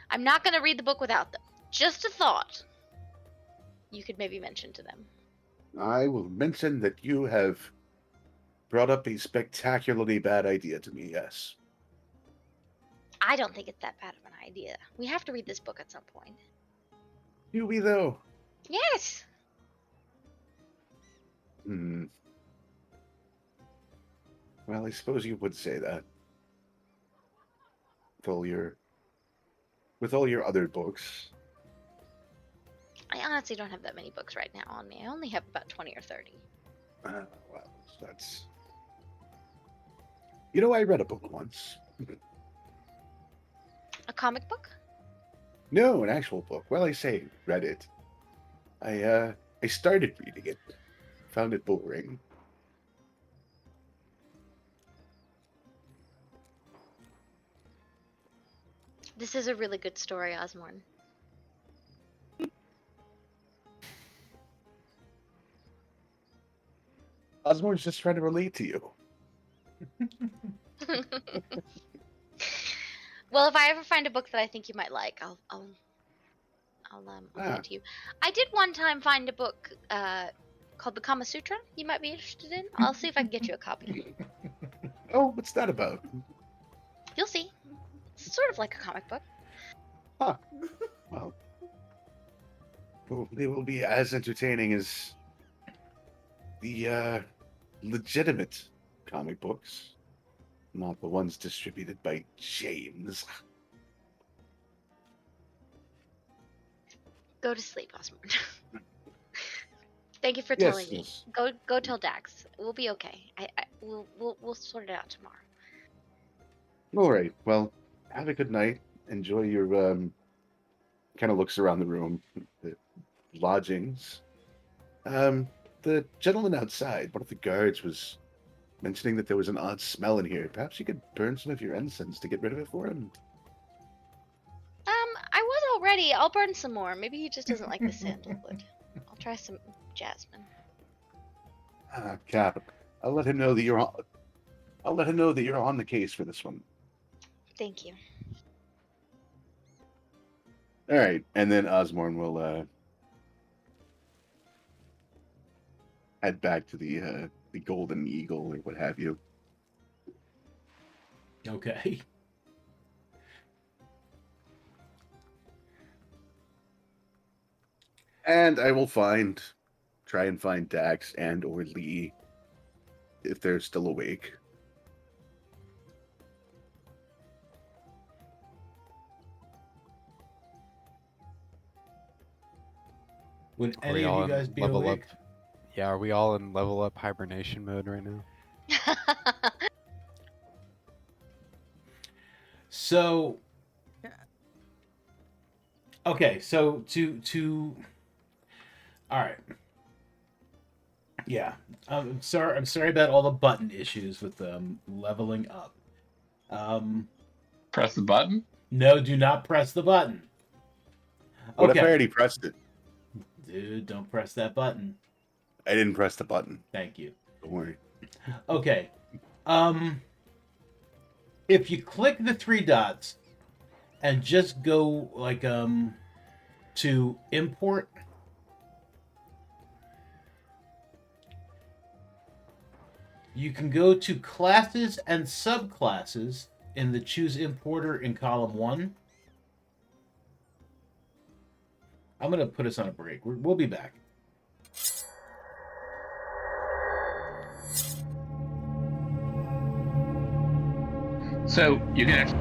I'm not going to read the book without them. Just a thought. You could maybe mention to them. I will mention that you have brought up a spectacularly bad idea to me. Yes. I don't think it's that bad of an idea. We have to read this book at some point. Do we though? Yes. Hmm. Well, I suppose you would say that. With all your with all your other books. I honestly don't have that many books right now on me. I only have about 20 or 30. Well, that's. I read a book once. comic book? No, an actual book. Well, I say read it. I started reading it. Found it boring. This is a really good story, Osborne. Osborne's just trying to relate to you. Well, if I ever find a book that I think you might like, I'll get it to you. I did one time find a book called the Kama Sutra. You might be interested in. I'll see if I can get you a copy. Oh, what's that about? You'll see. It's sort of like a comic book. Huh. Well, they will be as entertaining as the legitimate comic books, not the ones distributed by James. Go to sleep, Osborne. Thank you for Yes, telling me. yes. Go tell Dax. We'll be okay. We'll sort it out tomorrow. All right. Well, have a good night. Enjoy your kind of looks around the room, the lodgings. The gentleman outside, one of the guards, was mentioning that there was an odd smell in here. Perhaps you could burn some of your incense to get rid of it for him. I was already. I'll burn some more. Maybe he just doesn't like the sandalwood. I'll try some jasmine. Ah, Cap. I'll let him know that you're on. I'll let him know that you're on the case for this one. Thank you. All right, and then Osborne will head back to the Golden Eagle or what have you. Okay. And I will try and find Dax and or Lee if they're still awake. Would Are we any of all you in guys be level awake? up? Yeah, are we all in level up hibernation mode right now? So, okay, so all right. Yeah. I'm sorry about all the button issues with leveling up. Press the button. No, do not press the button. What if I Okay. already pressed it? Dude, don't press that button. I didn't press the button. Thank you. Don't worry. Okay. If you click the three dots and just go like to import, you can go to classes and subclasses in the choose importer in column 1. I'm going to put us on a break. We'll be back. So you can actually.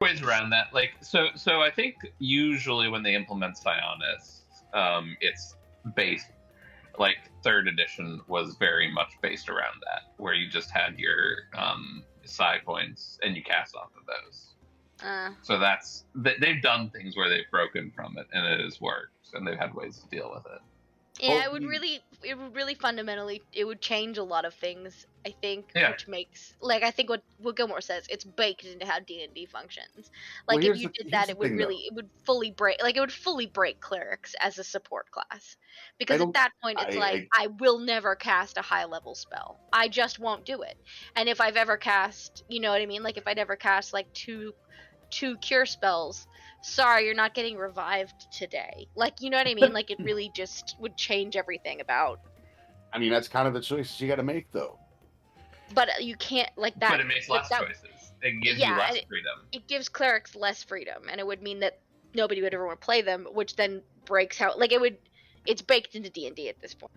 Ways around that, like so I think usually when they implement psionists, it's based, like third edition was very much based around that, where you just had your psi points and you cast off of those. So that's they've done things where they've broken from it and it has worked, and they've had ways to deal with it. Yeah, it would really fundamentally, it would change a lot of things, I think, Yeah. which makes, like, I think what Gilmore says, it's baked into how D&D functions. Well, Like, if here's you the- did here's that, the it would thing, really, it would fully break clerics as a support class. Because at don't- that point, it's like, I will never cast a high-level spell. I just won't do it. And if I've ever cast, you know what I mean? Like, if I'd ever cast, like, two cure spells, sorry, you're not getting revived today. Like, you know what I mean? Like, it really just would change everything about. I mean, that's kind of the choices you got to make, though. But you can't, like, that. But it makes less choices. It gives you less freedom. It gives clerics less freedom, and it would mean that nobody would ever want to play them, which then breaks how, like, it's baked into D&D at this point.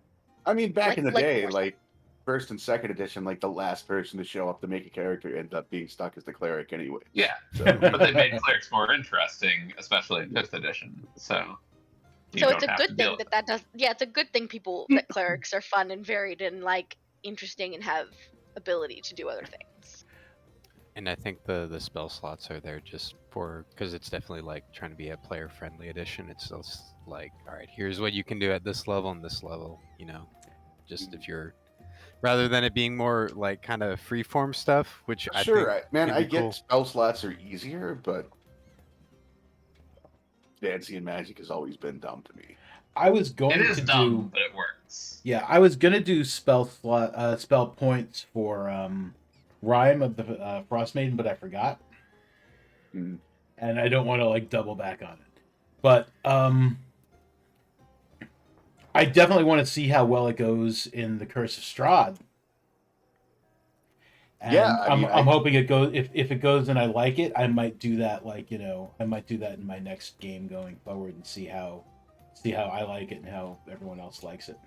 I mean, back in the day, more so. like first and second edition, like the last person to show up to make a character ended up being stuck as the cleric anyway. Yeah, So, but they made clerics more interesting, especially in 5th edition. So it's a good thing that does. Yeah, it's a good thing that clerics are fun and varied and, like, interesting and have ability to do other things. And I think the spell slots are there just for, because it's definitely like trying to be a player friendly edition. It's just like, all right, here's what you can do at this level and this level, you know, just if you're, rather than it being more like kind of freeform stuff, which I think I get cool. spell slots are easier, but fantasy and magic has always been dumb to me. I was going It is to dumb, do, but it works. yeah, I was gonna do spell points for Rhyme of the Frost Maiden, but I forgot, Mm. and I don't want to like double back on it. But I definitely want to see how well it goes in the Curse of Strahd. And Yeah, I mean, I'm hoping it goes. If it goes and I like it, I might do that. Like, you know, I might do that in my next game going forward and see how I like it and how everyone else likes it.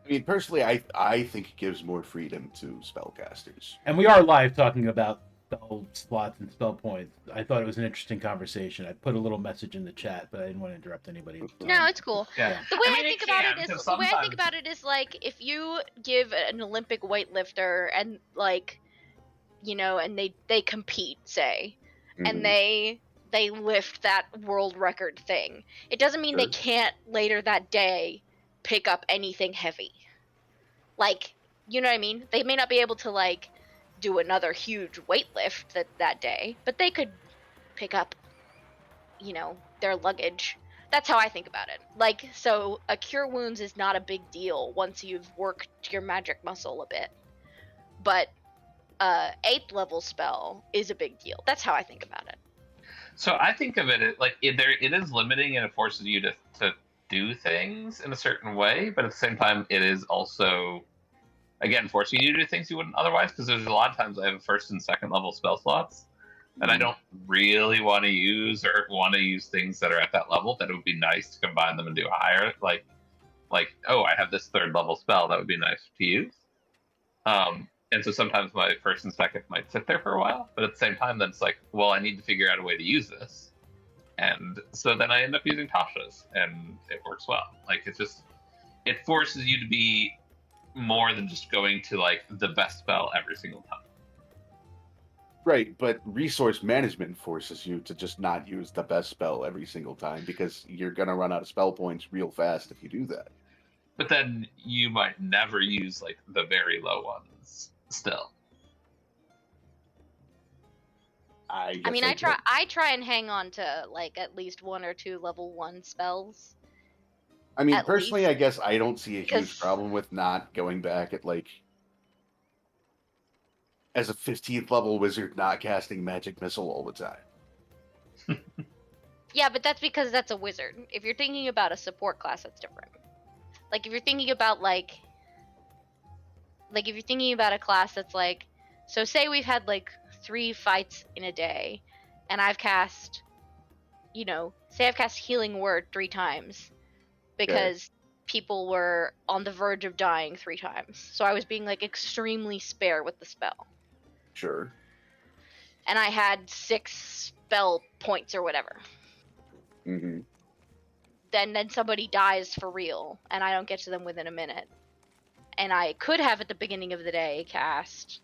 I mean, personally, I think it gives more freedom to spellcasters. And we are live talking about spell slots and spell points. I thought it was an interesting conversation. I put a little message in the chat, but I didn't want to interrupt anybody at the time. No, it's cool. Yeah. The way I I, mean, think it about can, it is, because the way I think sometimes- about it is, like, if you give an Olympic weightlifter and, like, you know, and they compete, say, and Mhm. they lift that world record thing, it doesn't mean they Sure. can't later that day pick up anything heavy. Like, you know what I mean? They may not be able to, like, do another huge weight lift that day, but they could pick up, you know, their luggage. That's how I think about it. Like, so a cure wounds is not a big deal once you've worked your magic muscle a bit. But 8th level spell is a big deal. That's how I think about it. So I think of it like it is limiting, and it forces you to do things in a certain way, but at the same time, it is also, again, forcing you to do things you wouldn't otherwise. Because there's a lot of times I have 1st and 2nd level spell slots, and I don't really want to use things that are at that level. That it would be nice to combine them and do higher, like oh, I have this 3rd level spell that would be nice to use. And so sometimes my 1st and 2nd might sit there for a while, but at the same time, then it's like, well, I need to figure out a way to use this. And so then I end up using Tasha's, and it works well. Like, it forces you to be more than just going to, like, the best spell every single time. Right, but resource management forces you to just not use the best spell every single time, because you're going to run out of spell points real fast if you do that. But then you might never use, like, the very low ones still. I try and hang on to, like, at least 1 or 2 level 1 spells. I mean, at personally, least. I guess I don't see a huge Because- problem with not going back at, like, as a 15th level wizard, not casting magic missile all the time. Yeah, but that's because that's a wizard. If you're thinking about a support class, that's different. Like, if you're thinking about, like if you're thinking about a class that's, like, so say we've had, like, 3 fights in a day, and I've cast, you know, say I've cast Healing Word 3 times, because people were on the verge of dying 3 times. So I was being like extremely spare with the spell. Sure. And I had 6 spell points or whatever. Mm-hmm. Then somebody dies for real, and I don't get to them within a minute. And I could have at the beginning of the day cast,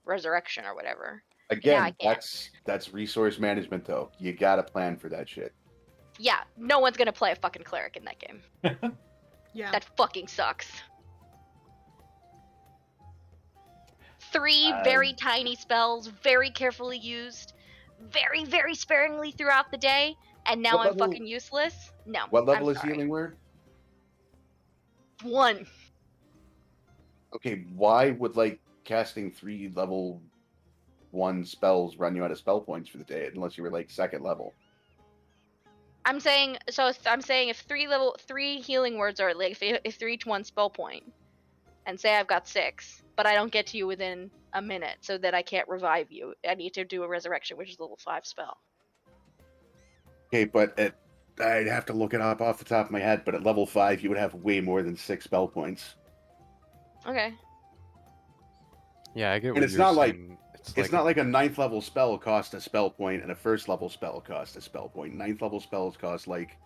resurrection or whatever. Now I Again, can't. that's resource management, though. You gotta plan for that shit. Yeah, no one's gonna play a fucking cleric in that game. Yeah. That fucking sucks. 3 very tiny spells, very carefully used, very, very sparingly throughout the day, and now What I'm level- fucking useless? No. What level I'm is sorry. healing word? 1. Okay, why would like casting 3 level 1 spells run you out of spell points for the day unless you were like 2nd level? I'm saying if 3 healing words are like if they're each 1 spell point, and say I've got 6, but I don't get to you within a minute, so that I can't revive you. I need to do a resurrection, which is a level 5 spell. Okay, but I'd have to look it up off the top of my head, but at level 5 you would have way more than 6 spell points. Okay. Yeah, I get what And it's you're not like saying. it's not like a 9th level spell costs a spell point and a 1st level spell costs a spell point. 9th level spells cost like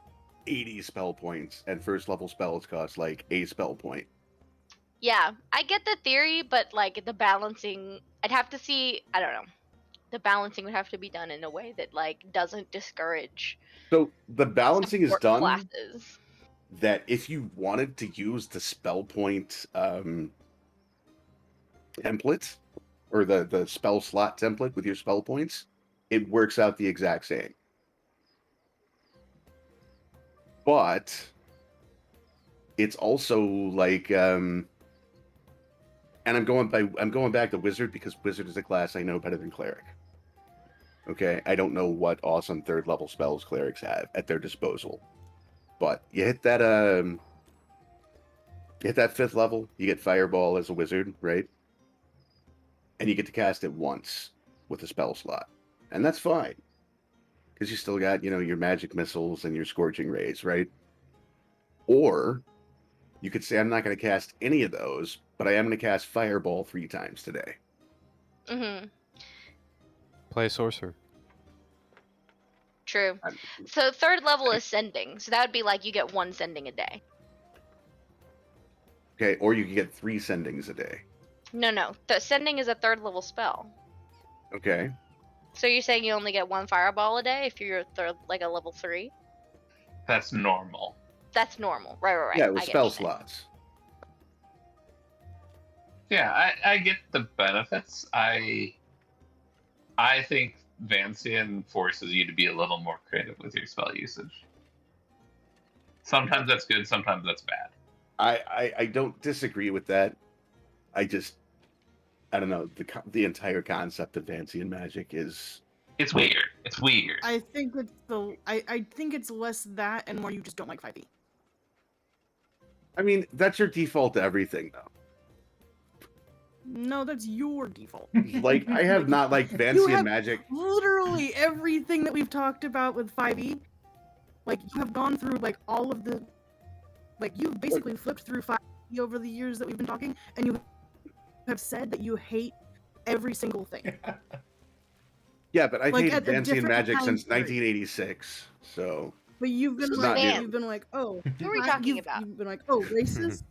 80 spell points, and 1st level spells cost like a spell point. Yeah, I get the theory, but like the balancing, I'd have to see. I don't know. The balancing would have to be done in a way that like doesn't discourage So the balancing is support done classes. that if you wanted to use the spell point template or the spell slot template with your spell points, it works out the exact same. But it's also like and I'm going back to wizard because wizard is a class I know better than cleric. Okay, I don't know what awesome 3rd level spells clerics have at their disposal, but you hit that 5th level, you get fireball as a wizard, right? And you get to cast it once with a spell slot, and that's fine because you still got your magic missiles and your scorching rays, right? Or you could say, I'm not going to cast any of those, but I am going to cast fireball 3 times today. Mm-hmm. Play sorcerer. True. So 3rd level is sending, so that would be like you get 1 sending a day. Okay, or you can get 3 sendings a day. No. The sending is a 3rd level spell. Okay. So you're saying you only get 1 fireball a day if you're like a level 3? That's normal. That's normal. Right. Yeah, I with get spell what you're saying. slots. Yeah, I get the benefits. I think Vancian forces you to be a little more creative with your spell usage. Sometimes that's good, sometimes that's bad. I don't disagree with that. I don't know, the entire concept of Vancian magic is It's weird. It's weird. I think I think it's less that and more you just don't like 5e. I mean, that's your default to everything, though. No, that's your default. Like, I have not liked Vancian magic. Literally everything that we've talked about with 5e, like you have gone through like all of the, like you've basically flipped through 5e over the years that we've been talking, and you have said that you hate every single thing. Yeah, but I've Like, hated at a Vancian different magic time since period. 1986, so But you've been This is like, not new. you've been like, oh, Who are we talking you've, about? You've been like, oh, racist.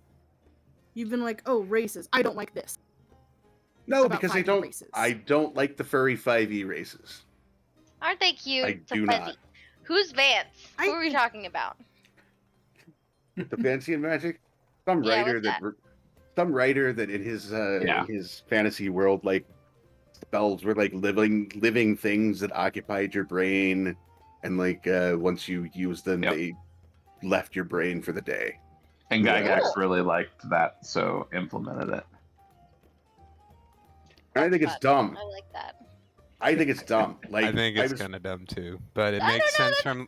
You've been like, oh, racist. I don't like this. no, About because 5e races. I don't like the furry 5e races. Aren't they cute? I So do fuzzy. not. Who's Vance? I Who are we think- talking about? The Vancian magic, some Yeah, writer what's that, that? some writer that in his fantasy world, like spells were like living things that occupied your brain, and like once you used them, Yep. they left your brain for the day. And Gygax Cool. really liked that, so implemented it. And I think That's it's fun. dumb. I like that. I think it's dumb. Like I think it's was- kind of dumb too, but it I makes don't know, sense that's from.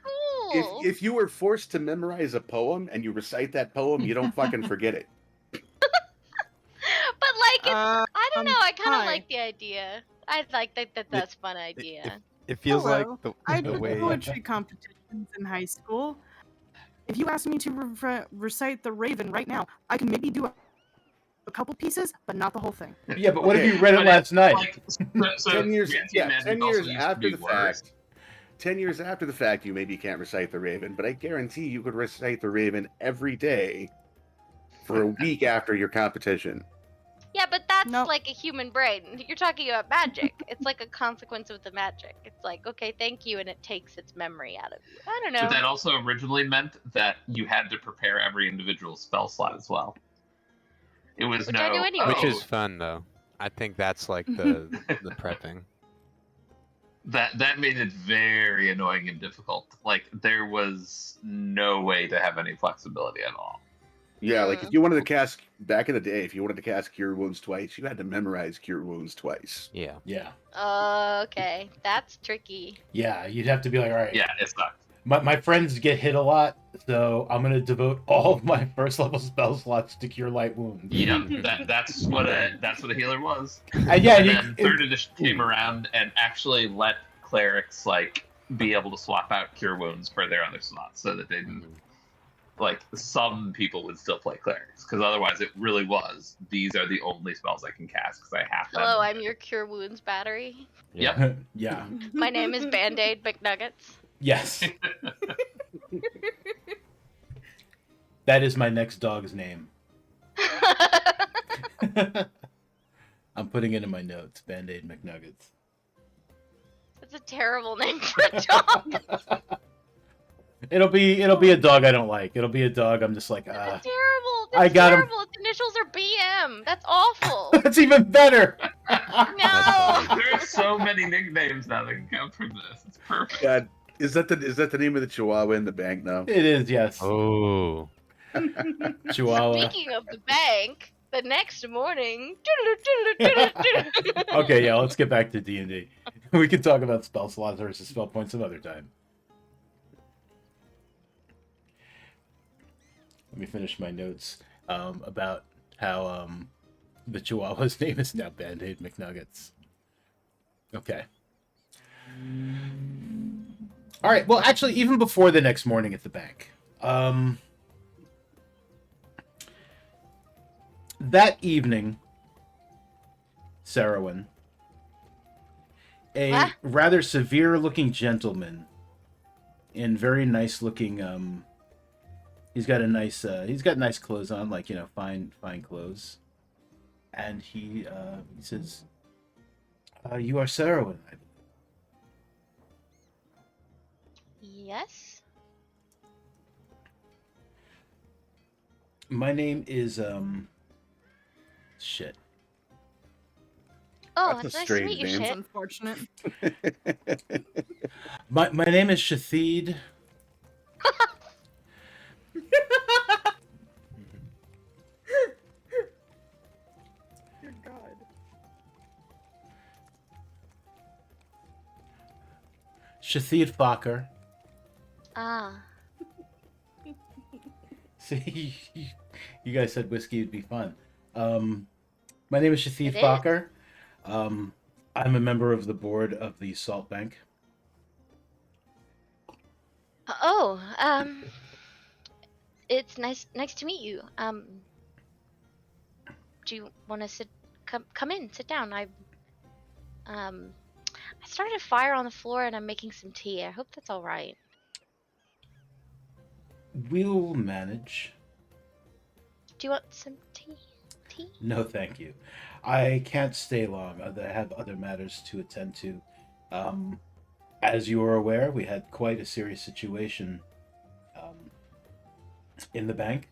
cool. if you were forced to memorize a poem and you recite that poem, you don't fucking forget it. But like, it's, I don't know. I kind of hi. like the idea. I like that's a fun idea. It feels Hello. like I the did way. poetry competitions in high school. If you ask me to recite the Raven right now, I can maybe do a couple pieces, but not the whole thing. Yeah, but what if Okay. you read it But last night? Like, so 10 years, fancy yeah, magic 10 also years used to after be the worse. fact. 10 years after the fact, you maybe can't recite the Raven, but I guarantee you could recite the Raven every day for a week after your competition. Yeah, but that's Nope. like a human brain. You're talking about magic. It's like a consequence of the magic. It's like, okay, thank you, and it takes its memory out of you. I don't know. But that also originally meant that you had to prepare every individual spell slot as well. It was Which I do anyway. Which is fun though. I think that's like the prepping. that made it very annoying and difficult. Like there was no way to have any flexibility at all. Yeah, like if you wanted to cast back in the day, if you wanted to cast Cure Wounds twice, you had to memorize Cure Wounds twice. Yeah. Yeah. Okay, that's tricky. Yeah, you'd have to be like, all right. Yeah, it sucked. My friends get hit a lot, so I'm gonna devote all of my first level spell slots to cure light wounds. Yeah, that's what a healer was. And yeah, And then third edition came around and actually let clerics like be able to swap out cure wounds for their other slots, so that they didn't. Like some people would still play clerics, because otherwise it really was. These are the only spells I can cast because I have them. Hello, I'm your Cure Wounds battery. Yep. Yeah. My name is Band-Aid McNuggets. Yes. That is my next dog's name. I'm putting it in my notes. Band-Aid McNuggets. That's a terrible name for a dog. It'll be a dog I don't like. It'll be a dog I'm just like, That's terrible. That's I got him. terrible. Its initials are BM. That's awful. That's even better. No. There are so many nicknames now that can come from this. It's perfect. God, is that the name of the Chihuahua in the bank now? It is, yes. Oh. Chihuahua. Speaking of the bank, the next morning. Okay, yeah, let's get back to D&D. We can talk about spell slots versus spell points some other time. Let me finish my notes about how the Chihuahua's name is now Band-Aid McNuggets. Okay. All right. Well, actually, even before the next morning at the bank, that evening, Sarowin, a What? rather severe-looking gentleman in very nice-looking. He's got nice clothes on, like, you know, fine clothes, and he says, "You are Sarowin, I believe." Yes. My name is shit. Oh, That's a it's nice to strange meet you, name. It's shit. unfortunate. My name is Shathid. Dear God. Shathid Fakir. Ah. See, you guys said whiskey would be fun. My name is Shathid It is. Fakir. I'm a member of the board of the Salt Bank. Oh, it's nice to meet you. Do you want to come in, sit down? I started a fire on the floor and I'm making some tea. I hope that's all right. We'll manage. Do you want some tea? No, thank you. I can't stay long. I have other matters to attend to. As you are aware, we had quite a serious situation in the bank.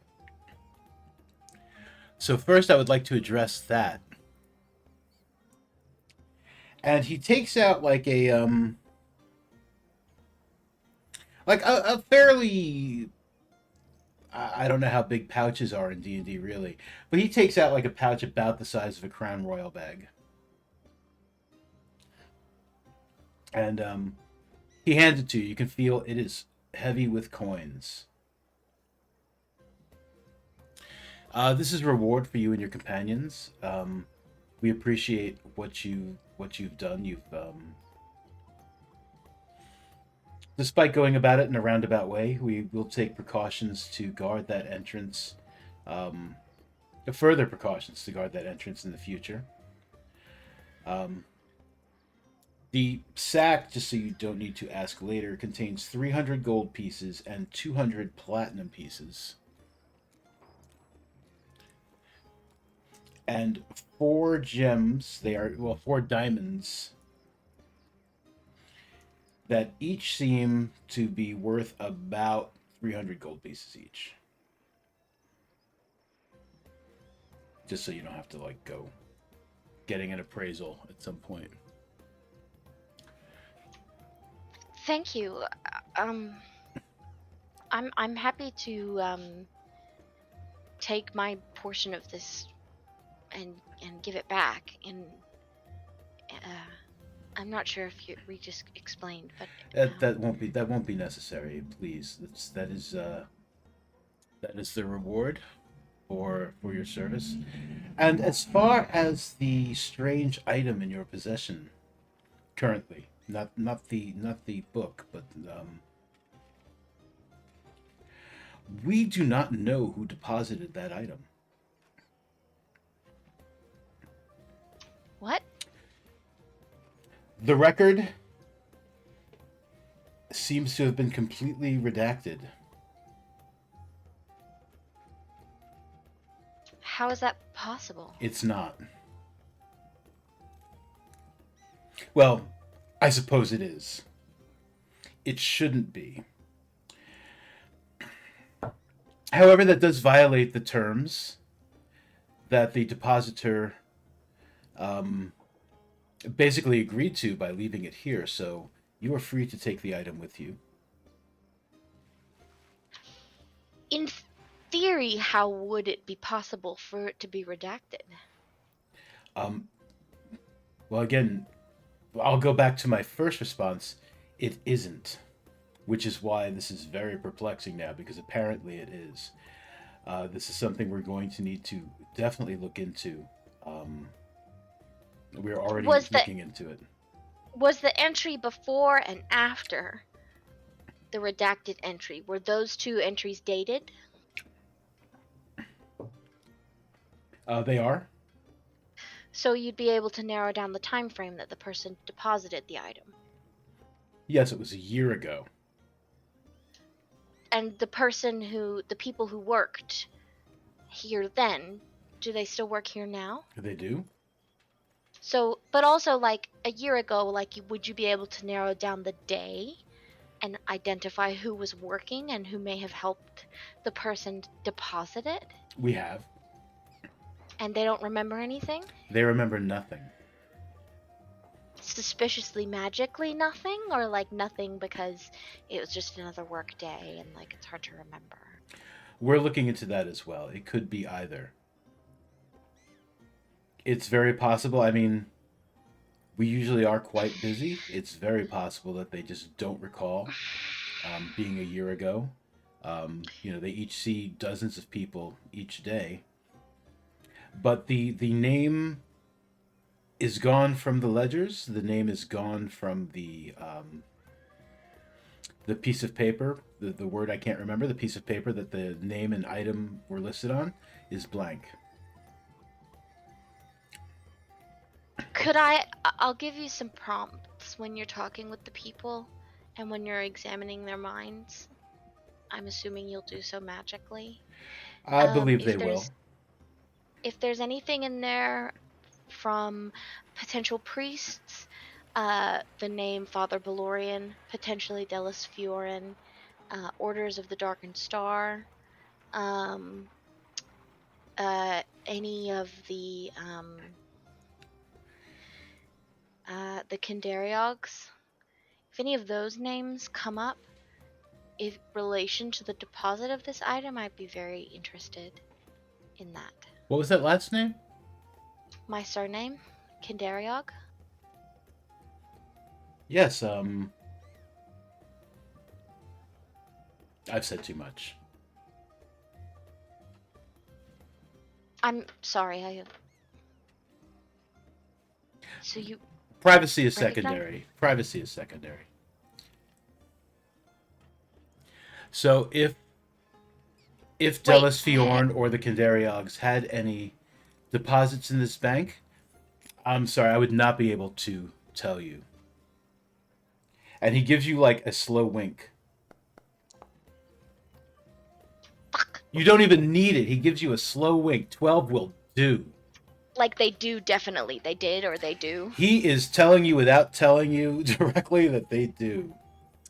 So first, I would like to address that. And he takes out like a fairly, I don't know how big pouches are in D&D really, but he takes out like a pouch about the size of a Crown Royal bag. And he hands it to you. You can feel it is heavy with coins. This is reward for you and your companions. We appreciate what you've done. You've Despite going about it in a roundabout way, we will take precautions to guard that entrance. Um, Further precautions to guard that entrance in the future. Um, the sack, just so you don't need to ask later, contains 300 gold pieces and 200 platinum pieces. And 4 gems, well, 4 diamonds that each seem to be worth about 300 gold pieces each. Just so you don't have to like go getting an appraisal at some point. Thank you. Um, I'm happy to take my portion of this and give it back. And I'm not sure if we just explained, but That won't be necessary, please. That is the reward for your service. And as far as the strange item in your possession currently, not the book, but we do not know who deposited that item. what? The record seems to have been completely redacted. How is that possible? It's not. Well, I suppose it is. It shouldn't be. However, that does violate the terms that the depositor basically agreed to by leaving it here, so you are free to take the item with you. In theory, how would it be possible for it to be redacted? Um, well, again, I'll go back to my first response. It isn't, which is why this is very perplexing now, because apparently it is. This is something we're going to need to definitely look into. We're already looking into it. Was the entry before and after the redacted entry, were those 2 entries dated? They are. So you'd be able to narrow down the time frame that the person deposited the item. Yes, it was a year ago. And the people who worked here then, do they still work here now? They do. So, but also like a year ago, like would you be able to narrow down the day and identify who was working and who may have helped the person deposit it? We have. And they don't remember anything? They remember nothing. Suspiciously magically nothing, or like nothing because it was just another work day and like it's hard to remember? We're looking into that as well. It could be either. It's very possible. I mean, we usually are quite busy. It's very possible that they just don't recall being a year ago. They each see dozens of people each day. But the name is gone from the ledgers. The name is gone from the piece of paper. The word I can't remember. The piece of paper that the name and item were listed on is blank. I'll give you some prompts when you're talking with the people and when you're examining their minds. I'm assuming you'll do so magically. I believe they will. If there's anything in there from potential priests, the name Father Balorian, potentially Delis Fiorin, Orders of the Darkened Star, any of the Kindariogs. If any of those names come up in relation to the deposit of this item, I'd be very interested in that. What was that last name? My surname, Kindariog. Yes, I've said too much. I'm sorry, So you... Privacy is secondary. Privacy is secondary. So if Wait. Delis Fjorn or the Kandariags had any deposits in this bank, I'm sorry, I would not be able to tell you. And he gives you like a slow wink. Fuck. You don't even need it. He gives you a slow wink. 12 will do. Like they do, definitely. They did or they do. He is telling you without telling you directly that they do.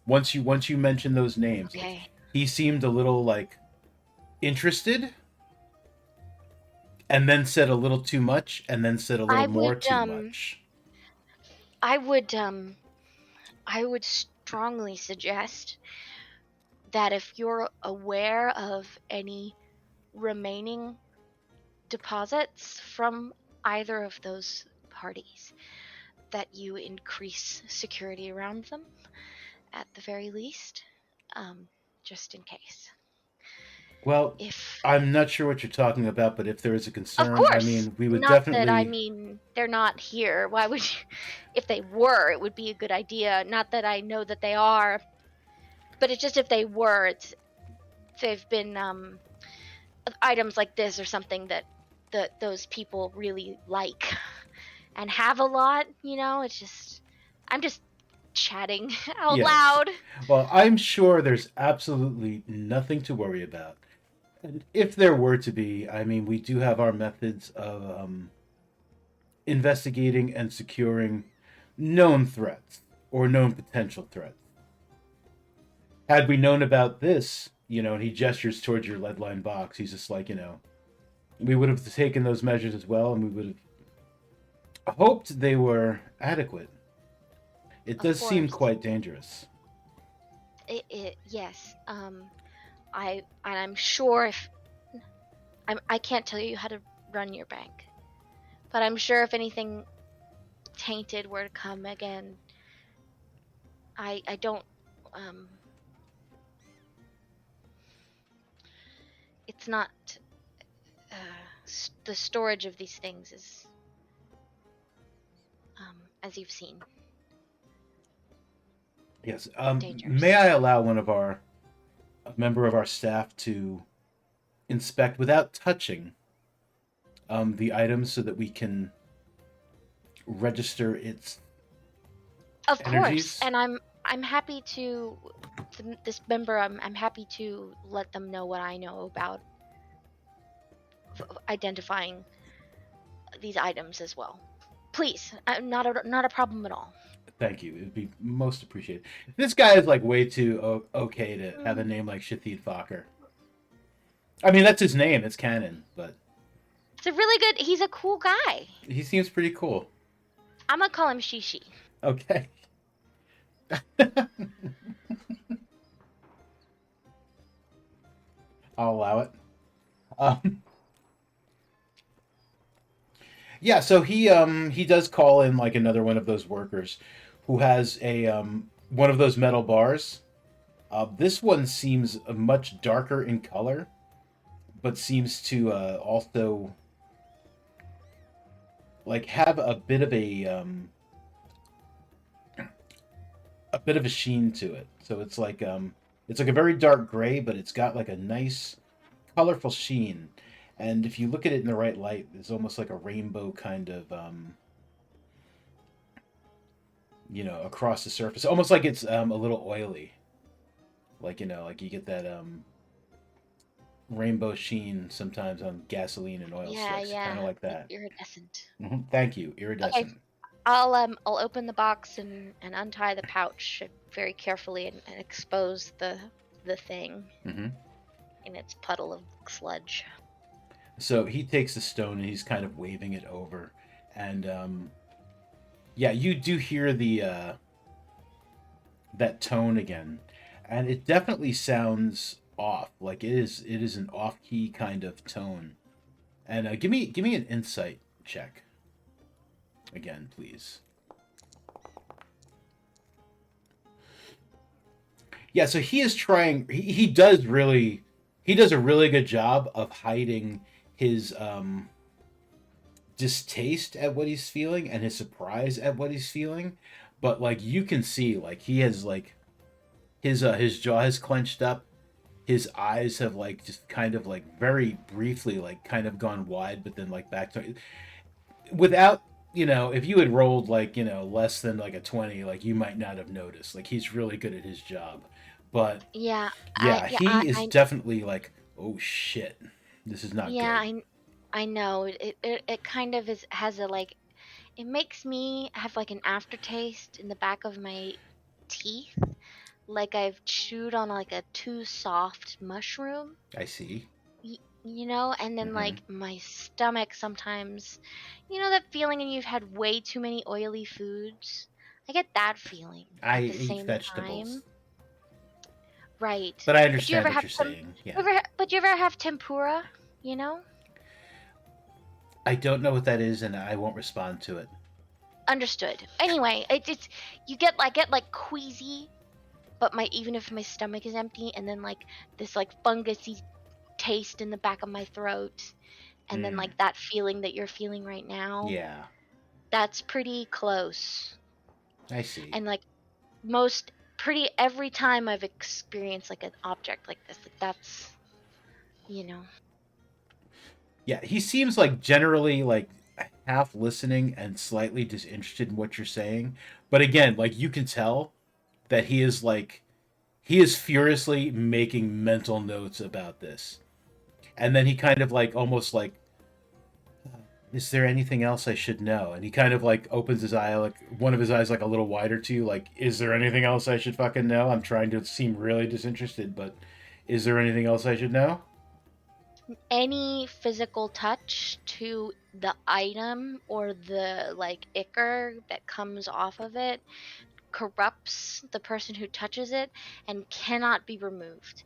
Once you mention those names, like, Okay. he seemed a little like interested, and then said a little too much, and then said a little I more would too much. I would strongly suggest that if you're aware of any remaining deposits from either of those parties, that you increase security around them at the very least, just in case. Well, If, I'm not sure what you're talking about, but if there is a of concern, I course, mean, we would not that I definitely. mean they're not here. Why would you, if they were, it would be a good idea. Not that I know that they are, but it's just if they were, they've been items like this or something that those people really like and have a lot. It's just I'm just chatting out Yes. loud. Well, I'm sure there's absolutely nothing to worry about. And if there were to be, I mean, we do have our methods of investigating and securing known threats or known potential threats. Had we known about this, and he gestures towards your lead line box, he's just like, we would have taken those measures as well, and we would have hoped they were adequate. It Of does seem course. quite dangerous. Yes. I'm sure if I can't tell you how to run your bank, but I'm sure if anything tainted were to come again, I don't. It's not. The storage of these things is, as you've seen, Yes. dangerous. May I allow a member of our staff to inspect without touching the items so that we can register its Of energies? course, and I'm happy to this member. I'm happy to let them know what I know about identifying these items as well. Please, not a problem at all. Thank you. It would be most appreciated. This guy is like way too okay to have a name like Shathid Fokker. I mean, that's his name. It's canon, but It's a really good. He's a cool guy. he seems pretty cool. I'm gonna call him Shishi. Okay. I'll allow it. Yeah, so he does call in like another one of those workers who has a one of those metal bars. This one seems much darker in color, but seems to also like have a bit of a sheen to it. So it's like a very dark gray, but it's got like a nice colorful sheen. And if you look at it in the right light, it's almost like a rainbow kind of across the surface. Almost like it's a little oily. Like like you get that rainbow sheen sometimes on gasoline and oil Yeah, slicks, yeah. kind of like that. Iridescent. Thank you, iridescent. I'll open the box and untie the pouch very carefully and expose the thing in its puddle of sludge. So he takes the stone and he's kind of waving it over, and yeah, you do hear the that tone again, and it definitely sounds off. Like it is an off key kind of tone. And give me an insight check again, please. Yeah, so he is trying. He does a really good job of hiding his distaste at what he's feeling and his surprise at what he's feeling, but like you can see, like he has like his jaw has clenched up, his eyes have like just kind of like very briefly like kind of gone wide, but then like back to without if you had rolled like less than like a 20, like you might not have noticed. Like he's really good at his job, but Yeah, yeah, yeah, he is definitely like, oh shit, this is not yeah, good. I know. It kind of has a like. It makes me have like an aftertaste in the back of my teeth, like I've chewed on like a too soft mushroom. I see. And then Mm-hmm. like my stomach sometimes, that feeling and you've had way too many oily foods. I get that feeling I at the eat same time. vegetables, Right. but I But do you understand ever what have you're saying. Yeah, but you ever have tempura, you know? I don't know what that is, and I won't respond to it. Understood. Anyway, it's you get I get like queasy, but my even if my stomach is empty and then like this like fungusy taste in the back of my throat and then Mm, like that feeling that you're feeling right now, yeah, that's pretty close. I see. And like most pretty every time I've experienced like an object like this, like that's you know. Yeah, he seems like generally like half listening and slightly disinterested in what you're saying. But again, like you can tell that he is furiously making mental notes about this. And then he kind of like almost like, is there anything else I should know? And he kind of like opens his eye, like one of his eyes like a little wider to you, like, is there anything else I should fucking know? I'm trying to seem really disinterested, but is there anything else I should know? Any physical touch to the item or the like ichor that comes off of it corrupts the person who touches it and cannot be removed.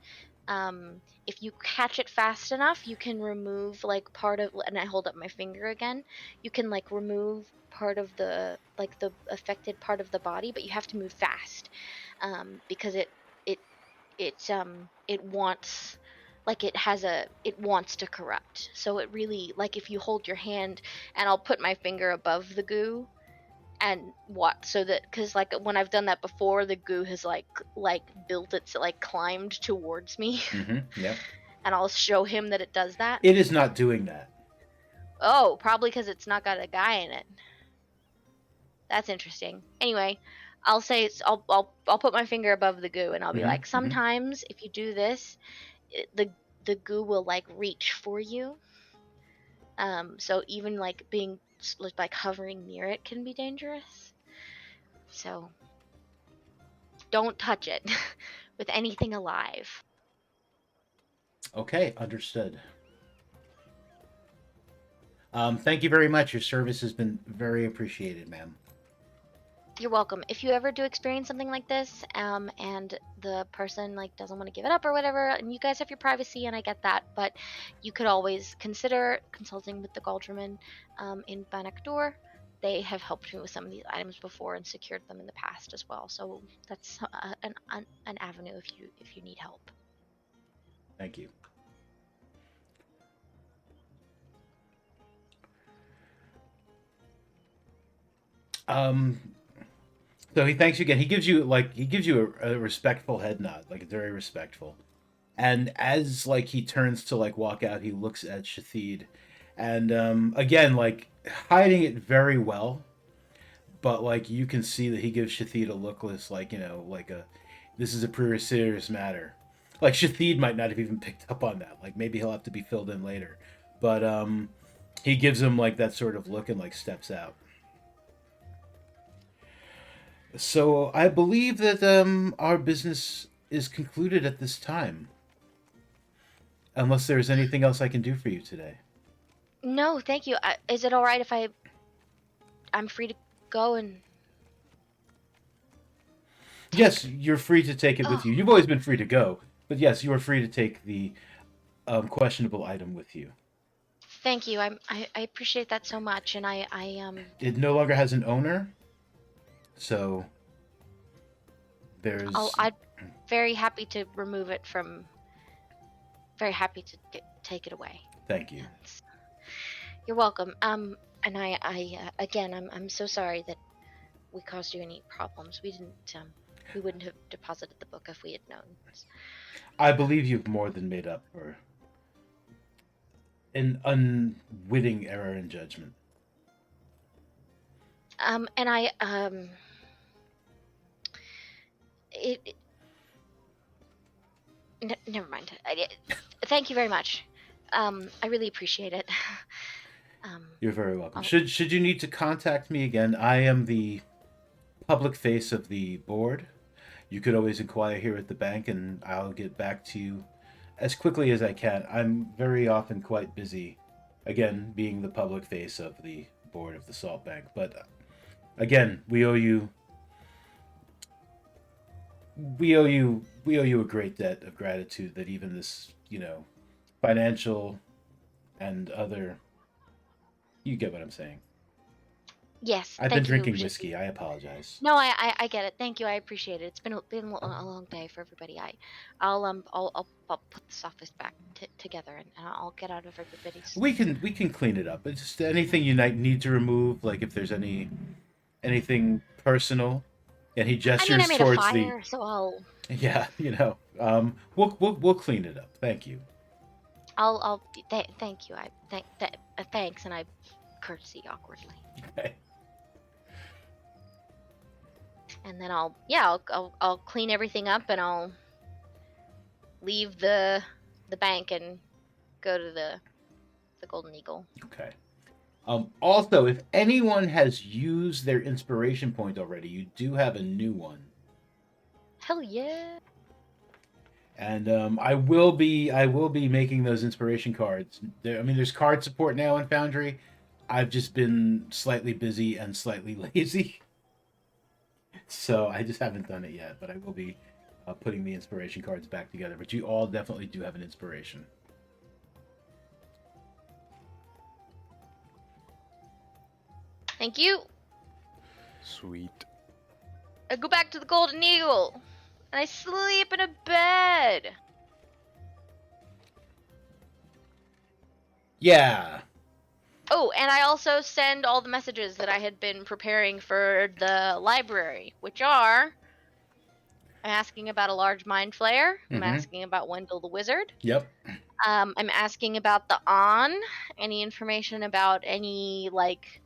If you catch it fast enough, you can remove like part of, and I hold up my finger again, you can like remove part of the like the affected part of the body, but you have to move fast, because it it wants like it wants to corrupt. So it really like if you hold your hand and I'll put my finger above the goo and what so that because like when I've done that before the goo has like built its like climbed towards me Mm-hmm. Yep. and I'll show him that it does that. It is not doing that. Oh, probably because it's not got a guy in it. That's interesting. Anyway, I'll say I'll put my finger above the goo and I'll be like, Mm-hmm. Mm-hmm. sometimes if you do this, the goo will like reach for you. So even like being like hovering near it can be dangerous. So don't touch it with anything alive. Okay, understood. Thank you very much. Your service has been very appreciated, ma'am. You're welcome. If you ever do experience something like this, and the person like doesn't want to give it up or whatever, and you guys have your privacy, and I get that, but you could always consider consulting with the Galdriman in Banakdur. They have helped me with some of these items before and secured them in the past as well. So that's an avenue if you need help. Thank you. Um, so he thanks you again. He gives you a respectful head nod, like it's very respectful. And as like he turns to like walk out, he looks at Shathid, and again like hiding it very well, but like you can see that he gives Shathid a look less like like a this is a pretty serious matter. Like Shathid might not have even picked up on that. Like maybe he'll have to be filled in later, but he gives him like that sort of look and like steps out. So I believe that our business is concluded at this time. Unless there's anything else I can do for you today. No, thank you. Is it all right if I'm free to go and Yes, you're free to take it with oh, you. You've always been free to go, but yes, you are free to take the questionable item with you. thank you. I appreciate that so much, and I. It no longer has an owner, so I'll there's. I'd very happy to remove it from. Very happy to take it away. Thank you. Yes. You're welcome. And again, I'm so sorry that we caused you any problems. We didn't. We wouldn't have deposited the book if we had known. I believe you've more than made up for an unwitting error in judgment. And I it never mind. Thank you very much. I really appreciate it. You're very welcome. I'll, Should you need to contact me again, I am the public face of the board. You could always inquire here at the bank, and I'll get back to you as quickly as I can. I'm very often quite busy, again, being the public face of the board of the Salt Bank. But again, we owe you a great debt of gratitude that even this, financial and other, you get what I'm saying. yes, I've been thank you. drinking whiskey. I apologize. No, I get it. Thank you. I appreciate it. It's been a long day for everybody. I'll put this office back together, and I'll get out of everybody's. We can clean it up. It's just anything you might need to remove, like if there's anything personal. And he I mean, I gestures made a towards the fire, so I'll yeah, we'll clean it up. Thank you. thank you. Thanks, and I courtesy awkwardly, Okay. and then I'll clean everything up, and I'll leave the bank and go to the Golden Eagle. Okay. Also, if anyone has used their inspiration point already, you do have a new one. Hell yeah! And I will be making those inspiration cards. There's card support now in Foundry. I've just been slightly busy and slightly lazy, so I just haven't done it yet. But I will be putting the inspiration cards back together. But you all definitely do have an inspiration. Thank you. Sweet. I go back to the Golden Eagle, and I sleep in a bed. Yeah. Oh, and I also send all the messages that I had been preparing for the library, which are: I'm asking about a large mind flayer. I'm Mhm. asking about Wendell the Wizard. Yep. I'm asking about the On. Any information about any, like,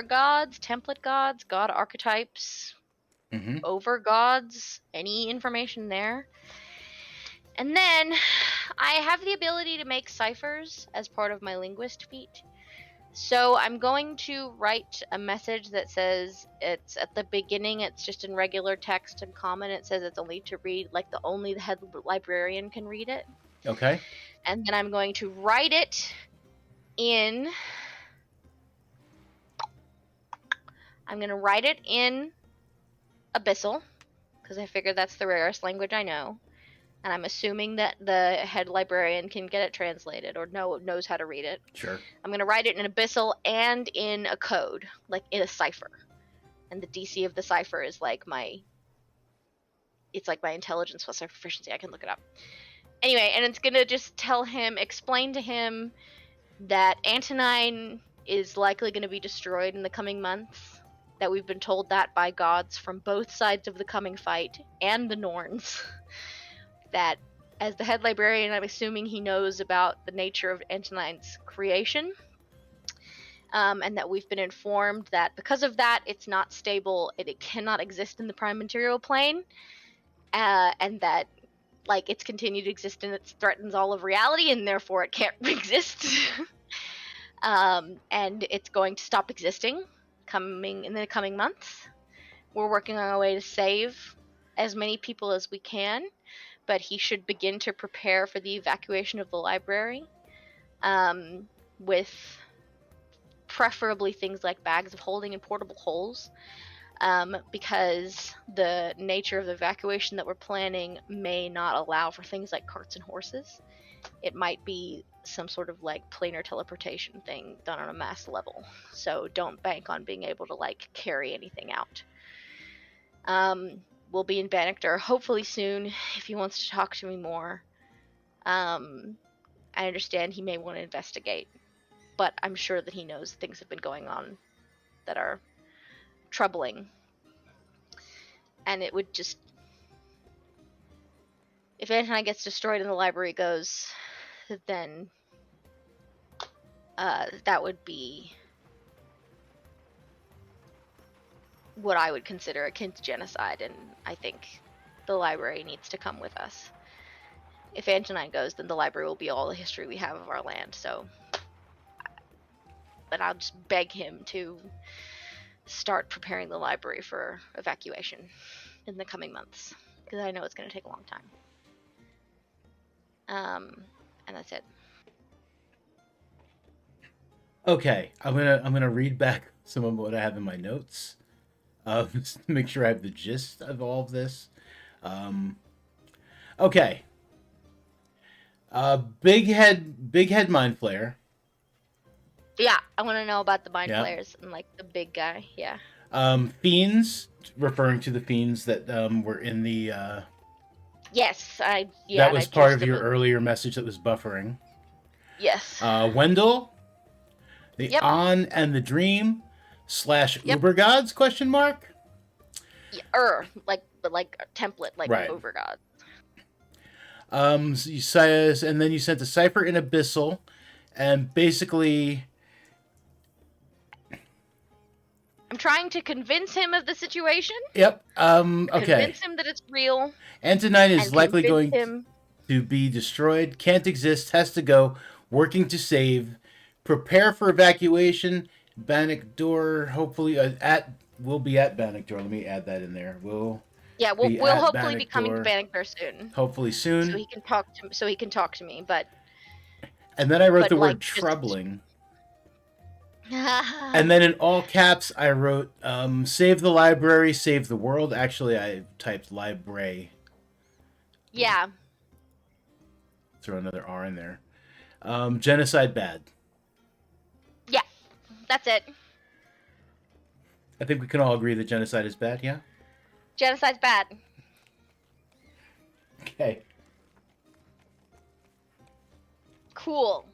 gods, template gods, god archetypes, Mm-hmm. over gods, any information there. And then I have the ability to make ciphers as part of my linguist feat. So I'm going to write a message that says, it's at the beginning, it's just in regular text and common. It says it's only to read, like, only the head librarian can read it. Okay. And then I'm going to write it in Abyssal, because I figured that's the rarest language I know. And I'm assuming that the head librarian can get it translated or knows how to read it. Sure. I'm going to write it in Abyssal and in a code, like in a cipher. And the DC of the cipher is like it's like my intelligence plus my proficiency. I can look it up. Anyway, and it's going to just explain to him that Antonine is likely going to be destroyed in the coming months. That we've been told that by gods from both sides of the coming fight and the Norns. That as the head librarian, I'm assuming he knows about the nature of Antonine's creation. And that we've been informed that because of that, it's not stable, it cannot exist in the prime material plane, and that, like, its continued existence threatens all of reality, and therefore it can't exist. And it's going to stop existing in the coming months. We're working on a way to save as many people as we can, but he should begin to prepare for the evacuation of the library, with preferably things like bags of holding and portable holes, because the nature of the evacuation that we're planning may not allow for things like carts and horses. It might be some sort of, like, planar teleportation thing done on a mass level, so don't bank on being able to, like, carry anything out. We'll be in Banneker hopefully soon if he wants to talk to me more. I understand he may want to investigate, but I'm sure that he knows things have been going on that are troubling. And it would just... If Antonine gets destroyed and the library goes, then that would be what I would consider akin to genocide, and I think the library needs to come with us. If Antonine goes, then the library will be all the history we have of our land, so... But I'll just beg him to start preparing the library for evacuation in the coming months, because I know it's going to take a long time. And that's it. Okay, I'm gonna read back some of what I have in my notes, just to make sure I have the gist of all of this. Okay. Big head mind flayer. Yeah, I want to know about the mind Yeah. flayers and like the big guy. Yeah. Fiends, referring to the fiends that were in the. Yes, that was part of your earlier message that was buffering. Yes. Wendell, the Yep. On and the Dream / Yep. Uber Gods ? Yeah, like a template, like Right. Overgod. So you says, and then you sent a cipher in Abyssal, and basically, I'm trying to convince him of the situation. yep. Okay. Convince him that it's real. Antonine is and likely convince going him. to be destroyed. Can't exist. Has to go. Working to save. Prepare for evacuation. Bannock Door. Hopefully, we'll be at Bannock Door. Let me add that in there. We'll We'll at hopefully be Bannock coming Door. to Bannock Door soon. Hopefully soon. So he can talk to me, but. And then I wrote but the like, word troubling. And then in all caps, I wrote, save the library, save the world. Actually, I typed library. Yeah. Throw another R in there. Genocide bad. Yeah, that's it. I think we can all agree that genocide is bad, yeah? Genocide's bad. Okay. Cool.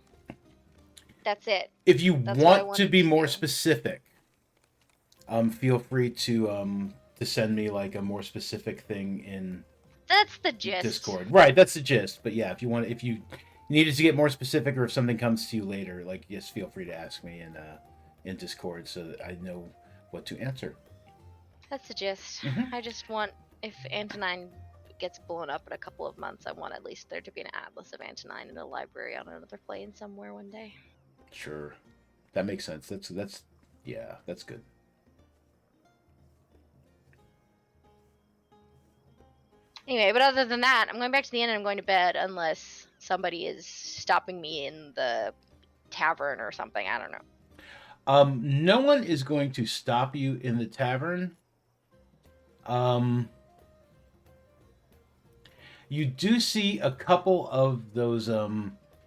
That's it. If you That's what I want to wanted be to more do. specific, feel free to send me like a more specific thing in That's the gist. Discord. Right, that's the gist. But yeah, if you needed to get more specific, or if something comes to you later, like, yes, feel free to ask me in Discord so that I know what to answer. That's the gist. Mhm. I just want, if Antonine gets blown up in a couple of months, I want at least there to be an atlas of Antonine in a library on another plane somewhere one day. Sure, that makes sense. That's yeah, that's good. Anyway, but other than that, I'm going back to the inn and I'm going to bed unless somebody is stopping me in the tavern or something. I don't know. No one is going to stop you in the tavern. You do see a couple of those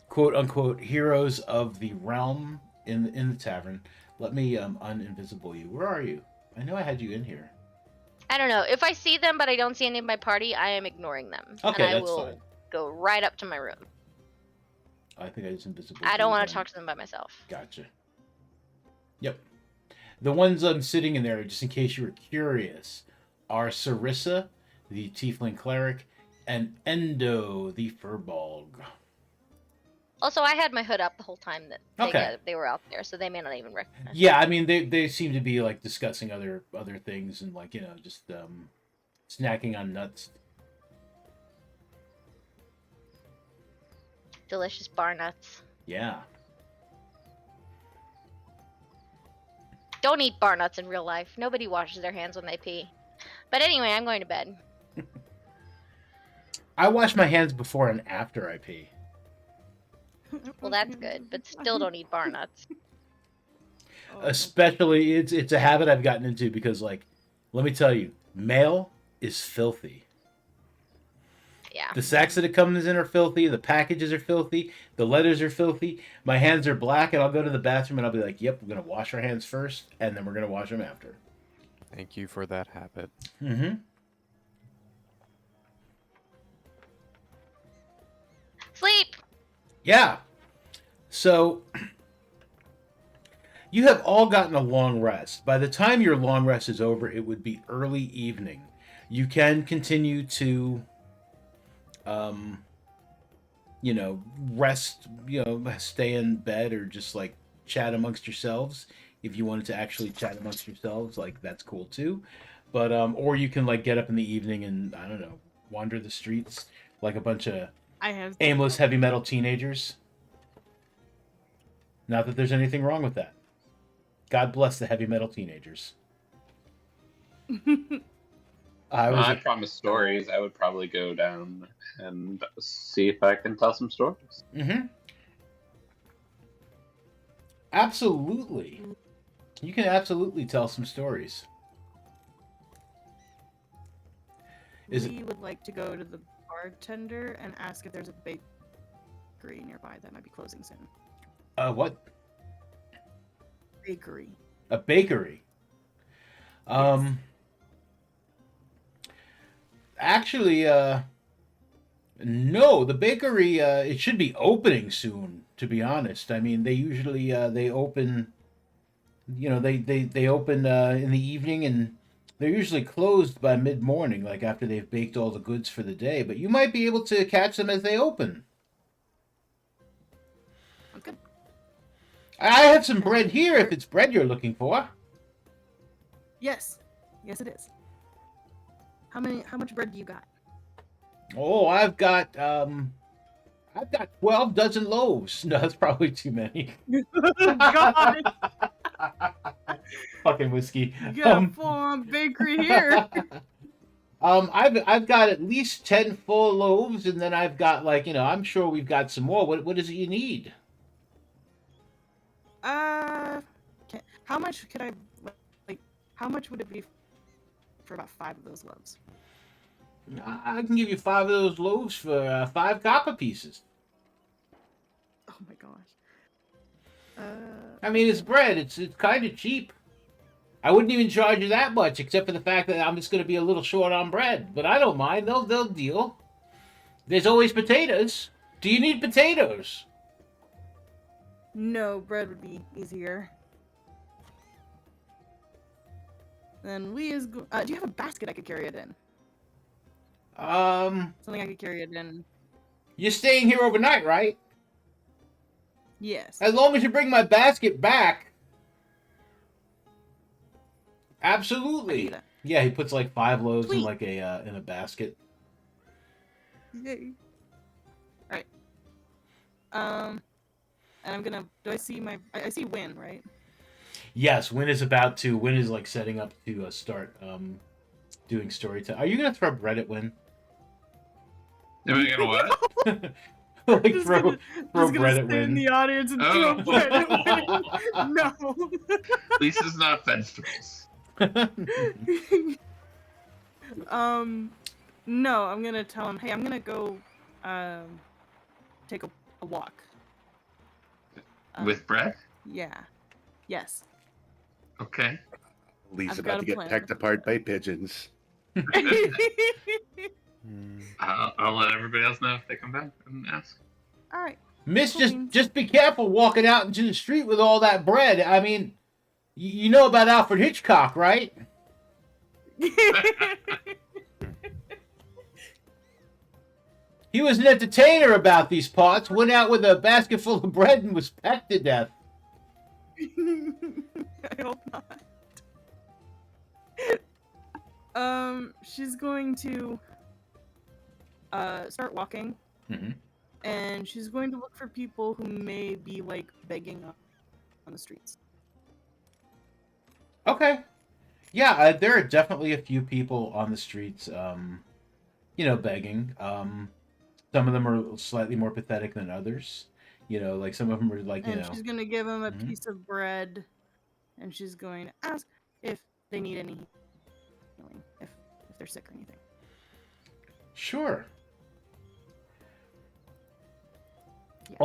quote unquote heroes of the realm in the tavern. Let me uninvisible you. Where are you? I know I had you in here. I don't know. If I see them but I don't see any of my party, I am ignoring them. Okay, and I that's will fine. go right up to my room. I think I just invisible. I don't want again. to talk to them by myself. Gotcha. Yep. The ones sitting in there, just in case you were curious, are Sarissa, the Tiefling Cleric, and Endo, the Furbolg. Also, I had my hood up the whole time that Okay. they were out there, so they may not even recognize me. Yeah, I mean, they seem to be, like, discussing other things and, like, just snacking on nuts. Delicious bar nuts. Yeah. Don't eat bar nuts in real life. Nobody washes their hands when they pee. But anyway, I'm going to bed. I wash my hands before and after I pee. Well, that's good, but still don't eat bar nuts. Especially, it's a habit I've gotten into because, like, let me tell you, mail is filthy. Yeah. The sacks that it comes in are filthy. The packages are filthy. The letters are filthy. My hands are black, and I'll go to the bathroom and I'll be like, "Yep, we're gonna wash our hands first, and then we're gonna wash them after." Thank you for that habit. Mm-hmm. Sleep! Yeah. So you have all gotten a long rest. By the time your long rest is over, it would be early evening. You can continue to um, you know, rest, stay in bed or just like chat amongst yourselves. If you wanted to actually chat amongst yourselves, like that's cool too. But or you can like get up in the evening and I don't know, wander the streets like a bunch of I have aimless heavy metal teenagers. Not that there's anything wrong with that. God bless the heavy metal teenagers. I was I a, promise stories. I would probably go down and see if I can tell some stories. absolutely. You can absolutely tell some stories. Is it we would like to go to the bartender and ask if there's a bakery nearby that might be closing soon. what? Bakery. A bakery. Um actually no, the bakery it should be opening soon, to be honest. I mean, they usually they open, they open in the evening, and they're usually closed by mid-morning, like after they've baked all the goods for the day, but you might be able to catch them as they open. Okay. I have some bread here if it's bread you're looking for. Yes. Yes, it is. How much bread do you got? Oh, I've got 12 dozen loaves. No, that's probably too many. God, Fucking whiskey. you got a full-on bakery here. I've got at least 10 full loaves, and then I've got I'm sure we've got some more. What is it you need? How much could I like? How much would it be for about 5 of those loaves? I can give you 5 of those loaves for 5 copper pieces. Oh my gosh. I mean, it's bread. It's kind of cheap. I wouldn't even charge you that much, except for the fact that I'm just going to be a little short on bread. But I don't mind. They'll deal. There's always potatoes. Do you need potatoes? No, bread would be easier. Then do you have a basket I could carry it in? Something I could carry it in. You're staying here overnight, right? Yes. As long as you bring my basket back. Absolutely. Yeah, he puts like 5 loaves in Sweet. like in a basket. Yay. Alright. And I'm gonna. Do I see I see Win, right? Yes, Win is like setting up to start doing story time. Are you gonna throw bread at Win? Am I gonna what? Like Just throw gonna bread sit at Win. in the audience and throw bread at Win. No. Lisa's not vegetables. No, I'm gonna tell him, hey, I'm gonna go take a walk. With bread? Yeah. Yes. Okay. Lee's I've about got to a get plan. pecked apart by pigeons. I'll let everybody else know if they come back and ask. Alright. Miss, Cool beans. just be careful walking out into the street with all that bread. I mean, you know about Alfred Hitchcock, right? He was an entertainer about these parts. Went out with a basket full of bread and was pecked to death. I hope not. She's going to start walking, and she's going to look for people who may be like begging on the streets. Okay. Yeah, there are definitely a few people on the streets, begging. Some of them are slightly more pathetic than others. Like some of them are like, And she's gonna give them a piece of bread, and she's going to ask if they need any healing, if they're sick or anything. Sure. Yeah.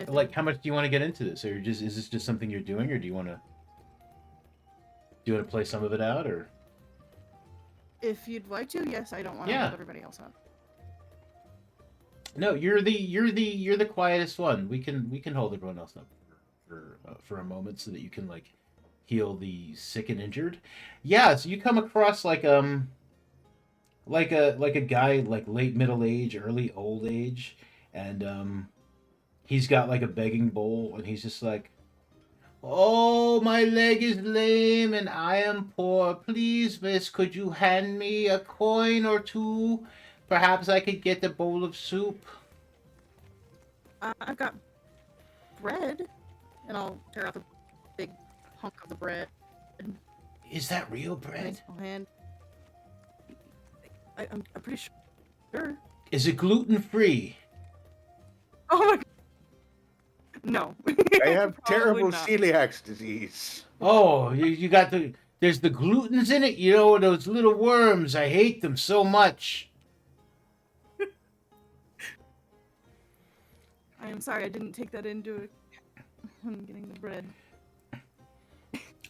Like how much do you want to get into this, or is this just something you're doing, or do you want to play some of it out, or? If you'd like to, yes. I don't want to hold everybody else up. No, you're the quietest one. We can hold everyone else up for a moment so that you can like heal the sick and injured. Yeah, so you come across like like a guy like late middle age, early old age, and he's got like a begging bowl, and he's just like, "Oh, my leg is lame, and I am poor. Please, miss, could you hand me a coin or two? Perhaps I could get a bowl of soup." I've got bread, and I'll tear out the big hunk of the bread. Is that real bread? I'll hand. I'm pretty sure. Is it gluten free? Oh my. No. I have Probably terrible not. celiac disease. Oh, you got there's the glutens in it. You know those little worms. I hate them so much. I am sorry, I didn't take that into it when getting the bread.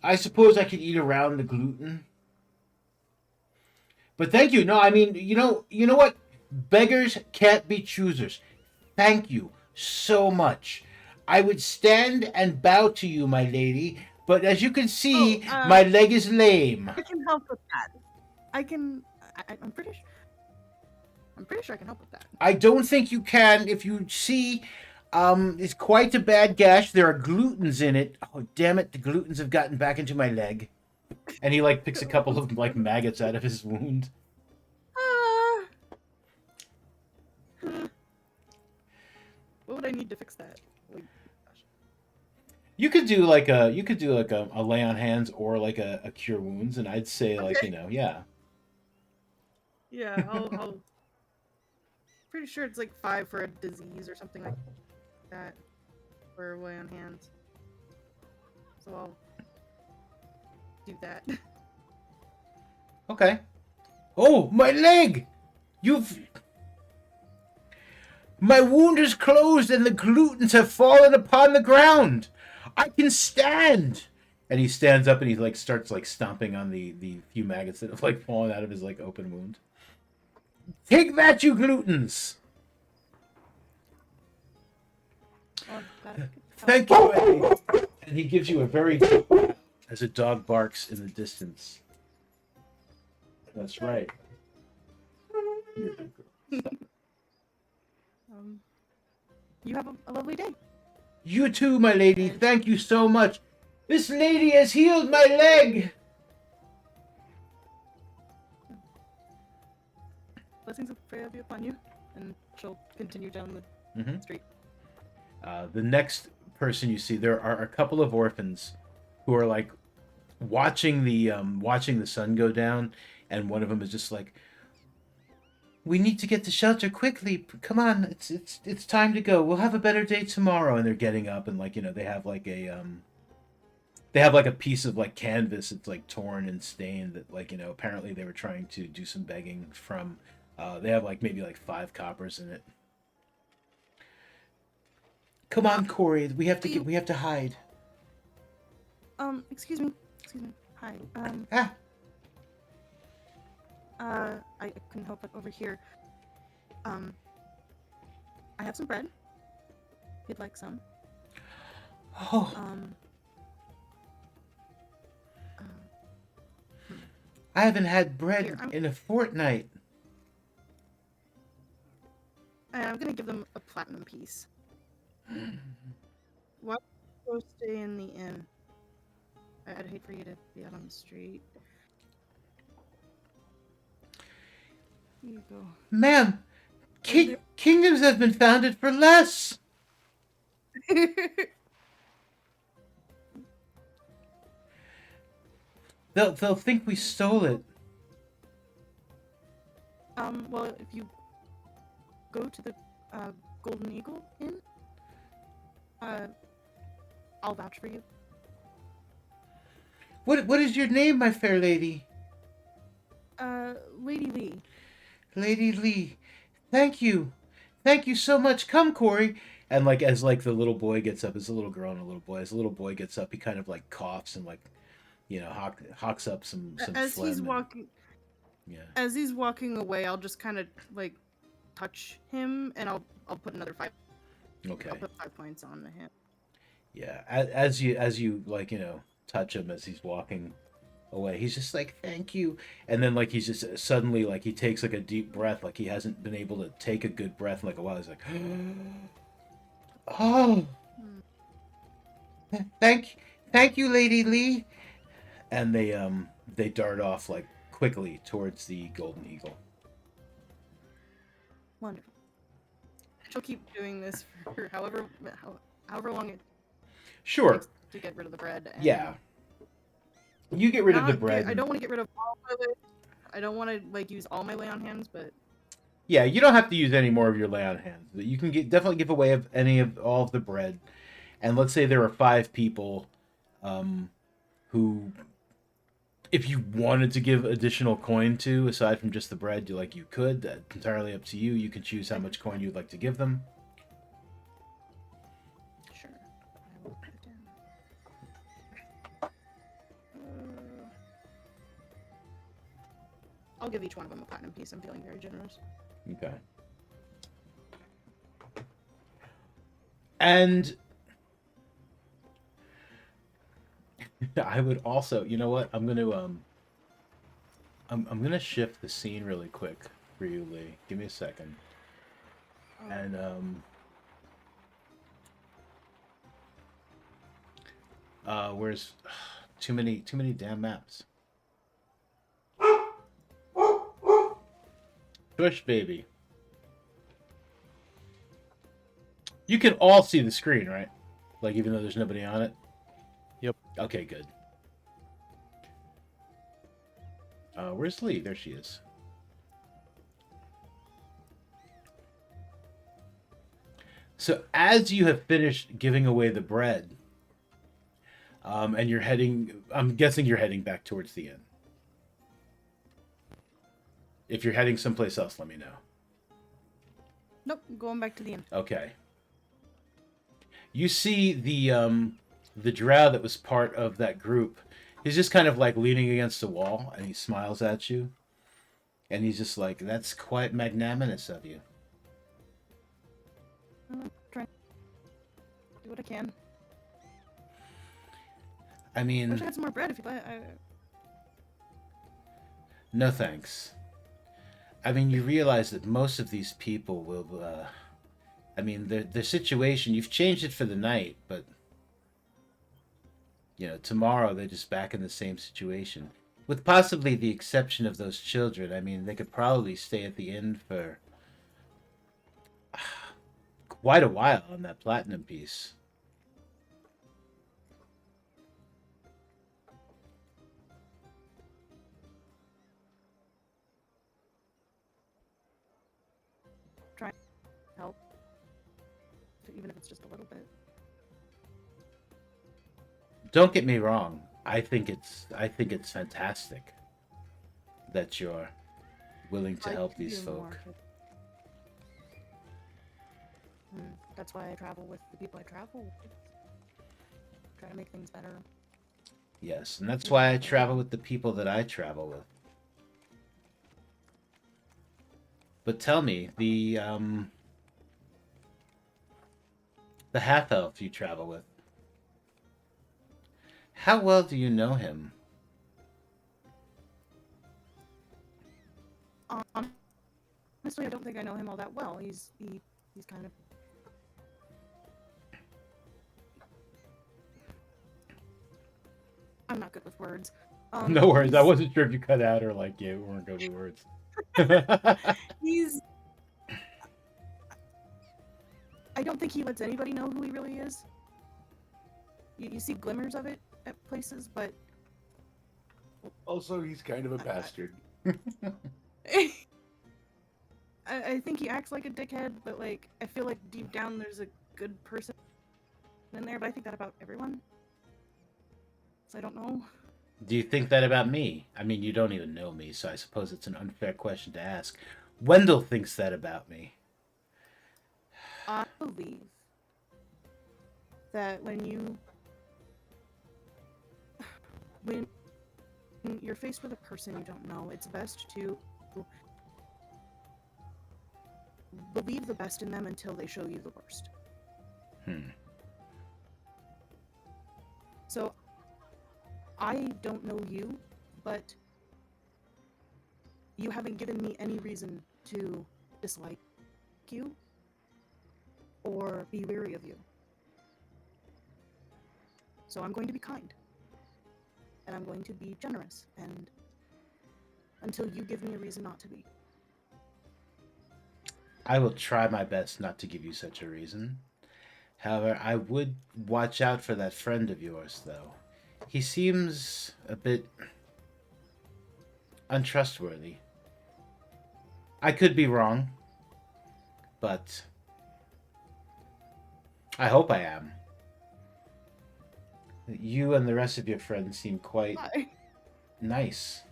I suppose I could eat around the gluten. But thank you. No, I mean, you know what? Beggars can't be choosers. Thank you so much. I would stand and bow to you, my lady, but as you can see, my leg is lame. I can help with that. I'm pretty sure. I'm pretty sure I can help with that. I don't think you can. If you see, it's quite a bad gash. There are glutens in it. Oh, damn it! The glutens have gotten back into my leg. And he like picks a couple of like maggots out of his wound. What would I need to fix that? Like, gosh. You could do like a lay on hands or like a cure wounds, and I'd say like yeah. Yeah, I'll pretty sure it's like 5 for a disease or something like that for lay on hands. So I'll do that. Okay. Oh, my leg! My wound is closed and the glutens have fallen upon the ground. I can stand. And he stands up and he like starts like stomping on the few maggots that have like fallen out of his like open wound. Take that, you glutens! Oh, that Thank you, Eddie. And he gives you a very deep bow as a dog barks in the distance. That's right. You have a lovely day. You too, my lady. Thank you so much. This lady has healed my leg. Blessings of prayer be upon you. And she'll continue down the street. The next person you see, there are a couple of orphans who are like watching the sun go down, and one of them is just like, "We need to get to shelter quickly. Come on, it's time to go. We'll have a better day tomorrow." And they're getting up, and like they have like a piece of like canvas. It's like torn and stained. That like apparently they were trying to do some begging from. They have like maybe like 5 coppers in it. Come on, Corey. We have to hide. Excuse me. Hi. I couldn't help but overhear. I have some bread. If you'd like some. Oh. I haven't had bread Here, in a fortnight. I'm gonna give them a platinum piece. Why don't you go stay in the inn? I'd hate for you to be out on the street. Here you go. Ma'am, kingdoms have been founded for less. They'll think we stole it. Well, if you go to the Golden Eagle Inn, I'll vouch for you. What is your name, my fair lady? Lady Lee. Lady Lee. Thank you so much. Come, Corey. And like as like the little boy gets up, it's a little girl and a little boy. As the little boy gets up, he kind of like coughs and like hawks up some As phlegm he's and- walking, yeah. as he's walking away, I'll just kind of like touch him, and I'll put another 5. Okay. I'll put 5 points on him. Yeah. As you like touch him as he's walking, away. He's just like, thank you. And then like he's just suddenly like he takes like a deep breath, like he hasn't been able to take a good breath in like a while. He's like, oh, thank thank you, Lady Lee. And they dart off like quickly towards the golden eagle. Wonderful. She'll keep doing this for however long it Sure. takes to get rid of the bread. And Yeah. You get rid of the not bread. I don't want to get rid of all of it. I don't want to like use all my lay on hands, but Yeah, you don't have to use any more of your lay on hands. You can definitely give away of any of all of the bread. And let's say there are 5 people who, if you wanted to give additional coin to, aside from just the bread, you could. That's entirely up to you. You can choose how much coin you'd like to give them. sure. I will put it down. I'll give each one of them a platinum piece. I'm feeling very generous. Okay. And I would also, you know what? I'm gonna shift the scene really quick for you, Lee. Give me a second. And where's too many damn maps. Push, baby. You can all see the screen, right? Like, even though there's nobody on it? Yep. Okay, good. Where's Lee? There she is. So, as you have finished giving away the bread, and you're heading... I'm guessing you're heading back towards the inn. If you're heading someplace else, let me know. Nope, I'm going back to the inn. Okay. You see the drow that was part of that group. He's just kind of like leaning against the wall, and he smiles at you. And he's just like, that's quite magnanimous of you. Trying to do what I can. I I mean, wish I had some more bread if you'd like. no thanks. I mean, you realize that most of these people will, I mean, their situation, you've changed it for the night, but, tomorrow they're just back in the same situation. With possibly the exception of those children, I mean, they could probably stay at the inn for quite a while on that platinum piece. Try to help. Even if it's just a little bit. Don't get me wrong. I think it's fantastic that you're willing to I help can these do folk. more. That's why I travel with the people I travel with. Try to make things better. Yes, and that's why I travel with the people that I travel with. But tell me, the half elf you travel with, how well do you know him? Honestly, I don't think I know him all that well. He's kind of. I'm not good with words. No worries. I wasn't sure if you cut out or like you weren't good with words. He's. I don't think he lets anybody know who he really is. You see glimmers of it at places, but Also, he's kind of a bastard. I think he acts like a dickhead, but like I feel like deep down there's a good person in there. But I think that about everyone. So I don't know. Do you think that about me? I mean, you don't even know me, so I suppose it's an unfair question to ask. Wendell thinks that about me. I believe that when you're faced with a person you don't know, it's best to believe the best in them until they show you the worst. So I don't know you, but you haven't given me any reason to dislike you or be weary of you. So I'm going to be kind. And I'm going to be generous, and until you give me a reason not to be. I will try my best not to give you such a reason. However, I would watch out for that friend of yours, though. He seems a bit untrustworthy. I could be wrong, but I hope I am. You and the rest of your friends seem quite Why? nice.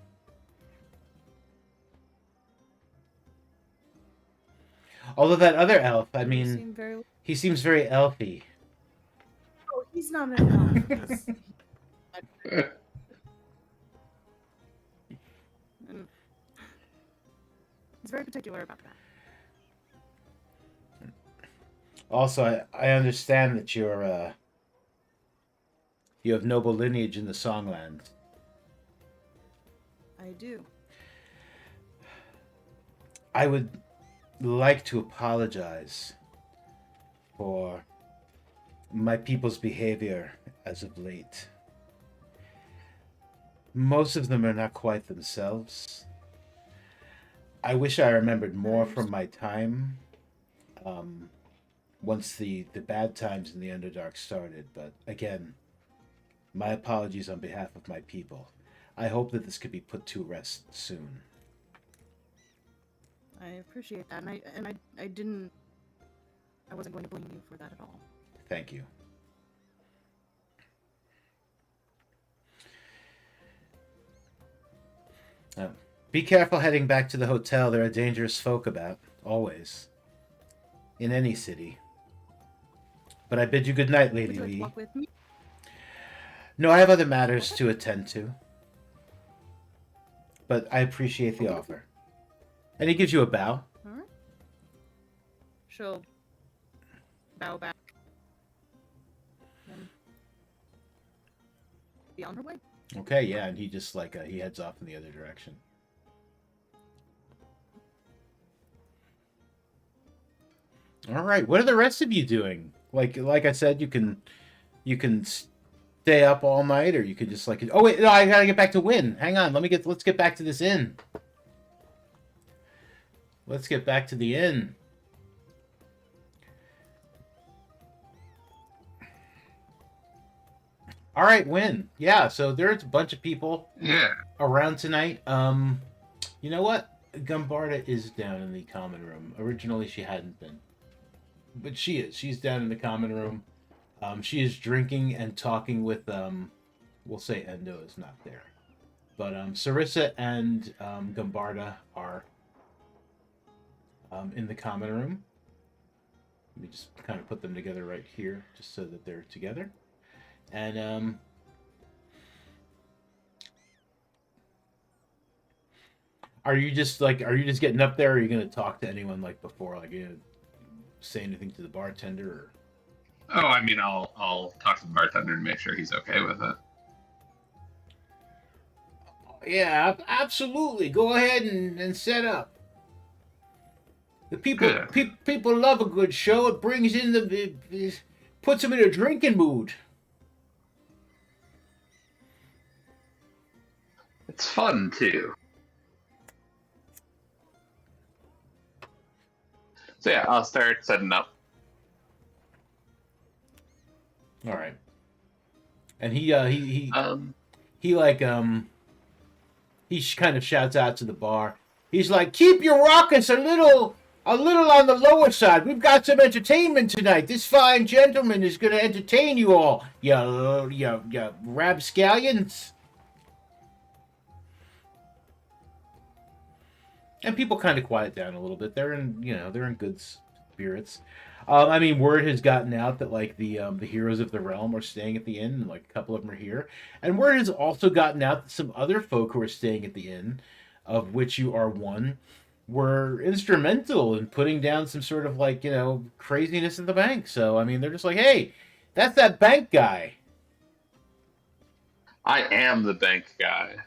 Although that other elf, I You mean, seem very... he seems very elfy. Oh, he's not an elf. He's very particular about that. Also, I understand that you have noble lineage in the Songlands. I do. I would like to apologize for my people's behavior as of late. Most of them are not quite themselves. I wish I remembered more from my time once the bad times in the Underdark started, but again, my apologies on behalf of my people. I hope that this could be put to rest soon. I appreciate that, and I wasn't going to blame you for that at all. Thank you. Be careful heading back to the hotel. There are dangerous folk about, always. In any city. But I bid you good night, Would Lady you like to Lee. walk with me? No, I have other matters to attend to. But I appreciate the offer. And he gives you a bow. All right. She'll bow back and be on her way. Okay, yeah, and he just he heads off in the other direction. All right, what are the rest of you doing? Like I said, you can stay up all night, or you could just oh wait, no, I gotta get back to Wynn. Hang on, let's get back to this inn. Let's get back to the inn. All right, Wynn. Yeah, so there's a bunch of people around tonight. You know what? Gumbarda is down in the common room. Originally, she hadn't been, but she is. She's down in the common room. She is drinking and talking with. We'll say Endo is not there, but Sarissa and Gumbarda are in the common room. Let me just kind of put them together right here, just so that they're together. And are you just getting up there, or are you gonna talk to anyone like before? Like, you gonna say anything to the bartender? Or... Oh, I mean, I'll talk to the bartender and make sure he's okay with it. Yeah, absolutely. Go ahead and set up. The people love a good show. It brings in it puts them in a drinking mood. It's fun too. So yeah, I'll start setting up. All right. And he kind of shouts out to the bar. He's like, "Keep your ruckus a little on the lower side. We've got some entertainment tonight. This fine gentleman is going to entertain you all. You rapscallions." And people kind of quiet down a little bit. They're in good spirits. I mean, word has gotten out that the heroes of the realm are staying at the inn, and a couple of them are here. And word has also gotten out that some other folk who are staying at the inn, of which you are one, were instrumental in putting down some sort of craziness in the bank. So I mean, they're just like, "Hey, that's that bank guy." I am the bank guy.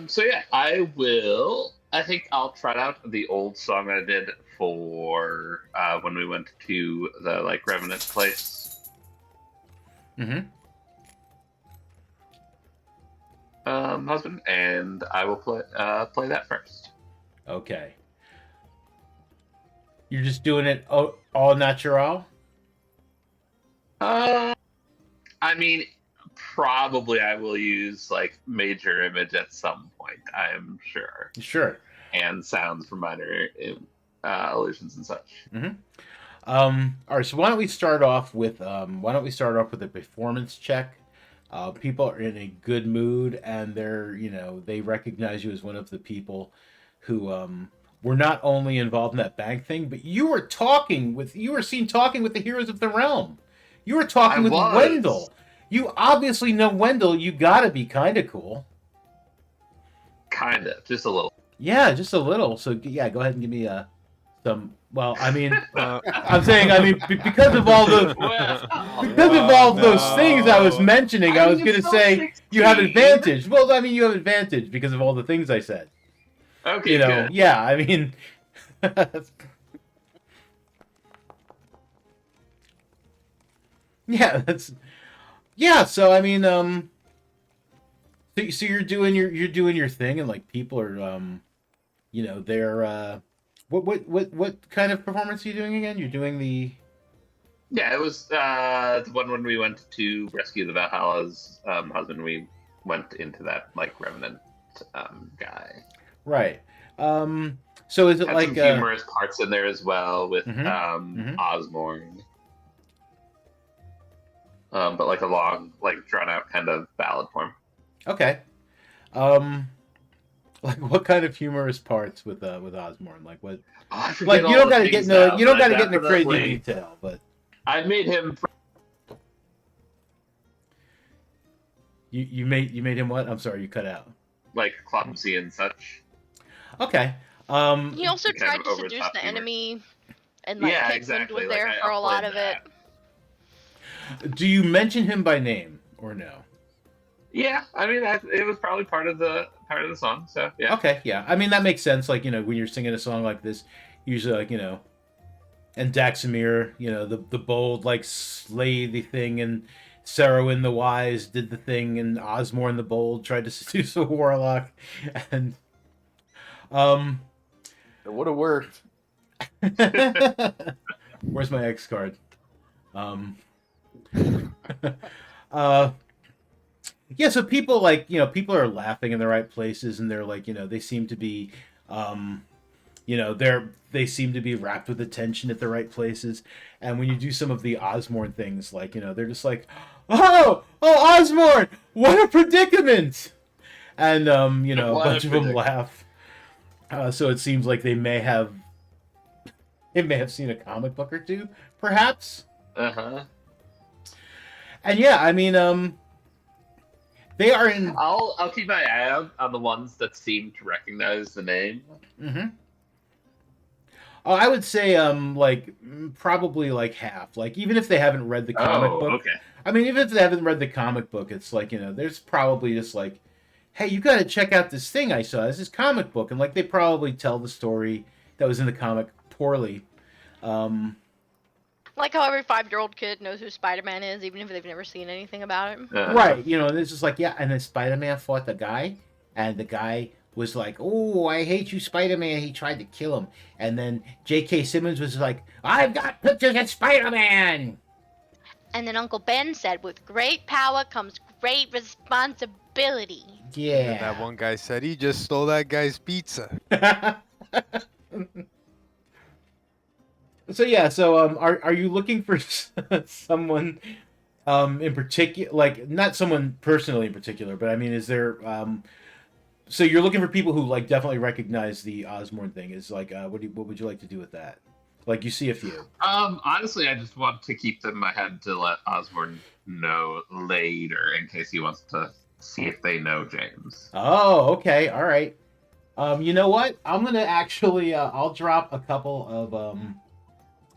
So yeah, I think I'll try out the old song I did for when we went to the like Revenant place. Mm-hmm. Husband, and I will play that first. Okay. You're just doing it all natural? I mean, probably I will use like major image at some point. I'm sure, Sure. and sounds from minor illusions and such. Mm-hmm. All right, so why don't we start off with a performance check? People are in a good mood, and they recognize you as one of the people who were not only involved in that bank thing, but you were seen talking with the heroes of the realm. You were talking with Wendell. You obviously know Wendell. You gotta be kind of cool. Kind of, just a little. Yeah, just a little. So yeah, go ahead and give me some. Well, I mean, I'm saying, I mean, because of all those things I was mentioning, I was going to say you have advantage. Well, I mean, you have advantage because of all the things I said. Okay, good. Yeah, I mean, yeah. So I mean, so you're doing your thing, and like people are, they're what kind of performance are you doing again? You're doing the. Yeah, it was the one when we went to rescue the Valhalla's husband. We went into that like Revenant guy. Right. So is it Had like some humorous parts in there as well with Mhm. Osborne, but like a long, like drawn out kind of ballad form. Okay. Like what kind of humorous parts with Osborne? Like what? Oh, Like you don't got to get into crazy detail, but I made him. you made him what? I'm sorry, you cut out. Like clumsy and such. Okay. He also kind tried of to over seduce top the humor. enemy, and like Yeah, Pigwind exactly. was Like, there I for a lot upplayed of it. that. Do you mention him by name or no? Yeah, I mean it was probably part of the song. So yeah. Okay, yeah. I mean that makes sense. Like when you're singing a song like this, usually like and Daxamir, the bold like slay the thing, and Sarowin the wise did the thing, and Osmorn the bold tried to seduce a warlock, and It would have worked. where's my X card? uh yeah, so people people are laughing in the right places, and they're like they seem to be they seem to be wrapped with attention at the right places. And when you do some of the Osmorn things, like they're just like, oh Osmorn, what a predicament. And a bunch of them laugh. So it seems like they may have seen a comic book or two, perhaps. And yeah, I mean they are in. I'll keep my eye out on the ones that seem to recognize the name. Mm-hmm. I would say probably like half. Like even if they haven't read the comic book. Okay. I mean, even if they haven't read the comic book, it's like there's probably just like, hey, you got to check out this thing I saw. This is comic book, and like they probably tell the story that was in the comic poorly. Like how every 5-year-old kid knows who Spider-Man is, even if they've never seen anything about him. Right. And it's just like, yeah, and then Spider-Man fought the guy, and the guy was like, oh, I hate you, Spider-Man. He tried to kill him. And then J.K. Simmons was like, I've got pictures of Spider-Man. And then Uncle Ben said, with great power comes great responsibility. Yeah. And that one guy said he just stole that guy's pizza. So yeah, are you looking for someone in particular, like not someone personally in particular, but I mean, is there so you're looking for people who like definitely recognize the Osborn thing? Is like what would you like to do with that? Like you see a few. Honestly, I just want to keep them in my head to let Osborn know later in case he wants to see if they know James. Oh, okay, all right. You know what? I'm gonna actually I'll drop a couple of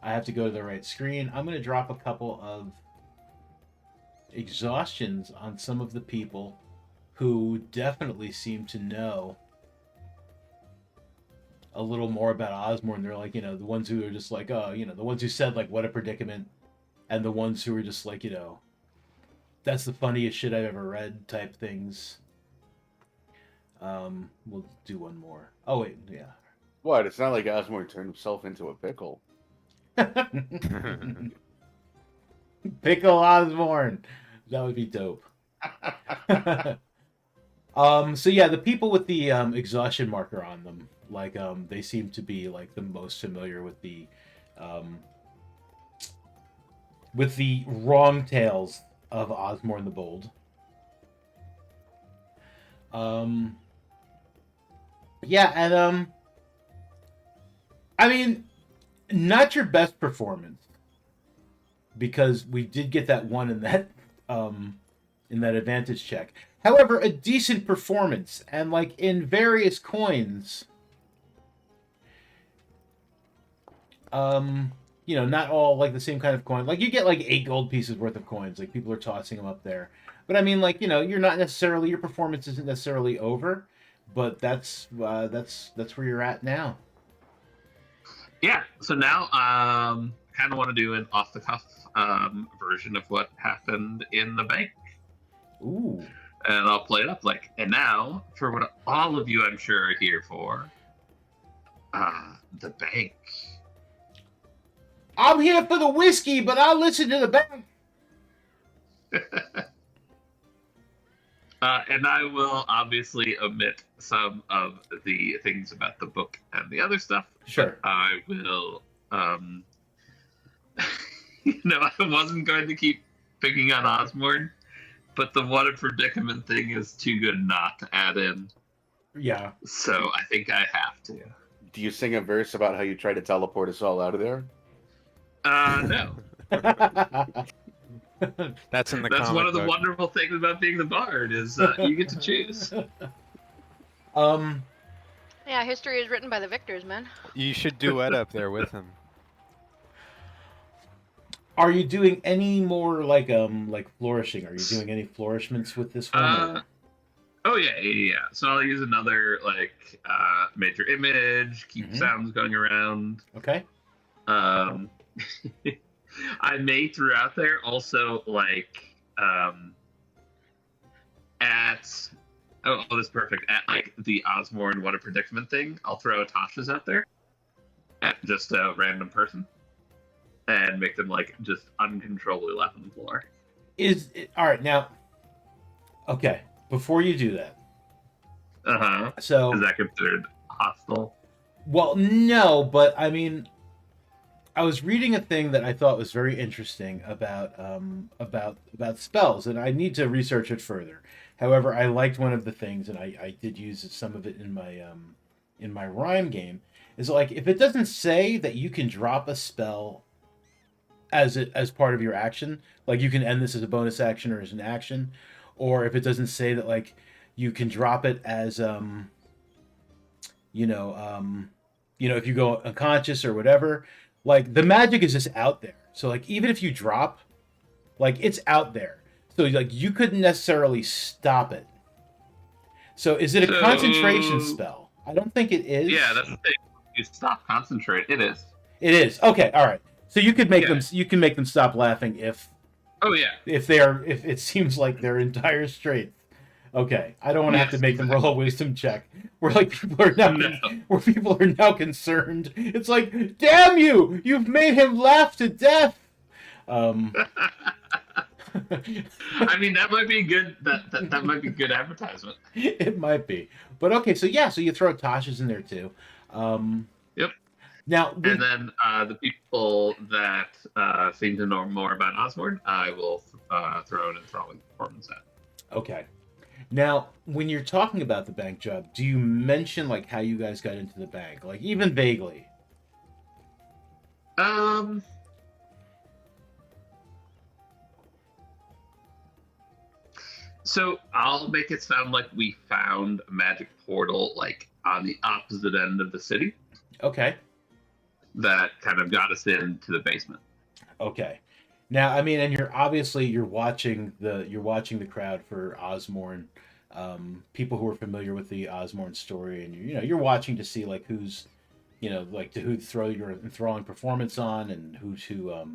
I have to go to the right screen. I'm gonna drop a couple of exhaustions on some of the people who definitely seem to know a little more about Osborne. They're like, the ones who are just like, oh, the ones who said like, what a predicament, and the ones who are just like, that's the funniest shit I've ever read type things. We'll do one more. Oh wait, yeah. What? It's not like Osborne turned himself into a pickle. Pickle Osborne. That would be dope. So yeah, the people with the exhaustion marker on them, like they seem to be like the most familiar with the wrong tales of Osborne the Bold. Yeah, and I mean, not your best performance, because we did get that one in that advantage check. However, a decent performance, and like in various coins, not all like the same kind of coin. Like you get like 8 gold pieces worth of coins. Like people are tossing them up there. But I mean, like you're not necessarily, your performance isn't necessarily over, but that's where you're at now. Yeah. So now, kind of want to do an off the cuff version of what happened in the bank. Ooh. And I'll play it up like, and now for what all of you I'm sure are here for, the bank. I'm here for the whiskey, but I'll listen to the bank. And I will obviously omit some of the things about the book and the other stuff. Sure. I will, I wasn't going to keep picking on Osborne, but the what a predicament thing is too good not to add in. Yeah. So I think I have to. Do you sing a verse about how you try to teleport us all out of there? No. That's in the That's comic one of the book. wonderful things about being the bard is you get to choose. Yeah, history is written by the victors, man. You should duet up there with him. Are you doing any more like flourishing? Are you doing any flourishments with this one? Oh yeah. So I'll use another like major image, keep sounds going around. Okay. I may throughout there also like at this is perfect at like the Osborne what a predicament thing. I'll throw Tasha's out there at just a random person and make them like just uncontrollably laugh on the floor. All right now? Okay, before you do that. So is that considered hostile? Well, no, but I mean, I was reading a thing that I thought was very interesting about spells, and I need to research it further. However, I liked one of the things, and I did use some of it in my rhyme game. Is like if it doesn't say that you can drop a spell as part of your action, like you can end this as a bonus action or as an action, or if it doesn't say that like you can drop it as if you go unconscious or whatever. Like, the magic is just out there. So, like, even if you drop, like, it's out there. So, like, you couldn't necessarily stop it. So, is it a concentration spell? I don't think it is. Yeah, that's the thing. You stop concentrate. It is. It is. Okay, all right. So you could make them. You can make them stop laughing if. Oh yeah. If it seems like they're in dire straits. Okay, I don't want to have to make them roll a wisdom check. Where people are now concerned. It's like, damn you! You've made him laugh to death. I mean, that might be good. That might be good advertisement. It might be, but okay. So yeah, so you throw Tasha's in there too. Yep. Now, and then the people that seem to know more about Osborne, I will throw an enthralling performance at. Okay. Now, when you're talking about the bank job, do you mention like how you guys got into the bank, like even vaguely? So I'll make it sound like we found a magic portal like on the opposite end of the city. Okay. That kind of got us into the basement. Okay. Now, I mean, and you're watching the crowd for Osborne, people who are familiar with the Osborne story, and you're watching to see like who's like to who throw your enthralling performance on, and who to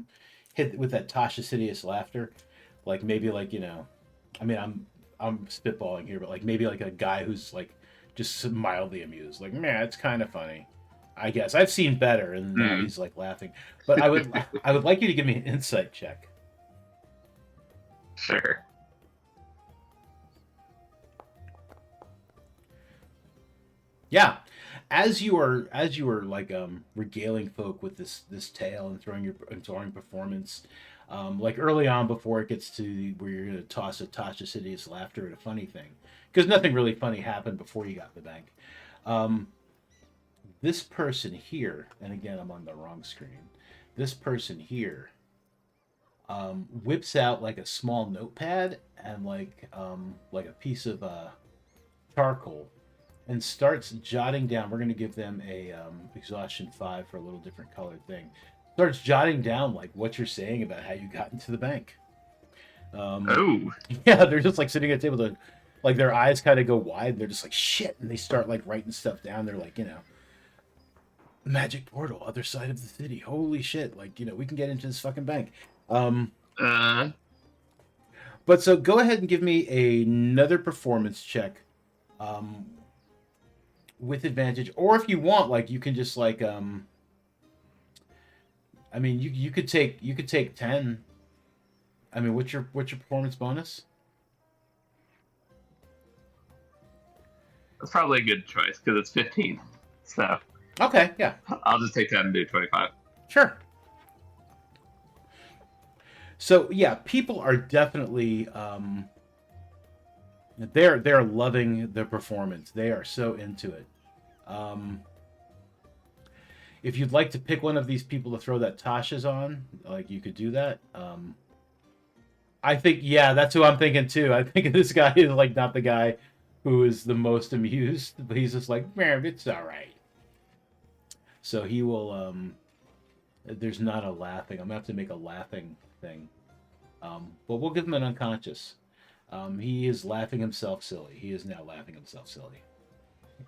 hit with that Tasha Sidious laughter, like maybe like I mean, I'm spitballing here, but like maybe like a guy who's like just mildly amused, like man, it's kind of funny. I guess I've seen better, and now Mm. he's like laughing. But I would like you to give me an insight check. Sure. Yeah, as you are like regaling folk with this tale and throwing performance, like early on before it gets to where you're gonna toss a Tasha Sidious laughter at a funny thing, because nothing really funny happened before you got the bank. Um, this person here, and again I'm on the wrong screen. This person here whips out like a small notepad and like a piece of charcoal and starts jotting down. We're going to give them a exhaustion 5 for a little different colored thing. Starts jotting down like what you're saying about how you got into the bank. Oh. Yeah, they're just like sitting at the table. Like their eyes kind of go wide. And they're just like shit, and they start like writing stuff down. They're like, magic portal, other side of the city. Holy shit! Like we can get into this fucking bank. Uh. But so go ahead and give me another performance check. With advantage, or if you want, like you can just like I mean you could take 10. I mean, what's your performance bonus? That's probably a good choice because it's 15. So Okay, yeah, I'll just take that and do 25. sure. So yeah, people are definitely they're loving the performance. They are so into it. Um, if you'd like to pick one of these people to throw that Tasha's on, like you could do that. I think yeah, that's who I'm thinking too. I think this guy is like not the guy who is the most amused, but he's just like, man, it's all right. So he will. There's not a laughing. I'm gonna have to make a laughing thing. But we'll give him an unconscious. He is laughing himself silly. He is now laughing himself silly.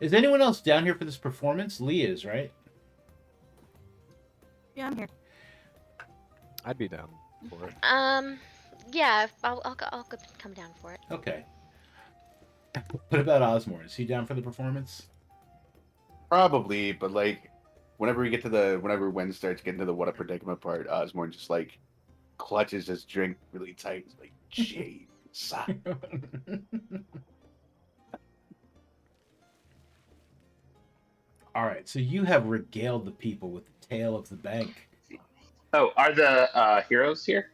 Is anyone else down here for this performance? Lee is, right? Yeah, I'm here. I'd be down for it. Yeah, I'll come down for it. Okay. What about Osmore? Is he down for the performance? Probably, but like whenever Wen starts getting to the what a predicament part, Osborne just like clutches his drink really tight. He's like, "Jeez." All right, so you have regaled the people with the tale of the bank. Oh, are the heroes here?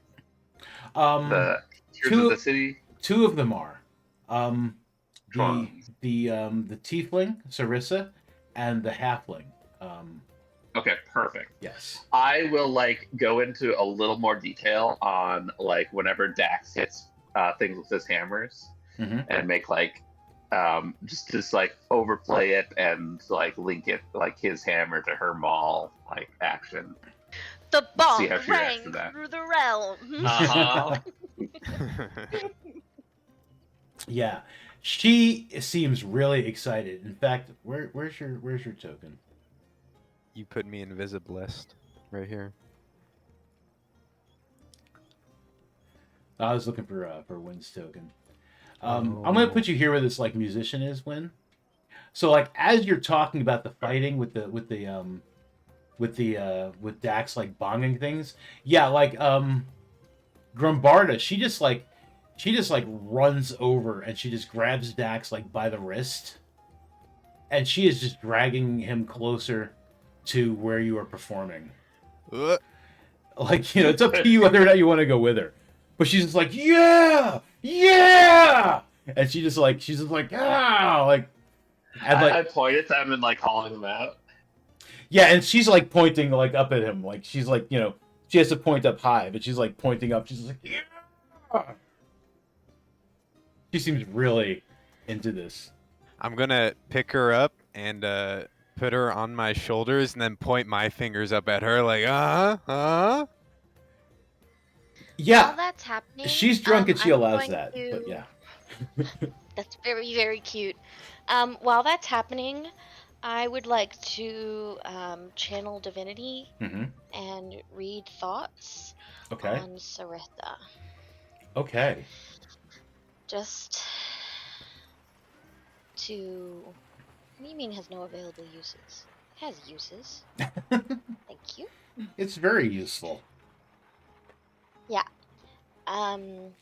The heroes of the city? Two of them are. Which ones? The tiefling, Sarissa, and the halfling. Okay, perfect. Yes. I will like go into a little more detail on like whenever Dax hits things with his hammers Mm-hmm. and make like just like overplay it and like link it like his hammer to her maul like action. The ball See how she reacts rang to that. through the realm. Uh-huh. Yeah, she seems really excited. In fact, where's your token? You put me in Visiblist right here. I was looking for Wynn's token. I'm gonna put you here where this like musician is, Wynn. So like as you're talking about the fighting with Dax like bonging things, yeah, like Grumbarda, she just like runs over and she just grabs Dax like by the wrist, and she is just dragging him closer to where you are performing. Like it's up to you whether or not you want to go with her, but she's just like yeah, and she's just like ah like. And I point at them and like calling them out. Yeah, and she's like pointing like up at him, like she's like she has to point up high, but she's like pointing up. She's like, yeah. She seems really into this. I'm gonna pick her up and put her on my shoulders and then point my fingers up at her like, Yeah, While that's happening, she's drunk and she I'm allows going that. to. But yeah. That's very, very cute. While that's happening, I would like to channel divinity Mm-hmm. and read thoughts Okay. on Saritha. Okay. Just to. What do you mean has no available uses? It has uses. Thank you. It's very useful. Yeah. Um.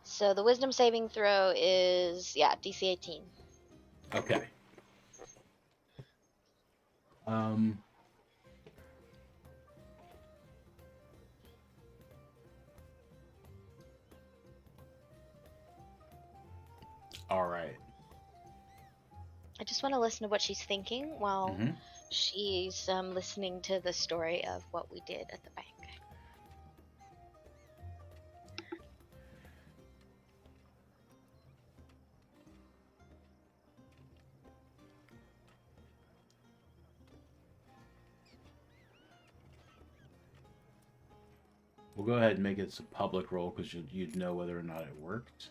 So the wisdom saving throw is DC 18. Okay. Um. All right. I just want to listen to what she's thinking while Mm-hmm. she's listening to the story of what we did at the bank. We'll go ahead and make it a public roll because you'd know whether or not it worked.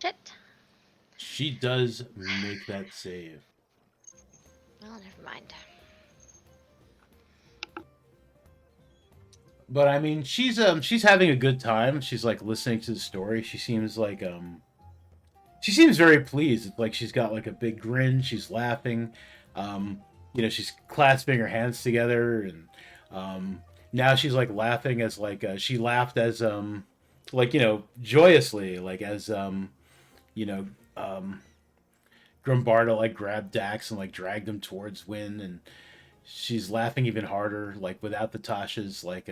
Shit. She does make that save. Well, never mind. But I mean, she's having a good time. She's like listening to the story. She seems very pleased. It's like she's got like a big grin. She's laughing. She's clasping her hands together, and now she's like laughing as like she laughed as joyously, like as you know Grumbardo like grabbed Dax and like dragged him towards Win, and she's laughing even harder, like without the Tasha's, like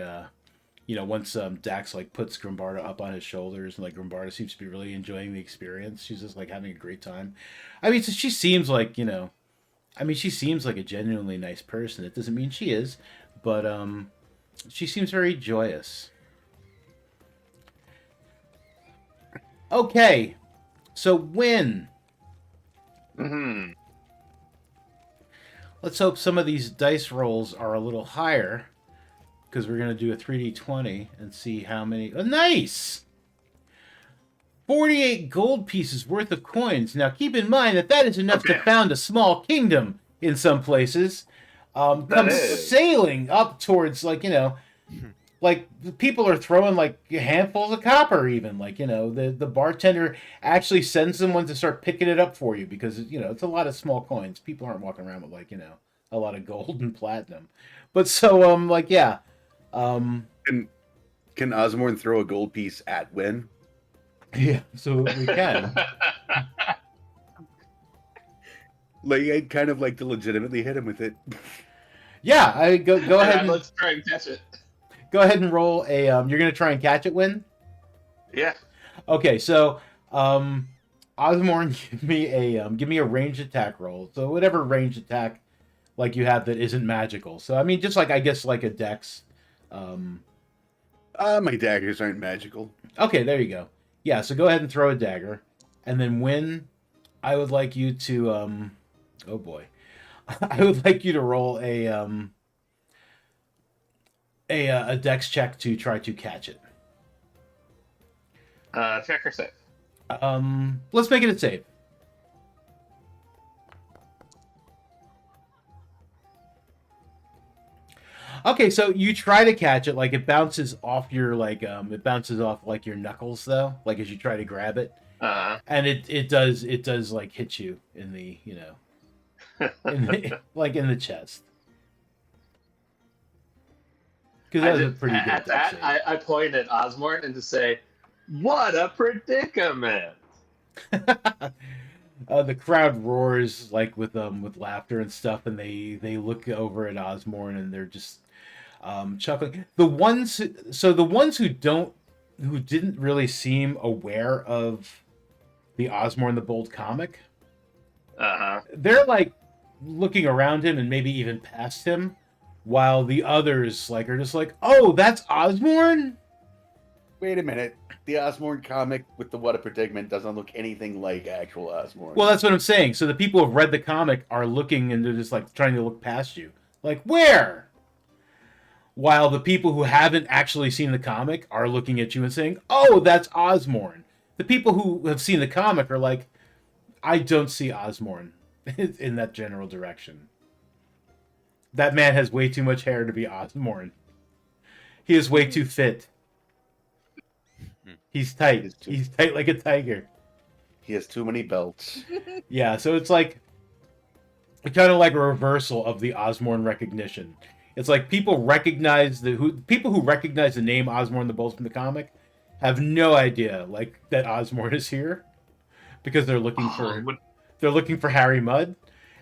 once Dax like puts Grumbardo up on his shoulders, and like Grumbardo seems to be really enjoying the experience. She's just like having a great time. I mean, so she seems like she seems like a genuinely nice person. It doesn't mean she is, but she seems very joyous. Okay, so Win. Mm-hmm. Let's hope some of these dice rolls are a little higher, because we're going to do a 3d20 and see how many... Oh, nice! 48 gold pieces worth of coins. Now, keep in mind that is enough to found a small kingdom in some places. Comes is. sailing up towards, like people are throwing like handfuls of copper even, the bartender actually sends someone to start picking it up for you because it's a lot of small coins. People aren't walking around with a lot of gold and platinum. But so yeah. Can Osmorn throw a gold piece at Win? Yeah, so we can. Like, I'd kind of like to legitimately hit him with it. Yeah, I go ahead and let's try and catch it. go ahead and roll a you're going to try and catch it, Win? Yeah. Okay, so Osmorn, give me a ranged attack roll. So whatever ranged attack like you have that isn't magical. So I mean, just like I guess like a dex. My daggers aren't magical. Okay, there you go. Yeah, so go ahead and throw a dagger, and then Win, I would like you to oh boy, I would like you to roll a dex check to try to catch it. Check or save? Let's make it a save. Okay, so you try to catch it, like it bounces off your it bounces off like your knuckles though, like as you try to grab it, and it does like hit you in the like in the chest. Because that was a pretty good at dex that, save. I point at Osmorn and to say, "What a predicament!" The crowd roars like with laughter and stuff, and they look over at Osmorn and they're just chuckling. The ones who didn't really seem aware of the Osmorn the Bold comic, they're like looking around him and maybe even past him, while the others like are just like, "Oh, that's Osmorn." Wait a minute. The Osborne comic with the What a Predicament doesn't look anything like actual Osborne. Well, that's what I'm saying. So the people who've read the comic are looking and they're just like trying to look past you. Like, where? While the people who haven't actually seen the comic are looking at you and saying, oh, that's Osborne. The people who have seen the comic are like, I don't see Osborne in that general direction. That man has way too much hair to be Osborne. He is way too fit. He's tight. He's tight like a tiger. He has too many belts. Yeah, so it's like kind of like a reversal of the Osborne recognition. It's like people recognize people who recognize the name Osborne the Bulls from the comic have no idea like that Osborne is here because they're looking for Harry Mudd,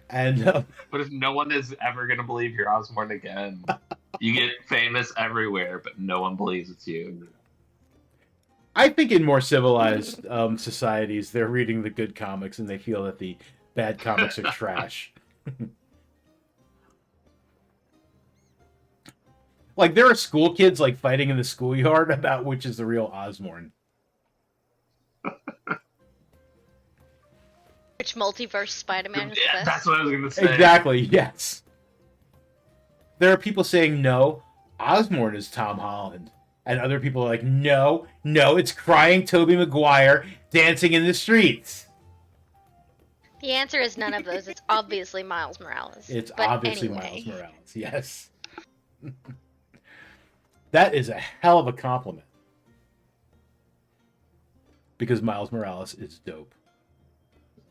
and What if no one is ever gonna believe you're Osborne again? You get famous everywhere, but no one believes it's you. I think in more civilized societies, they're reading the good comics and they feel that the bad comics are trash. Like, there are school kids, like, fighting in the schoolyard about which is the real Osborne. Which multiverse Spider-Man is Yeah, this? that's what I was gonna say. Exactly, yes. There are people saying, no, Osborne is Tom Holland. And other people are like, no, it's crying Tobey Maguire dancing in the streets. The answer is none of those. It's obviously Miles Morales. It's But obviously anyway. Miles Morales, yes. That is a hell of a compliment. Because Miles Morales is dope.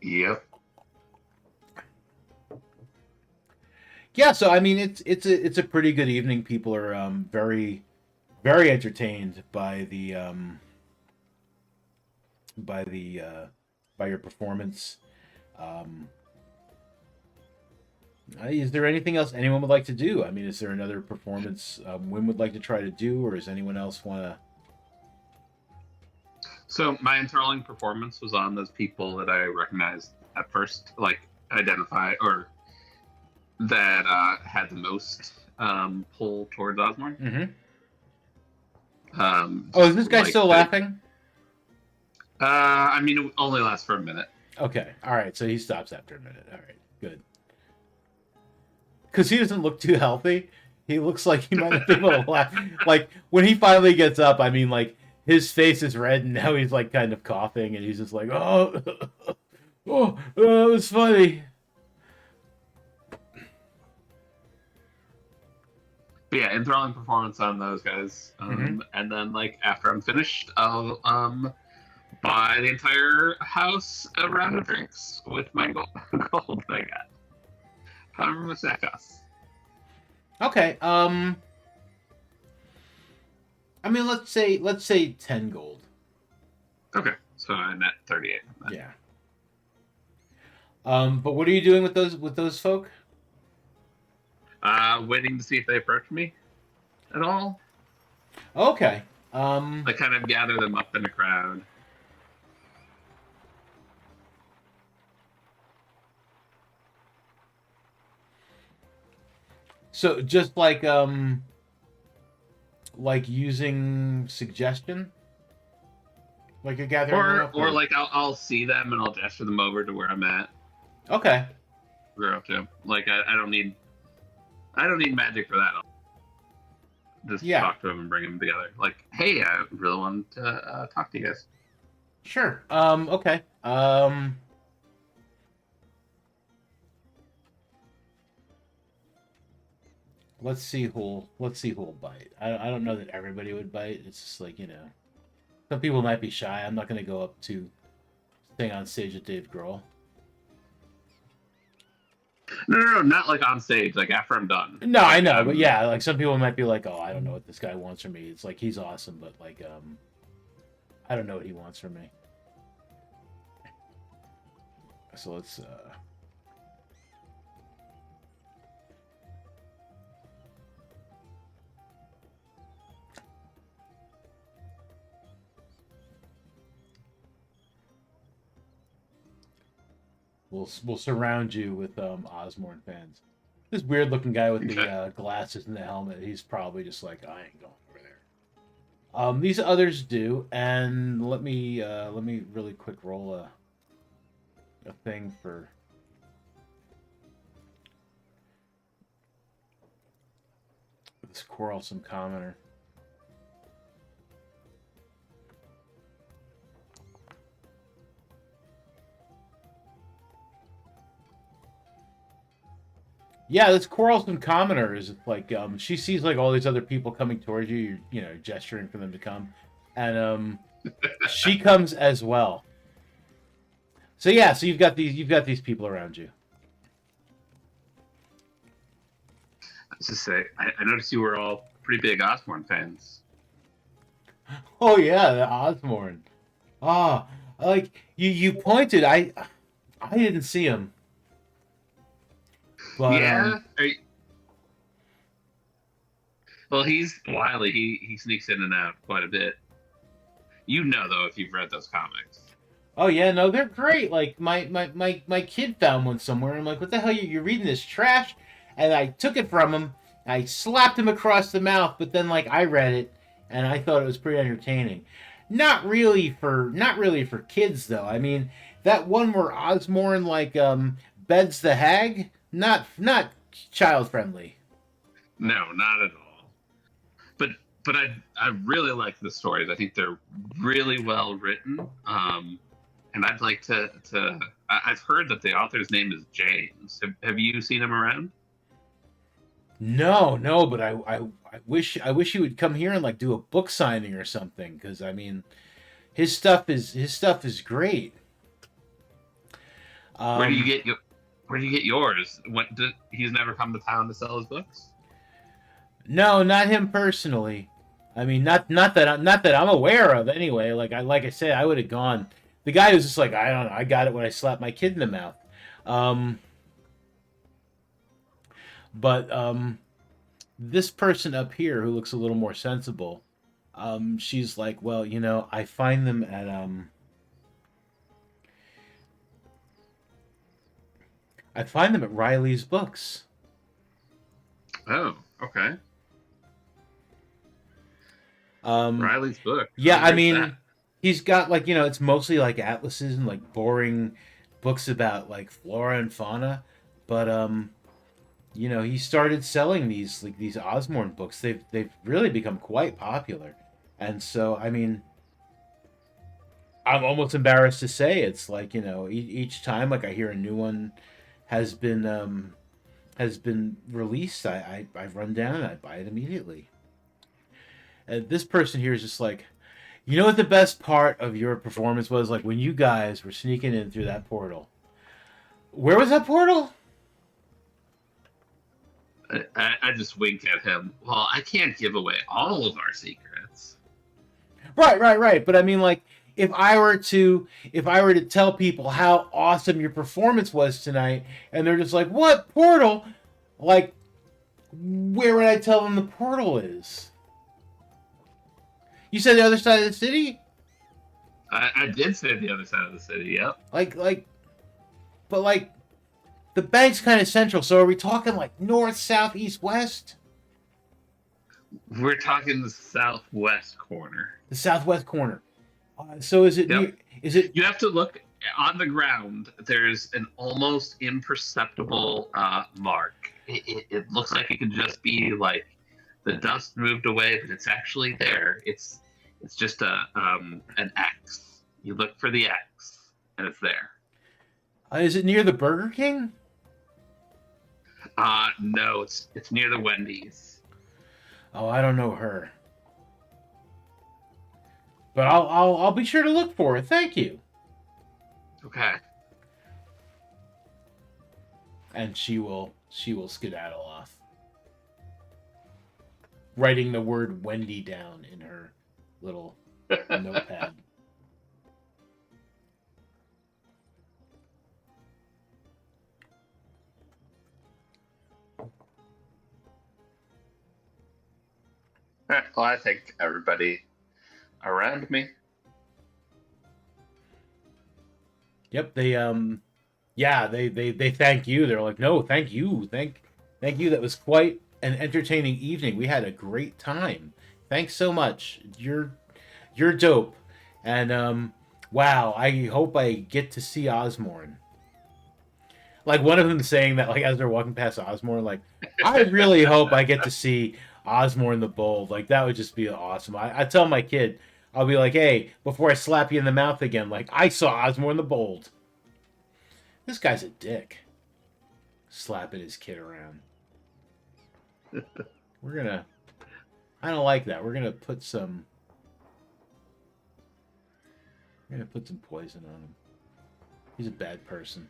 Yep. Yeah, so I mean it's a pretty good evening. People are very very entertained by your performance. Is there anything else anyone would like to do? I mean, is there another performance Wim would like to try to do, or does anyone else want to? So my enthralling performance was on those people that I recognized at first, like identify or that had the most pull towards Osborne. Mm-hmm. Oh, is this guy still laughing? I mean, it only lasts for a minute. Okay, all right. So he stops after a minute. All right, good. Because he doesn't look too healthy. He looks like he might not be able to laugh. Like, when he finally gets up, I mean, like, his face is red, and now he's, like, kind of coughing, and he's just like, oh, it was funny. But yeah, enthralling performance on those guys. And then, like, after I'm finished, I'll buy the entire house a round of drinks with my gold that I got. However much that costs. Okay. I mean, let's say 10 gold. Okay, so I'm at 38. Yeah. But what are you doing with those folk? Waiting to see if they approach me at all. Okay. I kind of gather them up in a crowd. So just like using suggestion, like you're gathering Or like I'll see them and I'll gesture them over to where I'm at. Okay. We're up to. Like I don't need magic for that. I'll just talk to them and bring them together. Like, hey, I really wanted to talk to you guys. Sure. Okay. Let's see who'll bite. I don't know that everybody would bite. It's just like, some people might be shy. I'm not gonna go up to sing on stage with Dave Grohl. No, not like on stage. Like after I'm done. No, I know, but yeah, like some people might be like, "Oh, I don't know what this guy wants from me." It's like he's awesome, but like, I don't know what he wants from me. So let's. We'll surround you with Osborne fans. This weird looking guy with the glasses and the helmet, he's probably just like, I ain't going over there. These others do, and let me really quick roll a thing for this quarrelsome commoner. Yeah, this quarrelsome commoner is like she sees like all these other people coming towards you. You're, gesturing for them to come, and she comes as well. So yeah, so you've got these people around you. Let's just say, I noticed you were all pretty big Osborne fans. Oh yeah, the Osborne. Ah, like you pointed. I didn't see him, but Yeah. Well, he's wily. He sneaks in and out quite a bit. You know, though, if you've read those comics. Oh yeah, no, they're great. Like my kid found one somewhere. I'm like, what the hell? You're reading this trash? And I took it from him. I slapped him across the mouth. But then like I read it and I thought it was pretty entertaining. Not really for kids though. I mean that one where Osborne like beds the hag. Not child friendly. No, not at all. But I really like the stories. I think they're really well written. And I'd like to. I've heard that the author's name is James. Have you seen him around? No, but I wish he would come here and like do a book signing or something because I mean his stuff is great. Where do you get your Where do you get yours? He's never come to town to sell his books? No, not him personally. I mean, not that I'm aware of anyway. Like I said, I would have gone. The guy was just like, I don't know. I got it when I slapped my kid in the mouth. Um, but this person up here who looks a little more sensible, she's like, well, I find them at Riley's books. Oh, okay. Riley's book. Yeah, I Where's mean, that? he's got like it's mostly like atlases and like boring books about like flora and fauna, but he started selling these Osborne books. They've really become quite popular, and so I mean, I'm almost embarrassed to say it's like each time like I hear a new one has been released, I run down and I buy it immediately. And this person here is just like, you know what the best part of your performance was? Like when you guys were sneaking in through that portal. Where was that portal? I just winked at him. Well, I can't give away all of our secrets. Right. But I mean, like, if I were to tell people how awesome your performance was tonight, and they're just like, "What portal?" Like, where would I tell them the portal is? You said the other side of the city? I did say the other side of the city, yep. But the bank's kind of central, so are we talking like north, south, east, west? We're talking the southwest corner. The southwest corner. So is it? Yep. Is it? You have to look on the ground. There's an almost imperceptible mark. It looks like it could just be like the dust moved away, but it's actually there. It's just an X. You look for the X, and it's there. Is it near the Burger King? No, it's near the Wendy's. Oh, I don't know her. But I'll be sure to look for it. Thank you. Okay. And she will skedaddle off, writing the word Wendy down in her little notepad. Well, I think everybody around me. Yep, they they thank you. They're like, "No, thank you. Thank you. That was quite an entertaining evening. We had a great time. Thanks so much. You're dope. And wow, I hope I get to see Osmorn. Like one of them saying that, like as they're walking past Osmorn, like I really hope I get to see Osmorn the Bold. Like that would just be awesome. I tell my kid, I'll be like, hey, before I slap you in the mouth again, like I saw Osmorn the Bold. This guy's a dick. Slapping his kid around. We're gonna. I don't like that. We're gonna put some. We're gonna put some poison on him. He's a bad person.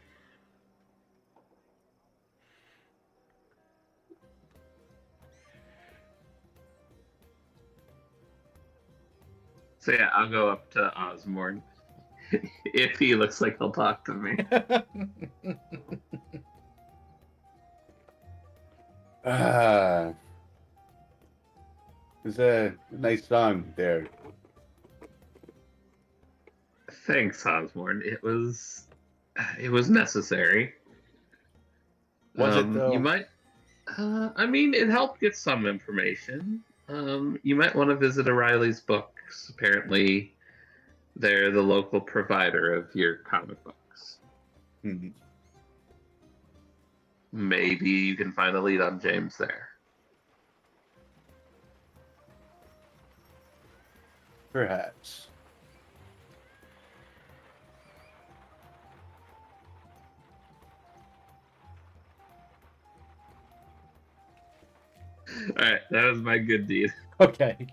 So yeah, I'll go up to Osmorn if he looks like he'll talk to me. It's a nice song there. Thanks, Osmorn. It was necessary. Was it though? You might. I mean, it helped get some information. You might want to visit O'Reilly's books. Apparently, they're the local provider of your comic books. Hmm. Maybe you can find a lead on James there. Perhaps. All right, that was my good deed. Okay.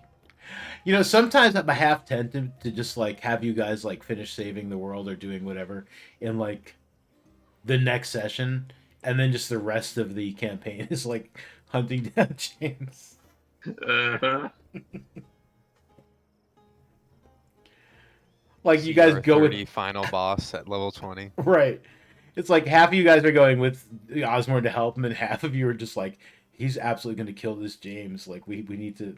You know, sometimes I'm half tempted to just like have you guys like finish saving the world or doing whatever in like the next session, and then just the rest of the campaign is like hunting down James. Uh-huh. Like you guys go with final boss at level 20. right. It's like half of you guys are going with Osmond to help him, and half of you are just like, he's absolutely going to kill this James. Like we need to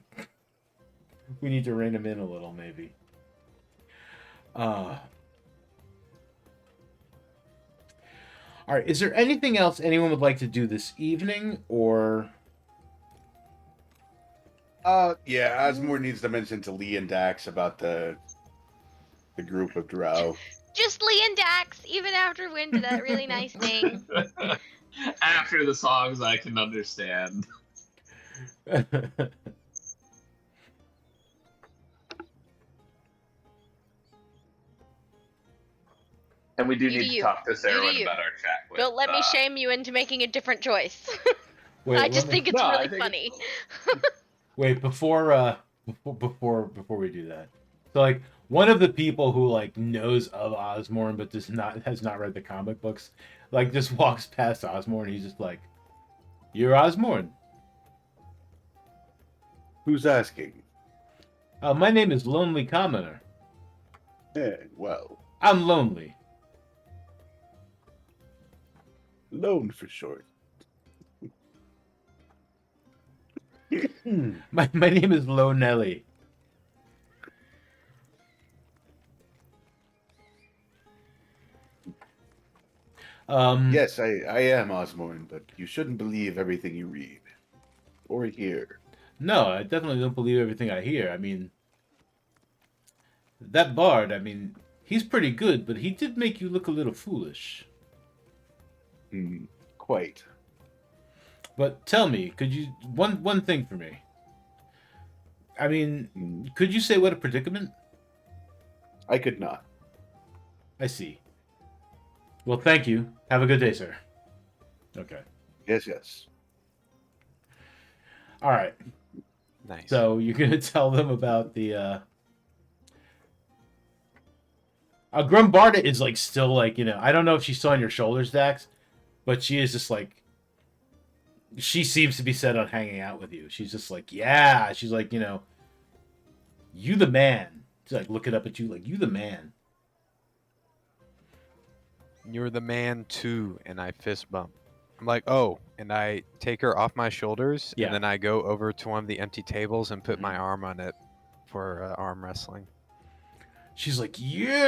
rein him in a little, maybe. All right. Is there anything else anyone would like to do this evening, or? Yeah, Osmore needs to mention to Lee and Dax about the group of drow. Just Lee and Dax, even after Win did that really nice thing. After the songs, I can understand. And we do You need do to you. talk to You Sarah do you. about our chat with. Don't let me shame you into making a different choice. Wait, I just think it's No, I really think funny. Wait, before we do that. So like one of the people who like knows of Osmorn but has not read the comic books, like just walks past Osmorn, he's just like, "You're Osmorn." Who's asking? My name is Lonely Commoner. Well, I'm lonely. Lone for short. My name is Lo Nelly. Yes, I am Osmorn, but you shouldn't believe everything you read or hear. No, I definitely don't believe everything I hear. I mean, that bard, I mean, he's pretty good, but he did make you look a little foolish. Quite. But tell me, could you one thing for me? I mean, could you say what a predicament? I could not. I see. Well, thank you. Have a good day, sir. Okay. Yes. All right. Nice. So you're gonna tell them about the Grumbarda is like still like, you know, I don't know if she's still on your shoulders, Dax, but she is just like, she seems to be set on hanging out with you. She's just like, yeah. She's like, you know, you the man. She's like looking up at you like, you the man. You're the man too, and I fist bump. I'm like, oh, and I take her off my shoulders, Yeah. and then I go over to one of the empty tables and put my arm on it for arm wrestling. She's like, yeah.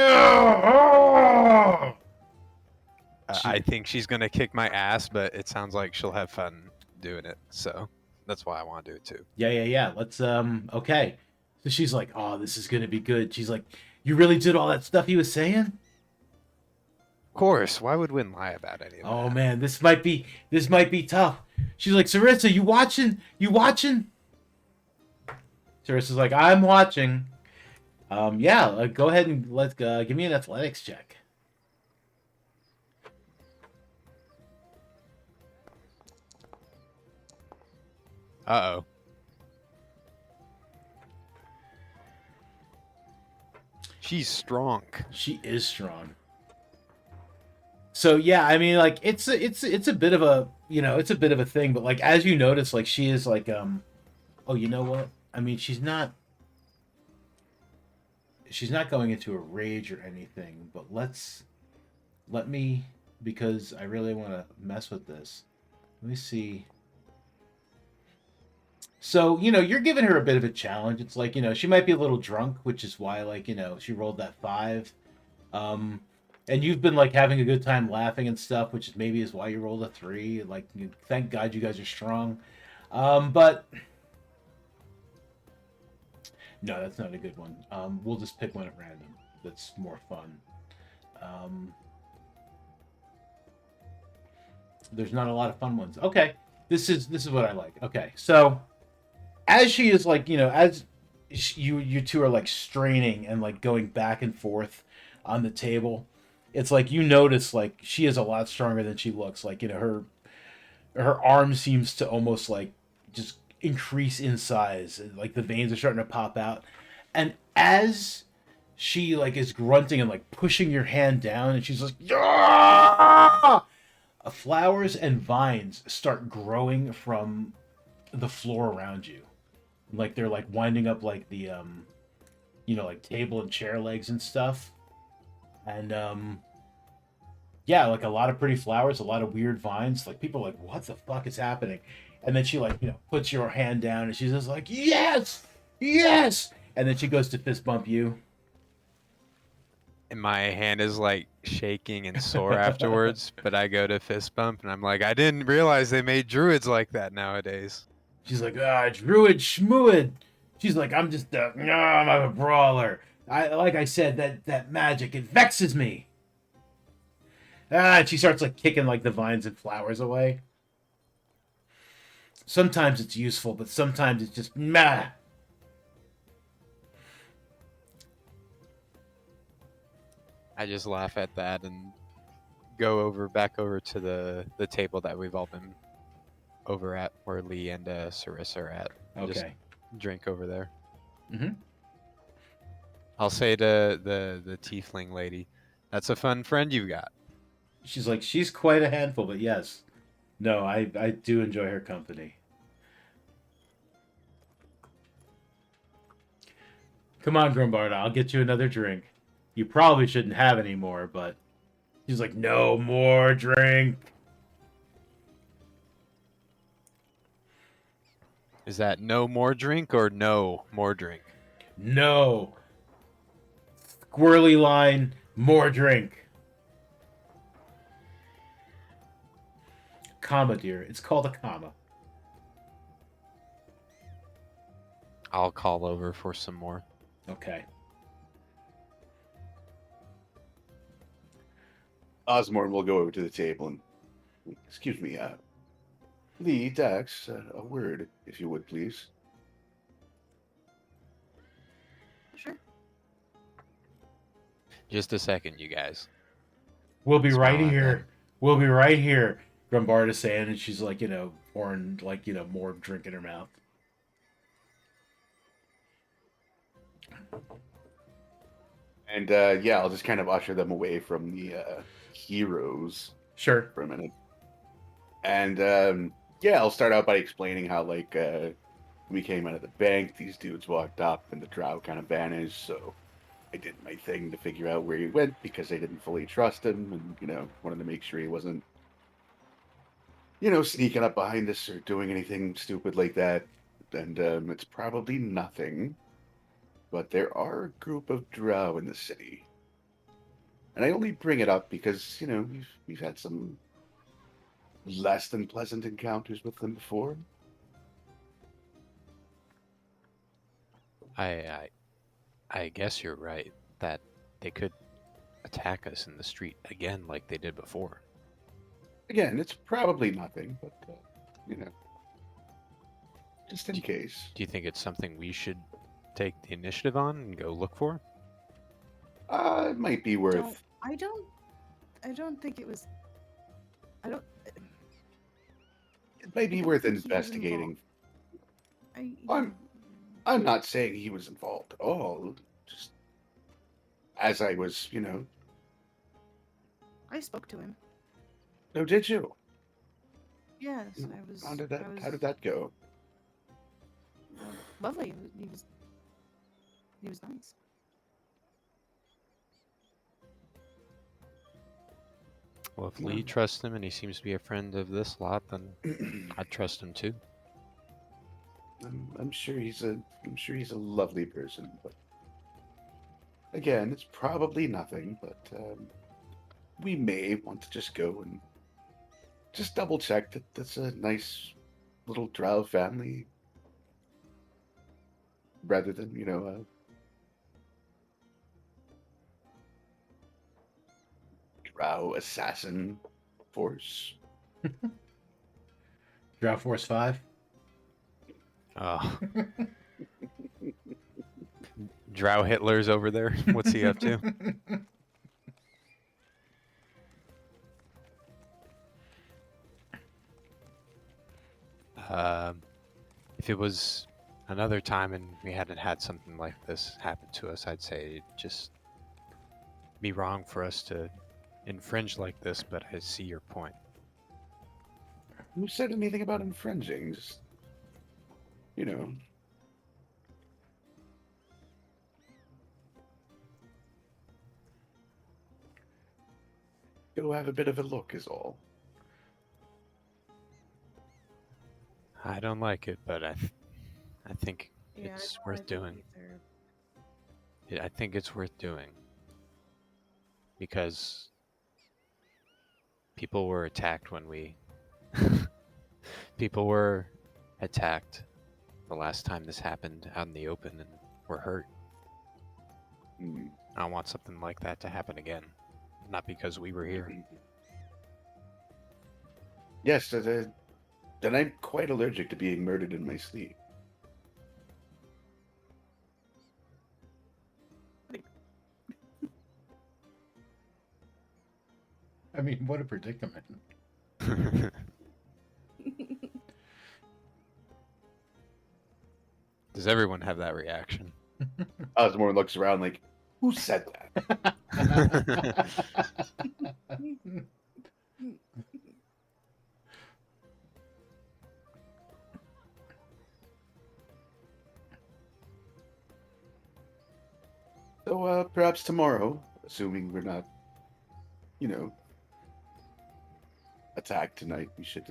I think she's gonna kick my ass, but it sounds like she'll have fun doing it. So That's why I want to do it too. Yeah. Let's okay. So she's like, "Oh, this is gonna be good." She's like, "You really did all that stuff he was saying?" Of course. Why would Win lie about any of Oh that? man, this might be tough. She's like, "Sarissa, you watching? You watching?" Sarissa's like, "I'm watching." Yeah, go ahead and let give me an athletics check. Uh-oh. She's strong. She is strong. So yeah, I mean, like it's a bit of a it's a bit of a thing, but like as you notice, like she is like oh, you know what? I mean, she's not going into a rage or anything, but let me, because I really want to mess with this. Let me see. So, you're giving her a bit of a challenge. It's like, she might be a little drunk, which is why, like, she rolled that 5. Um, and you've been, like, having a good time laughing and stuff, which is maybe is why you rolled a 3. Like, thank God you guys are strong. But, no, that's not a good one. We'll just pick one at random that's more fun. There's not a lot of fun ones. Okay, this is what I like. Okay, so as she is like, as you two are like straining and like going back and forth on the table, it's like you notice like she is a lot stronger than she looks. Like, her arm seems to almost like just increase in size. Like the veins are starting to pop out, and as she like is grunting and like pushing your hand down, and she's like, yeah! Flowers and vines start growing from the floor around you, like they're like winding up like the like table and chair legs and stuff. And yeah, like a lot of pretty flowers, a lot of weird vines. Like people are like, what the fuck is happening? And then she like, puts your hand down and she's just like, yes, yes. And then she goes to fist bump you. And my hand is like shaking and sore afterwards, but I go to fist bump and I'm like, I didn't realize they made druids like that nowadays. She's like, druid schmuid. She's like, I'm a brawler. Like I said, that magic, it vexes me. And she starts like kicking like the vines and flowers away. Sometimes it's useful, but sometimes it's just meh. I just laugh at that and go back over to the table that we've all been over at, where Lee and Sarissa are at. Okay. Just drink over there. Mm-hmm. I'll say to the tiefling lady, "That's a fun friend you've got." She's like, she's quite a handful, but yes. No, I do enjoy her company. Come on, Grumbarda, I'll get you another drink. You probably shouldn't have any more, but she's like, no more drink. Is that no more drink or no more drink? No. Squirrely line, more drink. Comma, dear. It's called a comma. I'll call over for some more. Okay. Osmorn will go over to the table and, excuse me, Lee, Dax, a word, if you would, please. Sure. Just a second, you guys. We'll be Smile right at here. them. We'll be right here. Grumbarda's saying, and she's like, pouring like, more drink in her mouth. And yeah, I'll just kind of usher them away from the heroes Sure. for a minute. And yeah, I'll start out by explaining how, like, we came out of the bank, these dudes walked up, and the drow kind of vanished, so I did my thing to figure out where he went because I didn't fully trust him, and, wanted to make sure he wasn't, sneaking up behind us or doing anything stupid like that. And it's probably nothing, but there are a group of drow in the city. And I only bring it up because, we've had some less than pleasant encounters with them before. I guess you're right that they could attack us in the street again like they did before. Again, it's probably nothing, but you know, just in case. Do you think it's something we should take the initiative on and go look for? It might be worth. I don't think it was. I don't. It might be don't worth think he was investigating. I, I'm not saying he was involved at all. Just as I was, you know. I spoke to him. No, did you? Yes, No. I was. How did that? I was, How did that go? Lovely. He was. He was nice. Well, if Lee trusts him and he seems to be a friend of this lot, then I trust him too. I'm sure he's a. I'm sure he's a lovely person, but again, it's probably nothing. But we may want to just go and just double check that that's a nice little drow family, rather than a drow assassin force. Drow Force 5. Oh. Drow Hitler's over there. What's he up to? If it was another time and we hadn't had something like this happen to us, I'd say it'd just be wrong for us to infringe like this, but I see your point. Who said anything about infringing? Just, you know. Go have a bit of a look is all. I don't like it, but I think Yeah, it's I don't worth like it doing. either. Yeah, I think it's worth doing because people were attacked when we people were attacked the last time this happened out in the open and were hurt. Hmm. I don't want something like that to happen again. Not because we were here. Yes, then I'm quite allergic to being murdered in my sleep. I mean, what a predicament. Does everyone have that reaction? Osborne looks around like, who said that? So perhaps tomorrow, assuming we're not, you know, attacked tonight, we should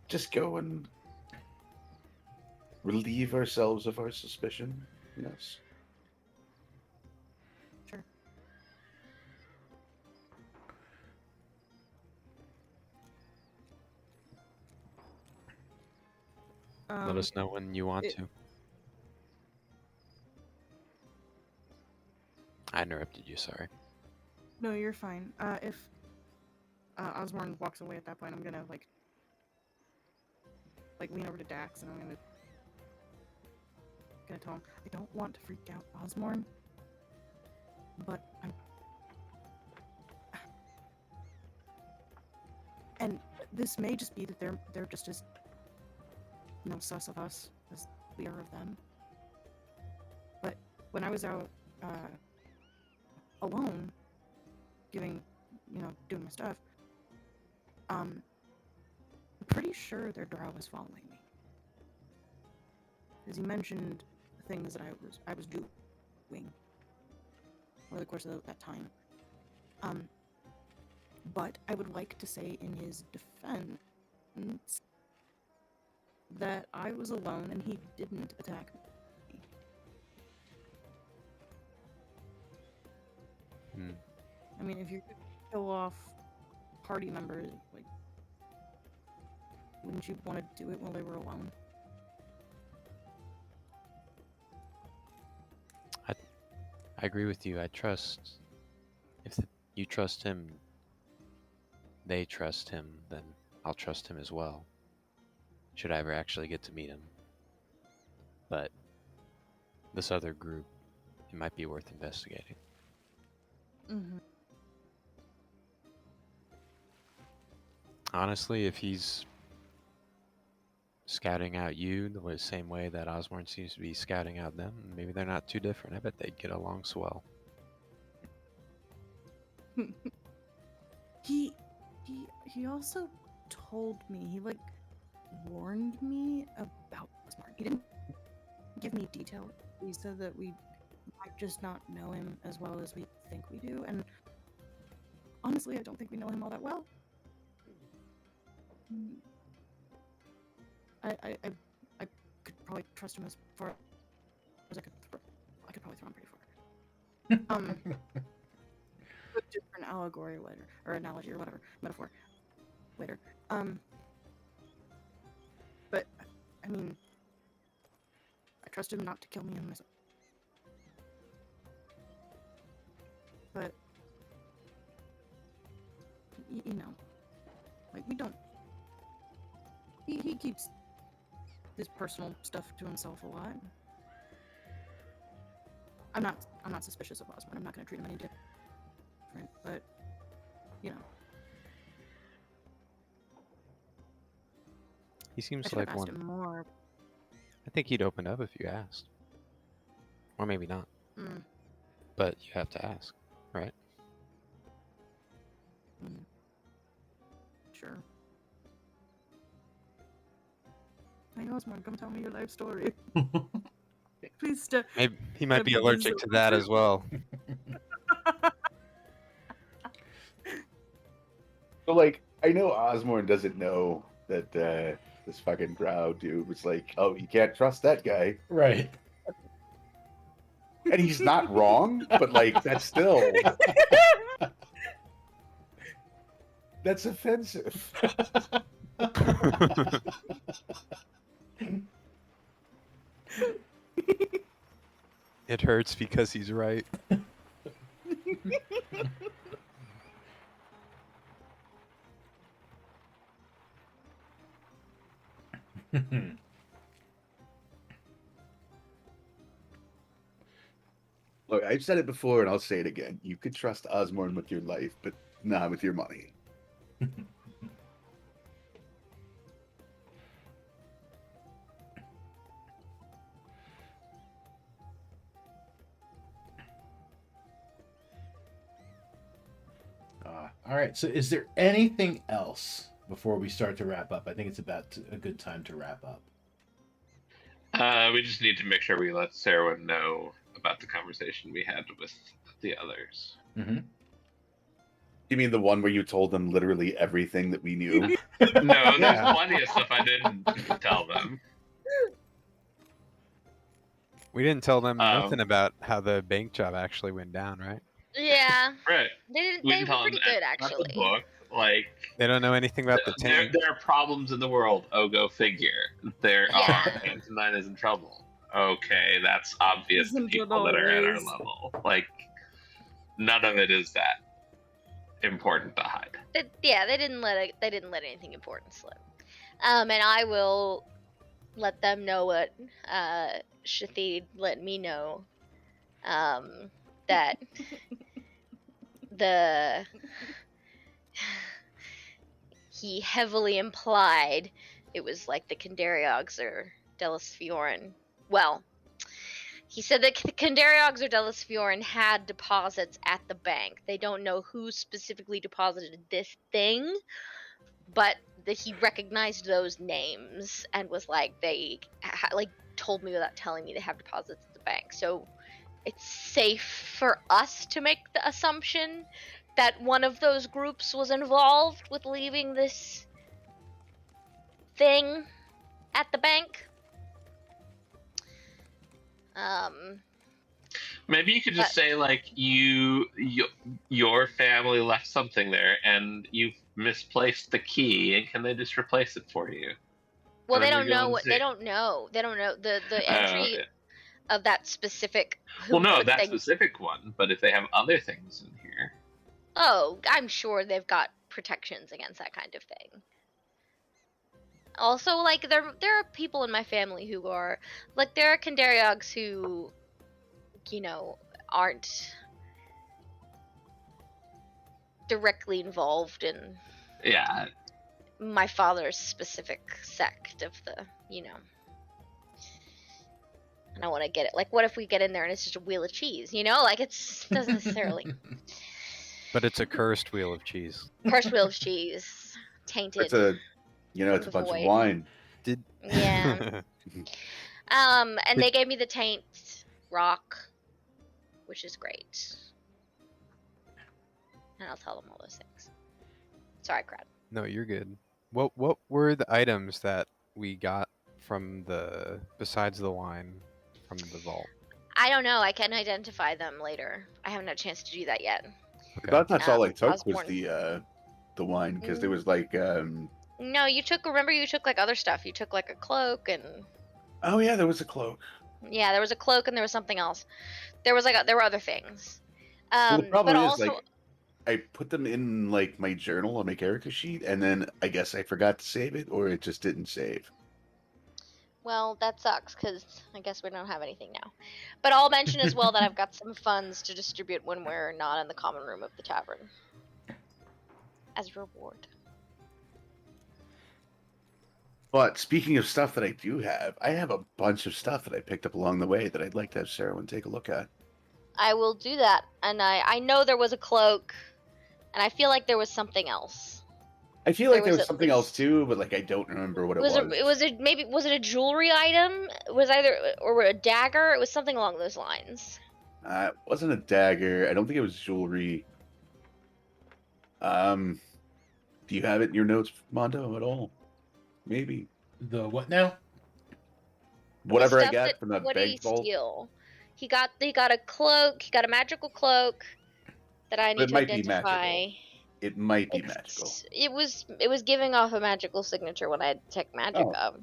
just go and relieve ourselves of our suspicion. Yes. Sure. Let us know when you want it- to. I interrupted you, sorry. No, you're fine. If Osborne walks away at that point, I'm gonna like lean over to Dax and I'm gonna tell him I don't want to freak out Osborne, but I'm. And this may just be that they're just as sus of us as we are of them. But when I was out alone, doing my stuff, I'm pretty sure their drow was following me. Because he mentioned the things that I was doing over the course of that time. But I would like to say in his defense that I was alone and he didn't attack me. I mean, if you're gonna kill off party members, like, wouldn't you want to do it while they were alone? I agree with you. I trust. If you trust him, they trust him, then I'll trust him as well. Should I ever actually get to meet him. But this other group, it might be worth investigating. Mm-hmm. Honestly, if he's scouting out you the same way that Osborne seems to be scouting out them, maybe they're not too different. I bet they'd get along swell. He also told me, he like warned me about Osborne. He didn't give me detail. He said that we might just not know him as well as we think we do, and honestly, I don't think we know him all that well. I could probably trust him as far as I could. I could probably throw him pretty far. A different allegory later, or analogy, or whatever metaphor later. But I mean, I trust him not to kill me and myself. But you know, like we don't. He keeps his personal stuff to himself a lot. I'm not suspicious of Osborne. I'm not going to treat him any different. But you know, He seems I should like have asked one. him more. I think he'd open up if you asked. Or maybe not. Mm. But you have to ask, right? Sure. Hey Osborne, come tell me your life story. Please step. Maybe he might be Step allergic into to that as well. So, like, I know Osborne doesn't know that this fucking drow dude was like, oh, you can't trust that guy. Right. And he's not wrong, but, like, that's still... That's offensive. It hurts because he's right. Look, I've said it before and I'll say it again. You could trust Osborne with your life, but not with your money. All right. So, is there anything else before we start to wrap up? I think it's about a good time to wrap up. We just need to make sure we let Sarah know about the conversation we had with the others. Mm-hmm. You mean the one where you told them literally everything that we knew? No, there's Yeah. plenty of stuff I didn't tell them. We didn't tell them Um, nothing about how the bank job actually went down, right? Yeah, Right. they We were didn't tell pretty them good about the actually. book. Like, They don't know anything about the there tank. are problems in the world. Oh, go figure. There Yeah. are. Antonine is in trouble. Okay, that's obvious to Isn't it people that are at our always? level. Like, none of it is that important to hide. They didn't let anything important slip. And I will let them know what Shathid let me know. That he heavily implied it was like the Kandariags or Delis Fiorin. Well, he said that the Kandariags or Delis Fiorin had deposits at the bank. They don't know who specifically deposited this thing, but he recognized those names and was like, they told me without telling me they have deposits at the bank. So it's safe for us to make the assumption that one of those groups was involved with leaving this thing at the bank. Maybe you could just say like your family left something there and you've misplaced the key, and can they just replace it for you? Well, And they then don't we go know and what see. they don't know. They don't know the entry. Yeah. of that specific Well, no, put that things. specific one, but if they have other things in here. Oh, I'm sure they've got protections against that kind of thing. Also, like there are people in my family who are like there are Kandariogs who, you know, aren't directly involved in Yeah, my father's specific sect of the, you know. I don't want to get it. Like, what if we get in there and it's just a wheel of cheese? You know, like it's doesn't necessarily But it's a cursed wheel of cheese. cursed wheel of cheese, tainted It's a, you know, from it's a the bunch of void. wine. Did Yeah. And they gave me the taint rock, which is great. And I'll tell them all those things. Sorry, crowd. No, you're good. What were the items that we got from the besides the wine from the vault? I don't know. I can identify them later. I haven't had a chance to do that yet. I thought that's all I took was Osborne. the wine, because there was like No, you took. Remember, you took like other stuff. You took like a cloak and. oh yeah, there was a cloak. Yeah, there was a cloak and there was something else. There was like there were other things. Well, the problem but is also, like I put them in like my journal on my character sheet, and then I guess I forgot to save it, or it just didn't save. well, that sucks because I guess we don't have anything now. But I'll mention as well that I've got some funds to distribute when we're not in the common room of the tavern as a reward. But speaking of stuff that I do have, I have a bunch of stuff that I picked up along the way that I'd like to have Sarah take a look at. I will do that, and I know there was a cloak, and I feel like there was something else. I feel like there was at something else least- too, but like I don't remember what it was. Was it maybe was it a jewelry item? It was either or a dagger? It was something along those lines. It wasn't a dagger. I don't think it was jewelry. Do you have it in your notes, Mondo, at all? Maybe. The what now? Whatever I Stuff got that- from that what did he bank vault. steal? He got a cloak. He got a magical cloak that I need It to might be identify. magical. It might be magical. It was giving off a magical signature when I had detect magic Oh. of.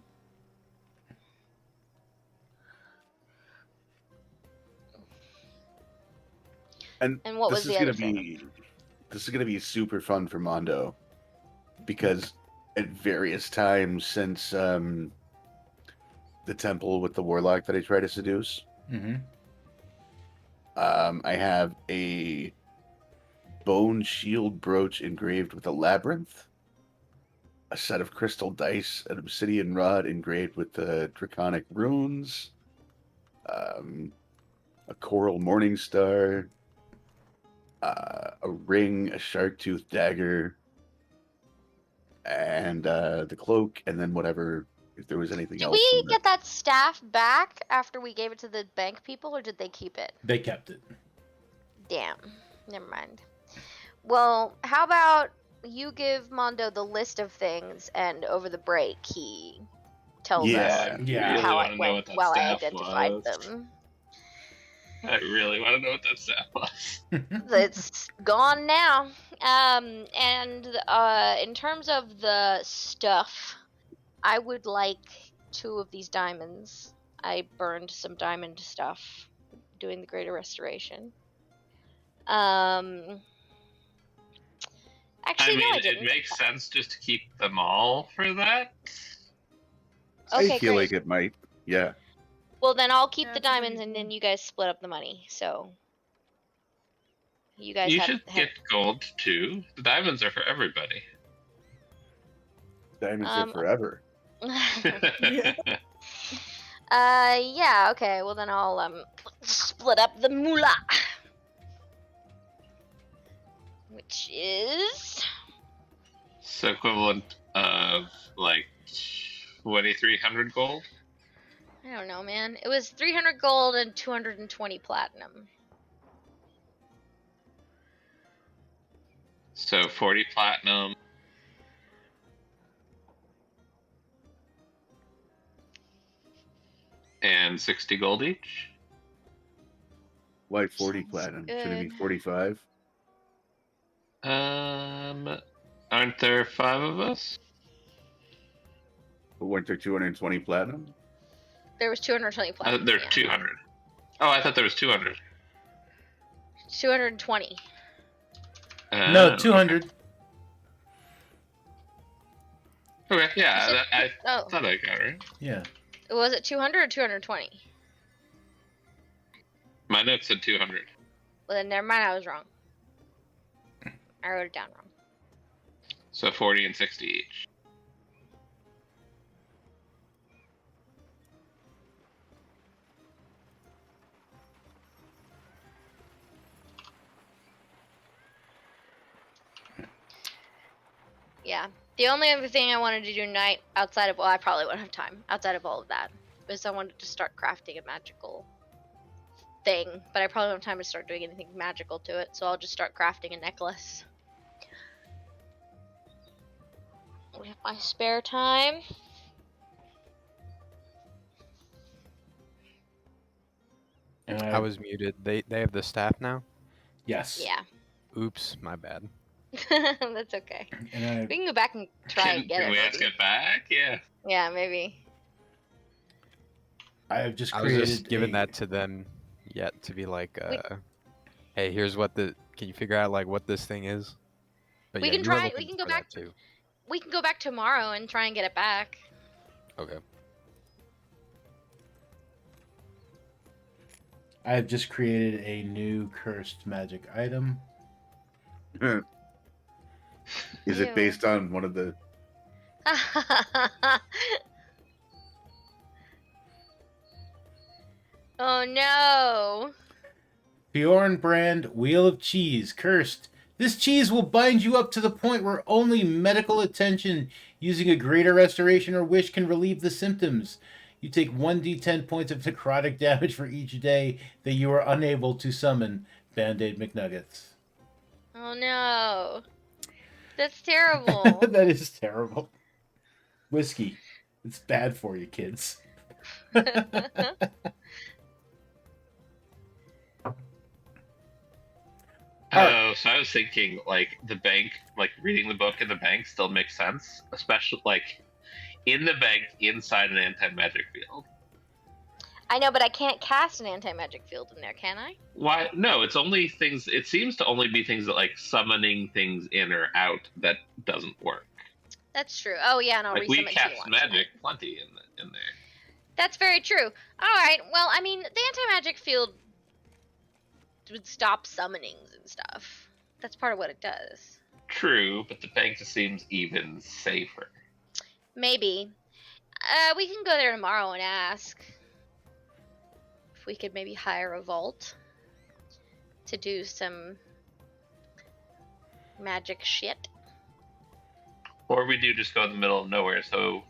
And what was the other thing? This is gonna be super fun for Mondo, because at various times since the temple with the warlock that I try to seduce, Mm-hmm. I have a bone shield brooch engraved with a labyrinth, a set of crystal dice, an obsidian rod engraved with the draconic runes, a coral morning star, a ring, a shark tooth dagger, and the cloak, and then whatever, if there was anything Did else. we get that staff back after we gave it to the bank people, or did they keep it? They kept it. Damn. Never mind. Well, how about you give Mondo the list of things, and over the break he tells Yeah. us Yeah. how wanna it know went what that while I staff identified was. them. I really want to know what that staff was. It's gone now. And in terms of the stuff, I would like 2 of these diamonds. I burned some diamond stuff doing the Greater Restoration. Actually, I mean, no, I didn't. it makes sense just to keep them all for that. Okay, I feel great. like it might. Yeah. Well, then I'll keep Yeah, the that's a pretty diamonds, and cool. then you guys split up the money. So you guys You have. should get gold too. The diamonds are for everybody. Diamonds are forever. Yeah. Okay. Well, then I'll split up the moolah, which is So equivalent of like 2,300 gold. I don't know, man. It was 300 gold and 220 platinum. So 40 platinum. And 60 gold each. Why 40 Sounds platinum? Shouldn't it be good. 45? Aren't there 5 of us? But weren't there 220 platinum? There was 220 platinum. There's yeah. 200. Oh, I thought there was 200. 220. No, 200. Okay, yeah, You said- I Oh, thought I got it right. Yeah. was it 200 or 220? My notes said 200. Well, then never mind. I was wrong. I wrote it down wrong. So 40 and 60 each. Yeah. The only other thing I wanted to do tonight, outside of, well, I probably won't have time, outside of all of that, is I wanted to start crafting a magical thing, but I probably don't have time to start doing anything magical to it, so I'll just start crafting a necklace. With my spare time. And I was muted. They have the staff now? Yes. Yeah. Oops, my bad. That's okay. And We can go back and try and get Can it. we ask Maybe. it back? Yeah. Yeah, maybe. I have just I was created just giving that to them yet to be like, hey, here's what can you figure out like what this thing is? But We yeah, can you were try. looking We can go for back. that too. We can go back tomorrow and try and get it back. Okay. I have just created a new cursed magic item. Is it Ew. based on one of the? Oh no. Bjorn brand Wheel of Cheese, cursed. This cheese will bind you up to the point where only medical attention using a greater restoration or wish can relieve the symptoms. You take 1d10 points of necrotic damage for each day that you are unable to summon Band-Aid McNuggets. Oh no. That's terrible. That is terrible. Whiskey. It's bad for you, kids. Oh, so I was thinking, like, the bank, like, reading the book in the bank still makes sense, especially, like, in the bank, inside an anti-magic field. I know, but I can't cast an anti-magic field in there, can I? Why? No, it's only things, it seems to only be things that, like, summoning things in or out that doesn't work. That's true. Oh yeah, and I'll Like, we resummon cast T1 magic tonight. plenty in there. That's very true. Alright, well, I mean, the anti-magic field would stop summonings and stuff. That's part of what it does. True, but the bank just seems even safer. Maybe. We can go there tomorrow and ask if we could maybe hire a vault to do some magic shit. Or we do just go in the middle of nowhere, so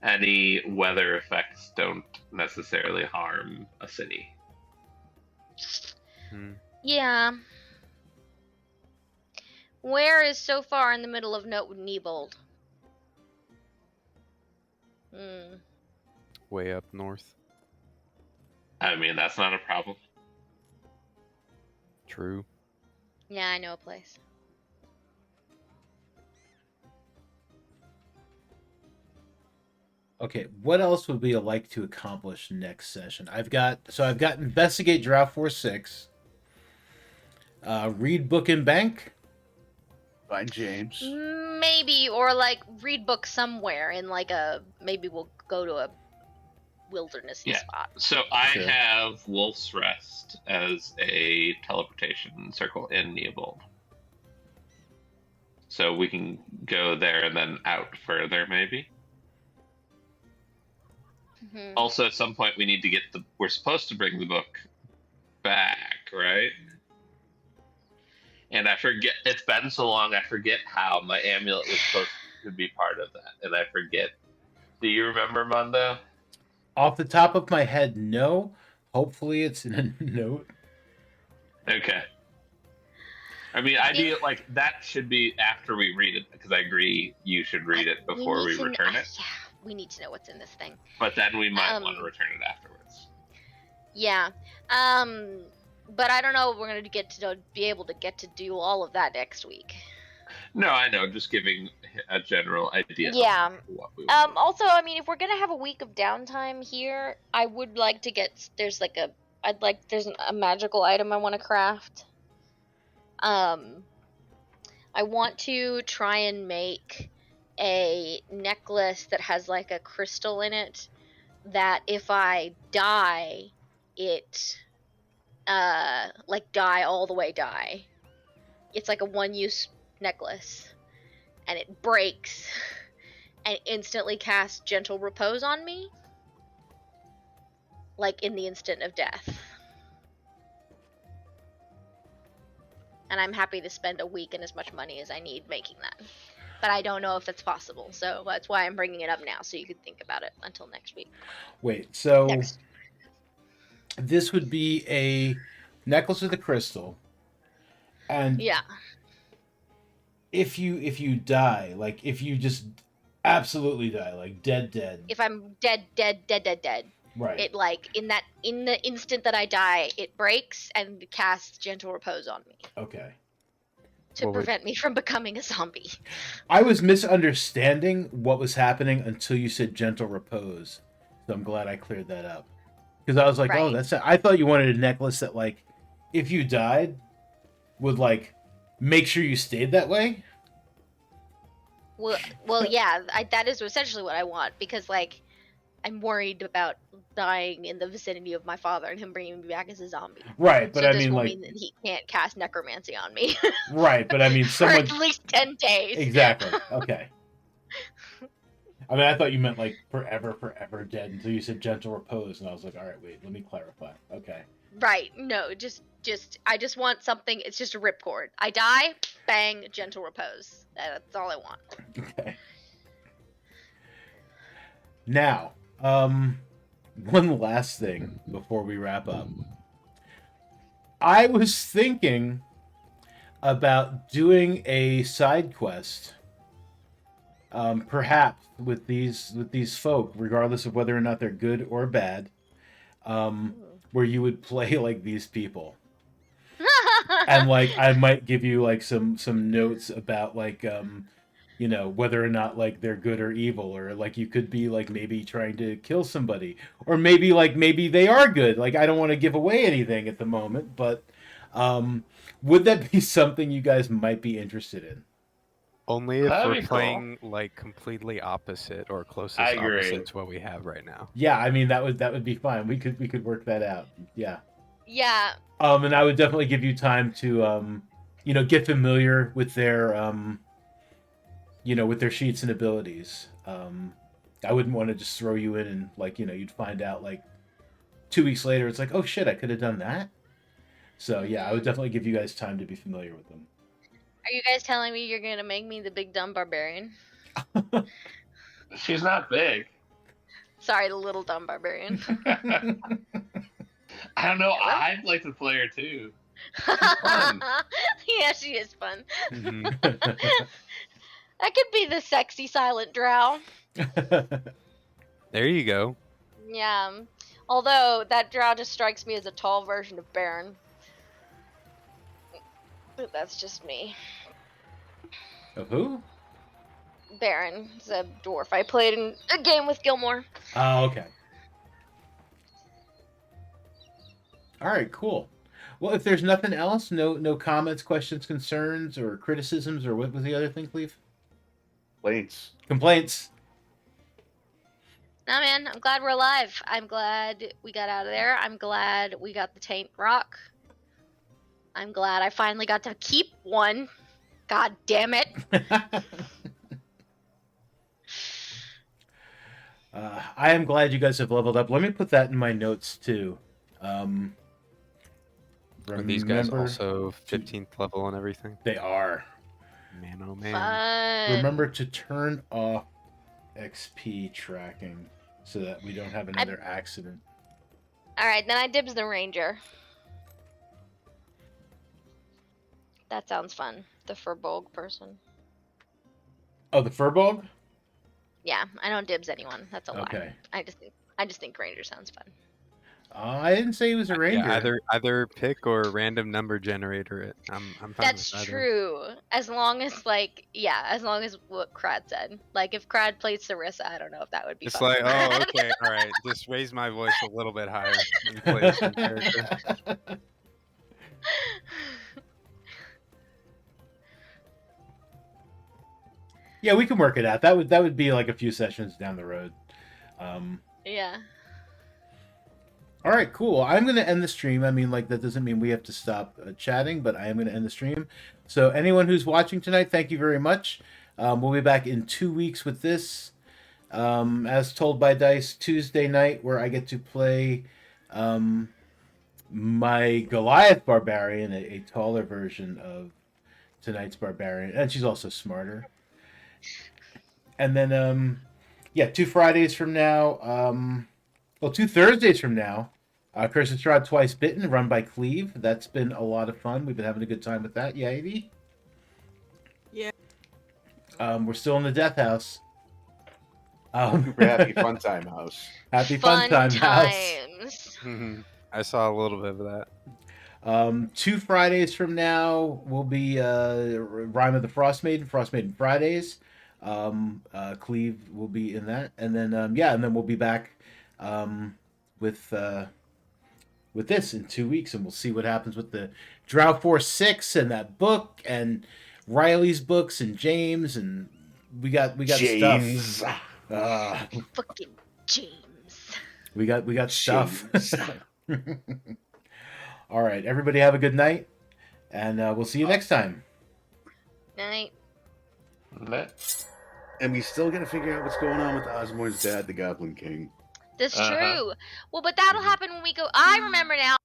any weather effects don't necessarily harm a city. Yeah. Where is so far in the middle of Nebold? Way up north. I mean, that's not a problem. True. Yeah, I know a place. Okay, what else would we like to accomplish next session? I've got investigate Draft Force 6. Read book in bank. Find James. Maybe, or like read book somewhere in like maybe we'll go to a wildernessy spot. So I Sure. have Wolf's Rest as a teleportation circle in Neobold. So we can go there and then out further, maybe. Mhm. Also, at some point, we need to get we're supposed to bring the book back, right? And I forget. It's been so long. I forget how my amulet was supposed to be part of that, and I forget. Do you remember, Mondo? Off the top of my head, no. Hopefully, it's in a note. Okay. I mean, like that should be after we read it, because I agree you should read it before we return it. Yeah, we need to know what's in this thing. But then we might want to return it afterwards. Yeah. But I don't know if we're gonna be able to get to do all of that next week. No, I know. Just giving a general idea. Yeah. Of what we would do. Also, I mean, if we're gonna have a week of downtime here, I would like to there's like a there's a magical item I want to craft. I want to try and make a necklace that has like a crystal in it that if I die, it like die all the way die. It's like a one-use necklace and it breaks and instantly casts gentle repose on me like in the instant of death. And I'm happy to spend a week and as much money as I need making that. But I don't know if that's possible, so that's why I'm bringing it up now, so you could think about it until next week. Wait, so Next. this would be a necklace with a crystal, and Yeah. if you die, like if you just absolutely die, like dead, If I'm dead, right? it like in the instant that I die, it breaks and casts gentle repose on me Okay. to Well, prevent me from becoming a zombie. I was misunderstanding what was happening until you said gentle repose, so I'm glad I cleared that up. Because I was like, oh, Right. that's it. I thought you wanted a necklace that, like, if you died, would like make sure you stayed that way. Well, yeah, that is essentially what I want because like I'm worried about dying in the vicinity of my father and him bringing me back as a zombie. Right, but So I this mean, will like, mean that he can't cast necromancy on me right, but I mean, for someone at least 10 days. exactly. Okay. I mean, I thought you meant like forever dead until you said gentle repose, and I was like, all right, wait, let me clarify. Okay. Right. No, just I just want something. It's just a ripcord. I die, bang, gentle repose. That's all I want. Okay. Now, one last thing before we wrap up. I was thinking about doing a side quest, perhaps with these folk, regardless of whether or not they're good or bad, where you would play like these people, and like I might give you like some notes about like whether or not like they're good or evil, or like you could be like maybe trying to kill somebody, or maybe they are good. Like I don't want to give away anything at the moment, but would that be something you guys might be interested in? only if That'd we're be cool. playing like completely opposite or closest I agree. opposite to what we have right now. Yeah, I mean that would be fine. We could work that out. Yeah. Yeah. And I would definitely give you time to get familiar with their with their sheets and abilities. I wouldn't want to just throw you in and like you'd find out like 2 weeks later it's like, oh shit, I could have done that. So yeah, I would definitely give you guys time to be familiar with them. Are you guys telling me you're gonna make me the big dumb barbarian? She's not big. Sorry, the little dumb barbarian. I don't know. Hello? I'd like to play her too. fun. Yeah, she is fun. Mhm. That could be the sexy silent drow. There you go. Yeah. Although that drow just strikes me as a tall version of Baron. But that's just me. Of who? Baron is a dwarf. I played in a game with Gilmore. Oh, okay. All right, cool. Well, if there's nothing else, no comments, questions, concerns, or criticisms, or what was the other thing, Cleve? Complaints. Nah, man, I'm glad we're alive. I'm glad we got out of there. I'm glad we got the Taint Rock. I'm glad I finally got to keep one. God damn it. I am glad you guys have leveled up. Let me put that in my notes too. Are these guys Remember also 15th level and everything? They are. Man, oh man. Fun. Remember to turn off XP tracking so that we don't have another accident. Alright, then I dibs the Ranger. That sounds fun. The Furbolg person. Oh, the Furbolg? Yeah, I don't dibs anyone. That's a lie. Okay. I just think Ranger sounds fun. I didn't say he was a ranger. Yeah, either pick or random number generator it. I'm fine That's with either. true. As long as as long as what Crad said. Like if Crad played Sarissa, I don't know if that would be It's fun like, for oh, Crad. okay, all right. Just raise my voice a little bit higher when you play the same character. Yeah, we can work it out. That would be like a few sessions down the road. Yeah. All right, cool. I'm going to end the stream. I mean, like, that doesn't mean we have to stop chatting, but I am going to end the stream. So, anyone who's watching tonight, thank you very much. We'll be back in 2 weeks with this. As told by Dice, Tuesday night, where I get to play my Goliath Barbarian, a taller version of tonight's Barbarian. And she's also smarter. And then, yeah, 2 Fridays from now, well, 2 Thursdays from now, Curse of Shroud Twice Bitten, run by Cleve. That's been a lot of fun. We've been having a good time with that. Yeah, Evie? Yeah. We're still in the Death House. Super happy fun time house. Happy Fun Time House. Times. I saw a little bit of that. 2 Fridays from now will be Rhyme of the Frost Maiden Fridays. Cleve will be in that, and then and then we'll be back with this in 2 weeks, and we'll see what happens with the Drow Force 6 and that book and Riley's books and James, and we got James. stuff. Fucking James. We got stuff. James. All right, everybody have a good night, and we'll see you next time. Night. And we still got to figure out what's going on with Osmor's dad, the Goblin King. That's Uh-huh. true. Well, but that'll happen when we go. I remember now.